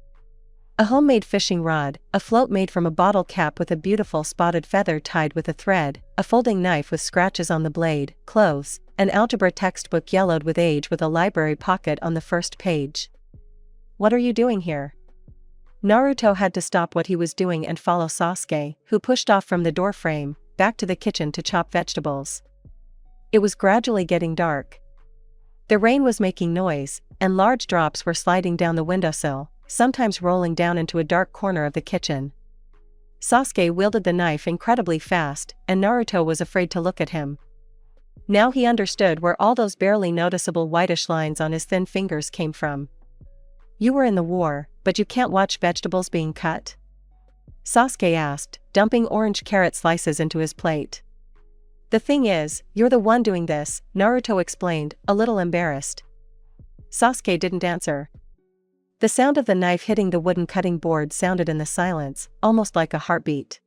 A homemade fishing rod, a float made from a bottle cap with a beautiful spotted feather tied with a thread, a folding knife with scratches on the blade, clothes, an algebra textbook yellowed with age with a library pocket on the first page. "What are you doing here?" Naruto had to stop what he was doing and follow Sasuke, who pushed off from the doorframe, back to the kitchen to chop vegetables. It was gradually getting dark. The rain was making noise, and large drops were sliding down the windowsill, sometimes rolling down into a dark corner of the kitchen. Sasuke wielded the knife incredibly fast, and Naruto was afraid to look at him. Now he understood where all those barely noticeable whitish lines on his thin fingers came from. "You were in the war, but you can't watch vegetables being cut?" Sasuke asked, dumping orange carrot slices into his plate. "The thing is, you're the one doing this," Naruto explained, a little embarrassed. Sasuke didn't answer. The sound of the knife hitting the wooden cutting board sounded in the silence, almost like a heartbeat.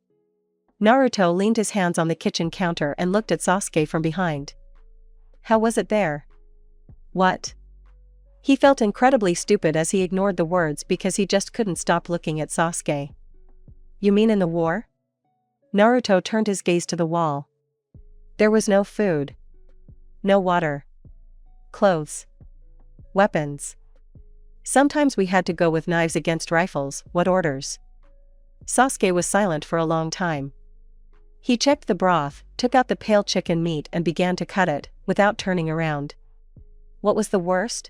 Naruto leaned his hands on the kitchen counter and looked at Sasuke from behind. "How was it there?" "What?" He felt incredibly stupid as he ignored the words because he just couldn't stop looking at Sasuke. "You mean in the war?" Naruto turned his gaze to the wall. There was no food. No water. Clothes. Weapons. Sometimes we had to go with knives against rifles. What orders? Sasuke was silent for a long time. He checked the broth, took out the pale chicken meat and began to cut it, without turning around. "What was the worst?"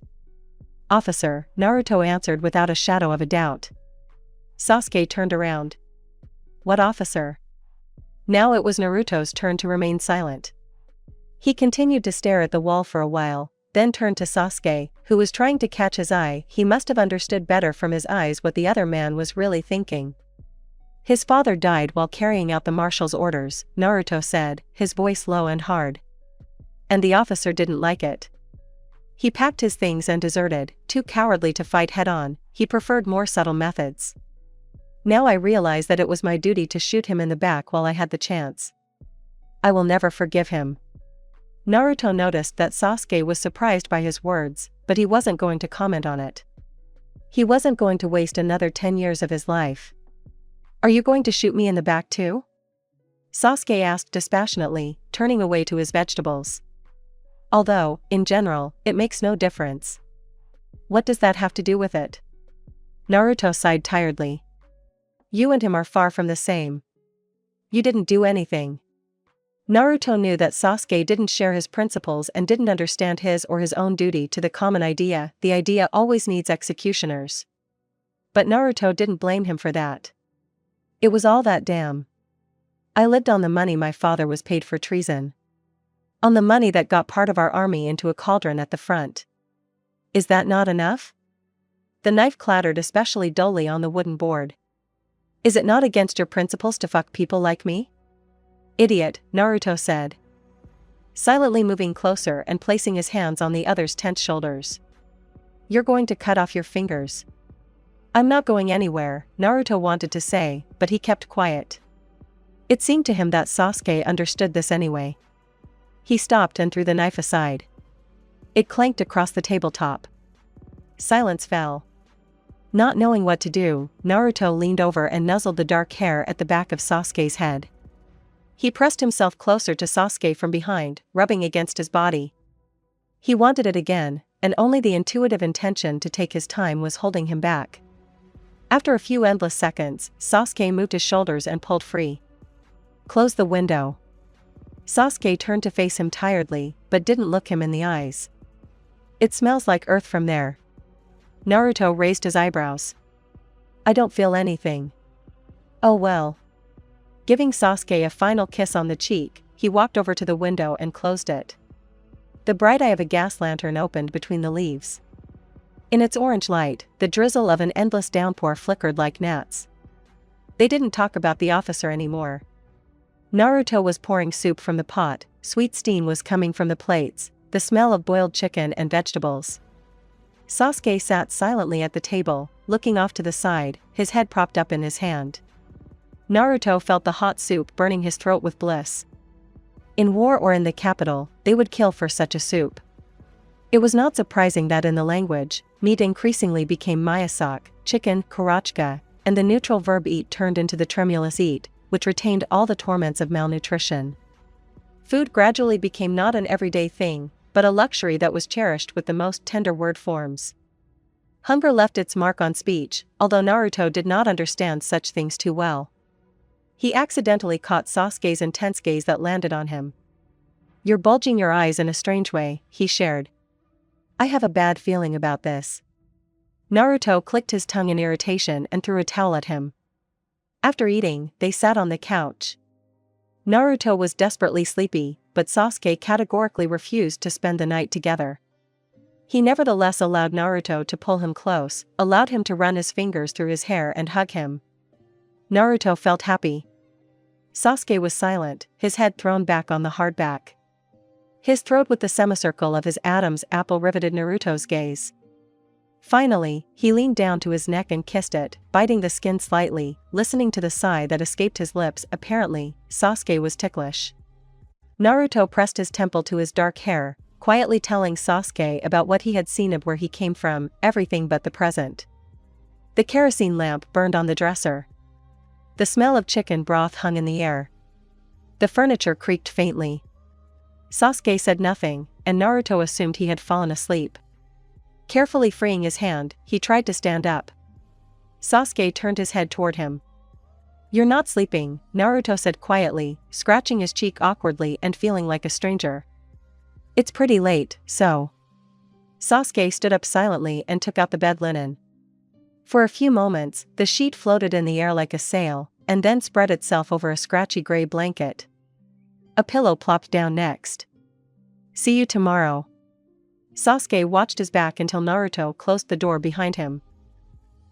"Officer," Naruto answered without a shadow of a doubt. Sasuke turned around. "What officer?" Now it was Naruto's turn to remain silent. He continued to stare at the wall for a while, then turned to Sasuke, who was trying to catch his eye. He must have understood better from his eyes what the other man was really thinking. "His father died while carrying out the marshal's orders," Naruto said, his voice low and hard. "And the officer didn't like it. He packed his things and deserted, too cowardly to fight head-on. He preferred more subtle methods. Now I realize that it was my duty to shoot him in the back while I had the chance. I will never forgive him." Naruto noticed that Sasuke was surprised by his words, but he wasn't going to comment on it. He wasn't going to waste another 10 years of his life. "Are you going to shoot me in the back too?" Sasuke asked dispassionately, turning away to his vegetables. "Although, in general, it makes no difference." "What does that have to do with it?" Naruto sighed tiredly. "You and him are far from the same. You didn't do anything." Naruto knew that Sasuke didn't share his principles and didn't understand his or his own duty to the common idea. The idea always needs executioners. But Naruto didn't blame him for that. It was all that damn. "I lived on the money my father was paid for treason. On the money that got part of our army into a cauldron at the front. Is that not enough?" The knife clattered especially dully on the wooden board. "Is it not against your principles to fuck people like me?" "Idiot," Naruto said, silently moving closer and placing his hands on the other's tense shoulders. "You're going to cut off your fingers." "I'm not going anywhere," Naruto wanted to say, but he kept quiet. It seemed to him that Sasuke understood this anyway. He stopped and threw the knife aside. It clanked across the tabletop. Silence fell. Not knowing what to do, Naruto leaned over and nuzzled the dark hair at the back of Sasuke's head. He pressed himself closer to Sasuke from behind, rubbing against his body. He wanted it again, and only the intuitive intention to take his time was holding him back. After a few endless seconds, Sasuke moved his shoulders and pulled free. "Close the window." Sasuke turned to face him tiredly, but didn't look him in the eyes. "It smells like earth from there." Naruto raised his eyebrows. "I don't feel anything." "Oh well." Giving Sasuke a final kiss on the cheek, he walked over to the window and closed it. The bright eye of a gas lantern opened between the leaves. In its orange light, the drizzle of an endless downpour flickered like gnats. They didn't talk about the officer anymore. Naruto was pouring soup from the pot, sweet steam was coming from the plates, the smell of boiled chicken and vegetables. Sasuke sat silently at the table, looking off to the side, his head propped up in his hand. Naruto felt the hot soup burning his throat with bliss. In war or in the capital, they would kill for such a soup. It was not surprising that in the language, meat increasingly became mayasak, chicken, korochka, and the neutral verb eat turned into the tremulous eat, which retained all the torments of malnutrition. Food gradually became not an everyday thing, but a luxury that was cherished with the most tender word forms. Hunger left its mark on speech, although Naruto did not understand such things too well. He accidentally caught Sasuke's intense gaze that landed on him. "You're bulging your eyes in a strange way," he shared. "I have a bad feeling about this." Naruto clicked his tongue in irritation and threw a towel at him. After eating, they sat on the couch. Naruto was desperately sleepy, but Sasuke categorically refused to spend the night together. He nevertheless allowed Naruto to pull him close, allowed him to run his fingers through his hair and hug him. Naruto felt happy. Sasuke was silent, his head thrown back on the hard back. His throat with the semicircle of his Adam's apple riveted Naruto's gaze. Finally, he leaned down to his neck and kissed it, biting the skin slightly, listening to the sigh that escaped his lips. Apparently, Sasuke was ticklish. Naruto pressed his temple to his dark hair, quietly telling Sasuke about what he had seen and where he came from, everything but the present. The kerosene lamp burned on the dresser. The smell of chicken broth hung in the air. The furniture creaked faintly. Sasuke said nothing, and Naruto assumed he had fallen asleep. Carefully freeing his hand, he tried to stand up. Sasuke turned his head toward him. "You're not sleeping," Naruto said quietly, scratching his cheek awkwardly and feeling like a stranger. "It's pretty late, so." Sasuke stood up silently and took out the bed linen. For a few moments, the sheet floated in the air like a sail, and then spread itself over a scratchy gray blanket. A pillow plopped down next. "See you tomorrow." Sasuke watched his back until Naruto closed the door behind him.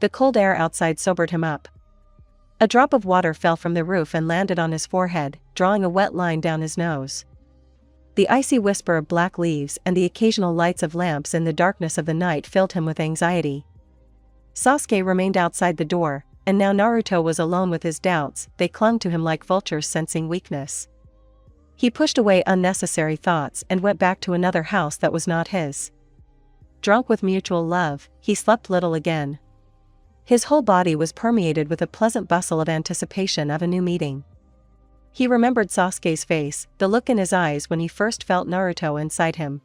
The cold air outside sobered him up. A drop of water fell from the roof and landed on his forehead, drawing a wet line down his nose. The icy whisper of black leaves and the occasional lights of lamps in the darkness of the night filled him with anxiety. Sasuke remained outside the door, and now Naruto was alone with his doubts. They clung to him like vultures sensing weakness. He pushed away unnecessary thoughts and went back to another house that was not his. Drunk with mutual love, he slept little again. His whole body was permeated with a pleasant bustle of anticipation of a new meeting. He remembered Sasuke's face, the look in his eyes when he first felt Naruto inside him.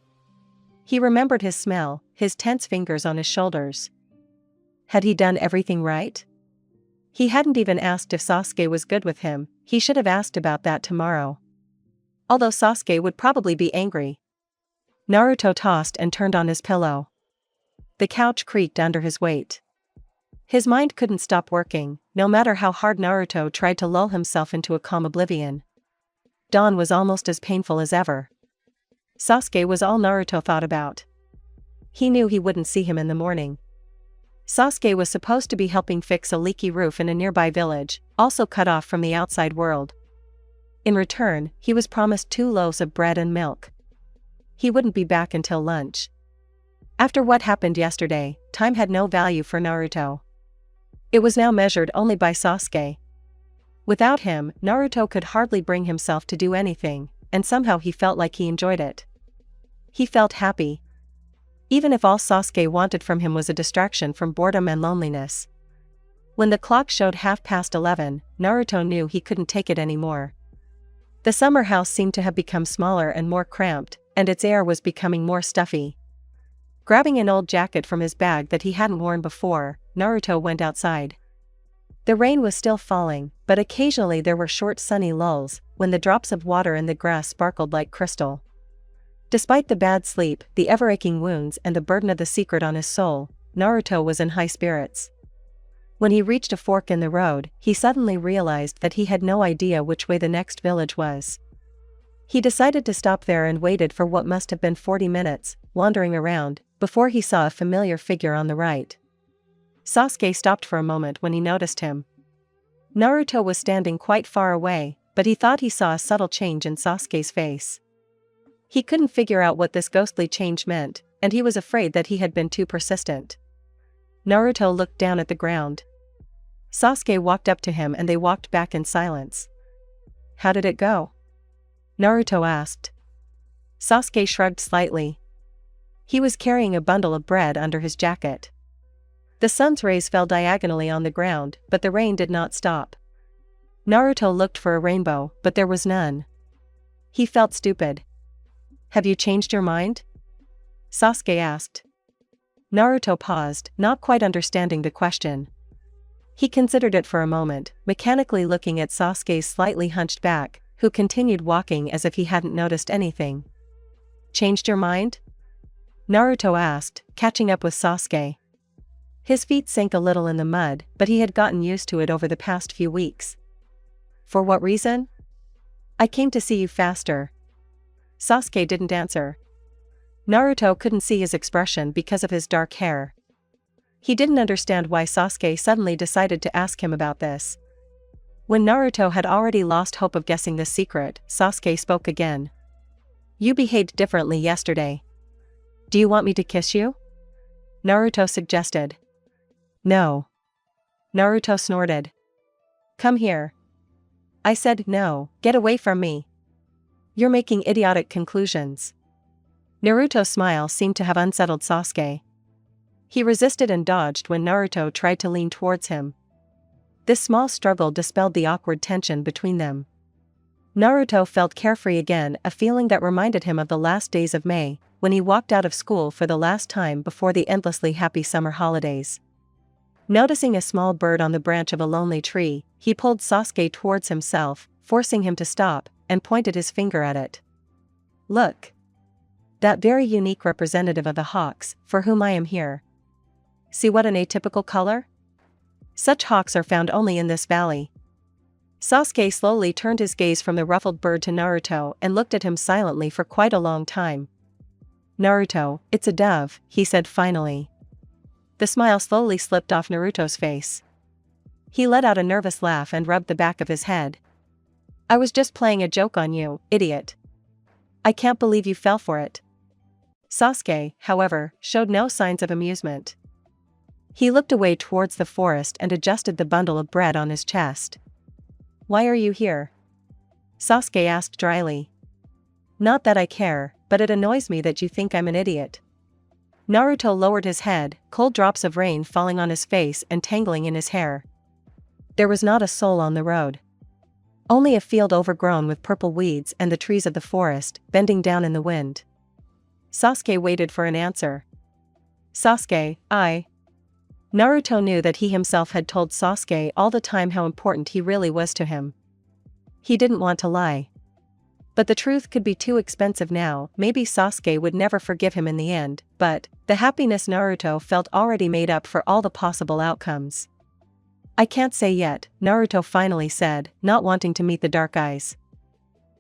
He remembered his smell, his tense fingers on his shoulders. Had he done everything right? He hadn't even asked if Sasuke was good with him. He should have asked about that tomorrow. Although Sasuke would probably be angry. Naruto tossed and turned on his pillow. The couch creaked under his weight. His mind couldn't stop working, no matter how hard Naruto tried to lull himself into a calm oblivion. Dawn was almost as painful as ever. Sasuke was all Naruto thought about. He knew he wouldn't see him in the morning. Sasuke was supposed to be helping fix a leaky roof in a nearby village, also cut off from the outside world. In return, he was promised 2 loaves of bread and milk. He wouldn't be back until lunch. After what happened yesterday, time had no value for Naruto. It was now measured only by Sasuke. Without him, Naruto could hardly bring himself to do anything, and somehow he felt like he enjoyed it. He felt happy. Even if all Sasuke wanted from him was a distraction from boredom and loneliness. When the clock showed 11:30, Naruto knew he couldn't take it anymore. The summer house seemed to have become smaller and more cramped, and its air was becoming more stuffy. Grabbing an old jacket from his bag that he hadn't worn before, Naruto went outside. The rain was still falling, but occasionally there were short sunny lulls, when the drops of water in the grass sparkled like crystal. Despite the bad sleep, the ever-aching wounds and the burden of the secret on his soul, Naruto was in high spirits. When he reached a fork in the road, he suddenly realized that he had no idea which way the next village was. He decided to stop there and waited for what must have been 40 minutes, wandering around, before he saw a familiar figure on the right. Sasuke stopped for a moment when he noticed him. Naruto was standing quite far away, but he thought he saw a subtle change in Sasuke's face. He couldn't figure out what this ghostly change meant, and he was afraid that he had been too persistent. Naruto looked down at the ground. Sasuke walked up to him and they walked back in silence. "How did it go?" Naruto asked. Sasuke shrugged slightly. He was carrying a bundle of bread under his jacket. The sun's rays fell diagonally on the ground, but the rain did not stop. Naruto looked for a rainbow, but there was none. He felt stupid. Have you changed your mind? Sasuke asked. Naruto paused, not quite understanding the question. He considered it for a moment, mechanically looking at Sasuke's slightly hunched back, who continued walking as if he hadn't noticed anything. Changed your mind? Naruto asked, catching up with Sasuke. His feet sank a little in the mud, but he had gotten used to it over the past few weeks. For what reason? I came to see you faster. Sasuke didn't answer. Naruto couldn't see his expression because of his dark hair. He didn't understand why Sasuke suddenly decided to ask him about this. When Naruto had already lost hope of guessing the secret, Sasuke spoke again. You behaved differently yesterday. Do you want me to kiss you? Naruto suggested. No. Naruto snorted. Come here. I said no, get away from me. You're making idiotic conclusions. Naruto's smile seemed to have unsettled Sasuke. He resisted and dodged when Naruto tried to lean towards him. This small struggle dispelled the awkward tension between them. Naruto felt carefree again, a feeling that reminded him of the last days of May, when he walked out of school for the last time before the endlessly happy summer holidays. Noticing a small bird on the branch of a lonely tree, he pulled Sasuke towards himself, forcing him to stop, and pointed his finger at it. Look. That very unique representative of the hawks, for whom I am here. See what an atypical color? Such hawks are found only in this valley. Sasuke slowly turned his gaze from the ruffled bird to Naruto and looked at him silently for quite a long time. Naruto, it's a dove, he said finally. The smile slowly slipped off Naruto's face. He let out a nervous laugh and rubbed the back of his head. I was just playing a joke on you, idiot. I can't believe you fell for it. Sasuke, however, showed no signs of amusement. He looked away towards the forest and adjusted the bundle of bread on his chest. Why are you here? Sasuke asked dryly. Not that I care, but it annoys me that you think I'm an idiot. Naruto lowered his head, cold drops of rain falling on his face and tangling in his hair. There was not a soul on the road. Only a field overgrown with purple weeds and the trees of the forest, bending down in the wind. Sasuke waited for an answer. Sasuke, Naruto knew that he himself had told Sasuke all the time how important he really was to him. He didn't want to lie. But the truth could be too expensive now. Maybe Sasuke would never forgive him in the end, but the happiness Naruto felt already made up for all the possible outcomes. I can't say yet, Naruto finally said, not wanting to meet the dark eyes.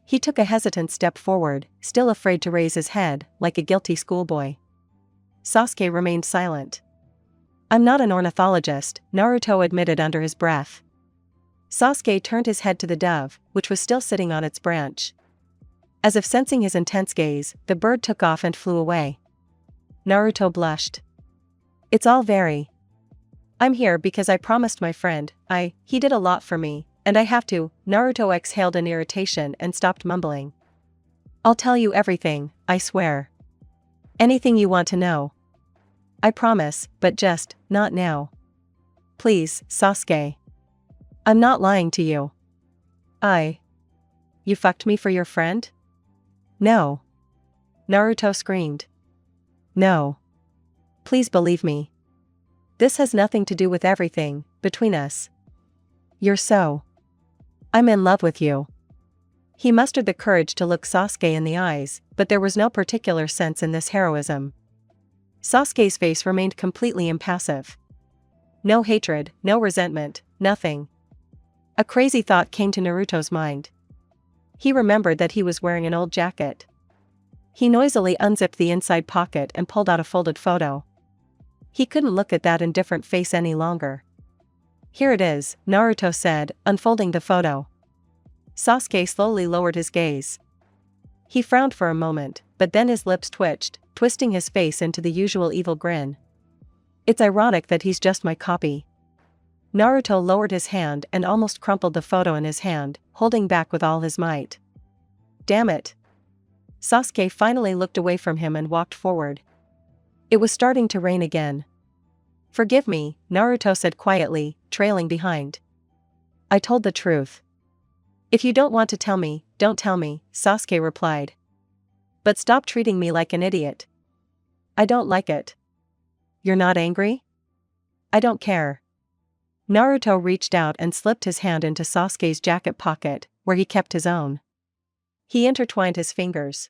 He took a hesitant step forward, still afraid to raise his head, like a guilty schoolboy. Sasuke remained silent. I'm not an ornithologist, Naruto admitted under his breath. Sasuke turned his head to the dove, which was still sitting on its branch. As if sensing his intense gaze, the bird took off and flew away. Naruto blushed. It's all very. I'm here because I promised my friend, he did a lot for me, and I have to. Naruto exhaled in irritation and stopped mumbling. I'll tell you everything, I swear. Anything you want to know. I promise, but just, not now. Please, Sasuke. I'm not lying to you. You fucked me for your friend? No. Naruto screamed. No. Please believe me. This has nothing to do with everything between us. I'm in love with you. He mustered the courage to look Sasuke in the eyes, but there was no particular sense in this heroism. Sasuke's face remained completely impassive. No hatred, no resentment, nothing. A crazy thought came to Naruto's mind. He remembered that he was wearing an old jacket. He noisily unzipped the inside pocket and pulled out a folded photo. He couldn't look at that indifferent face any longer. Here it is, Naruto said, unfolding the photo. Sasuke slowly lowered his gaze. He frowned for a moment, but then his lips twitched, twisting his face into the usual evil grin. It's ironic that he's just my copy. Naruto lowered his hand and almost crumpled the photo in his hand, holding back with all his might. Damn it. Sasuke finally looked away from him and walked forward. It was starting to rain again. Forgive me, Naruto said quietly, trailing behind. I told the truth. If you don't want to tell me, don't tell me, Sasuke replied. But stop treating me like an idiot. I don't like it. You're not angry? I don't care. Naruto reached out and slipped his hand into Sasuke's jacket pocket, where he kept his own. He intertwined his fingers.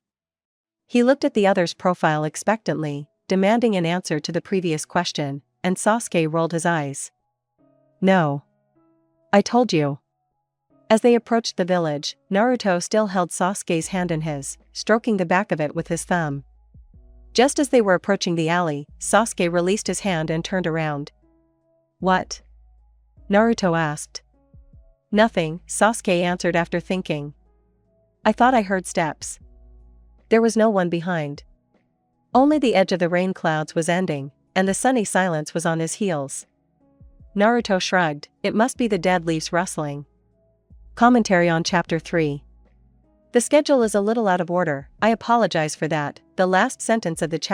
He looked at the other's profile expectantly, demanding an answer to the previous question, and Sasuke rolled his eyes. No. I told you. As they approached the village, Naruto still held Sasuke's hand in his, stroking the back of it with his thumb. Just as they were approaching the alley, Sasuke released his hand and turned around. What? Naruto asked. Nothing, Sasuke answered after thinking. I thought I heard steps. There was no one behind. Only the edge of the rain clouds was ending, and the sunny silence was on his heels. Naruto shrugged, it must be the dead leaves rustling. Commentary on Chapter 3. The schedule is a little out of order, I apologize for that. The last sentence of the chapter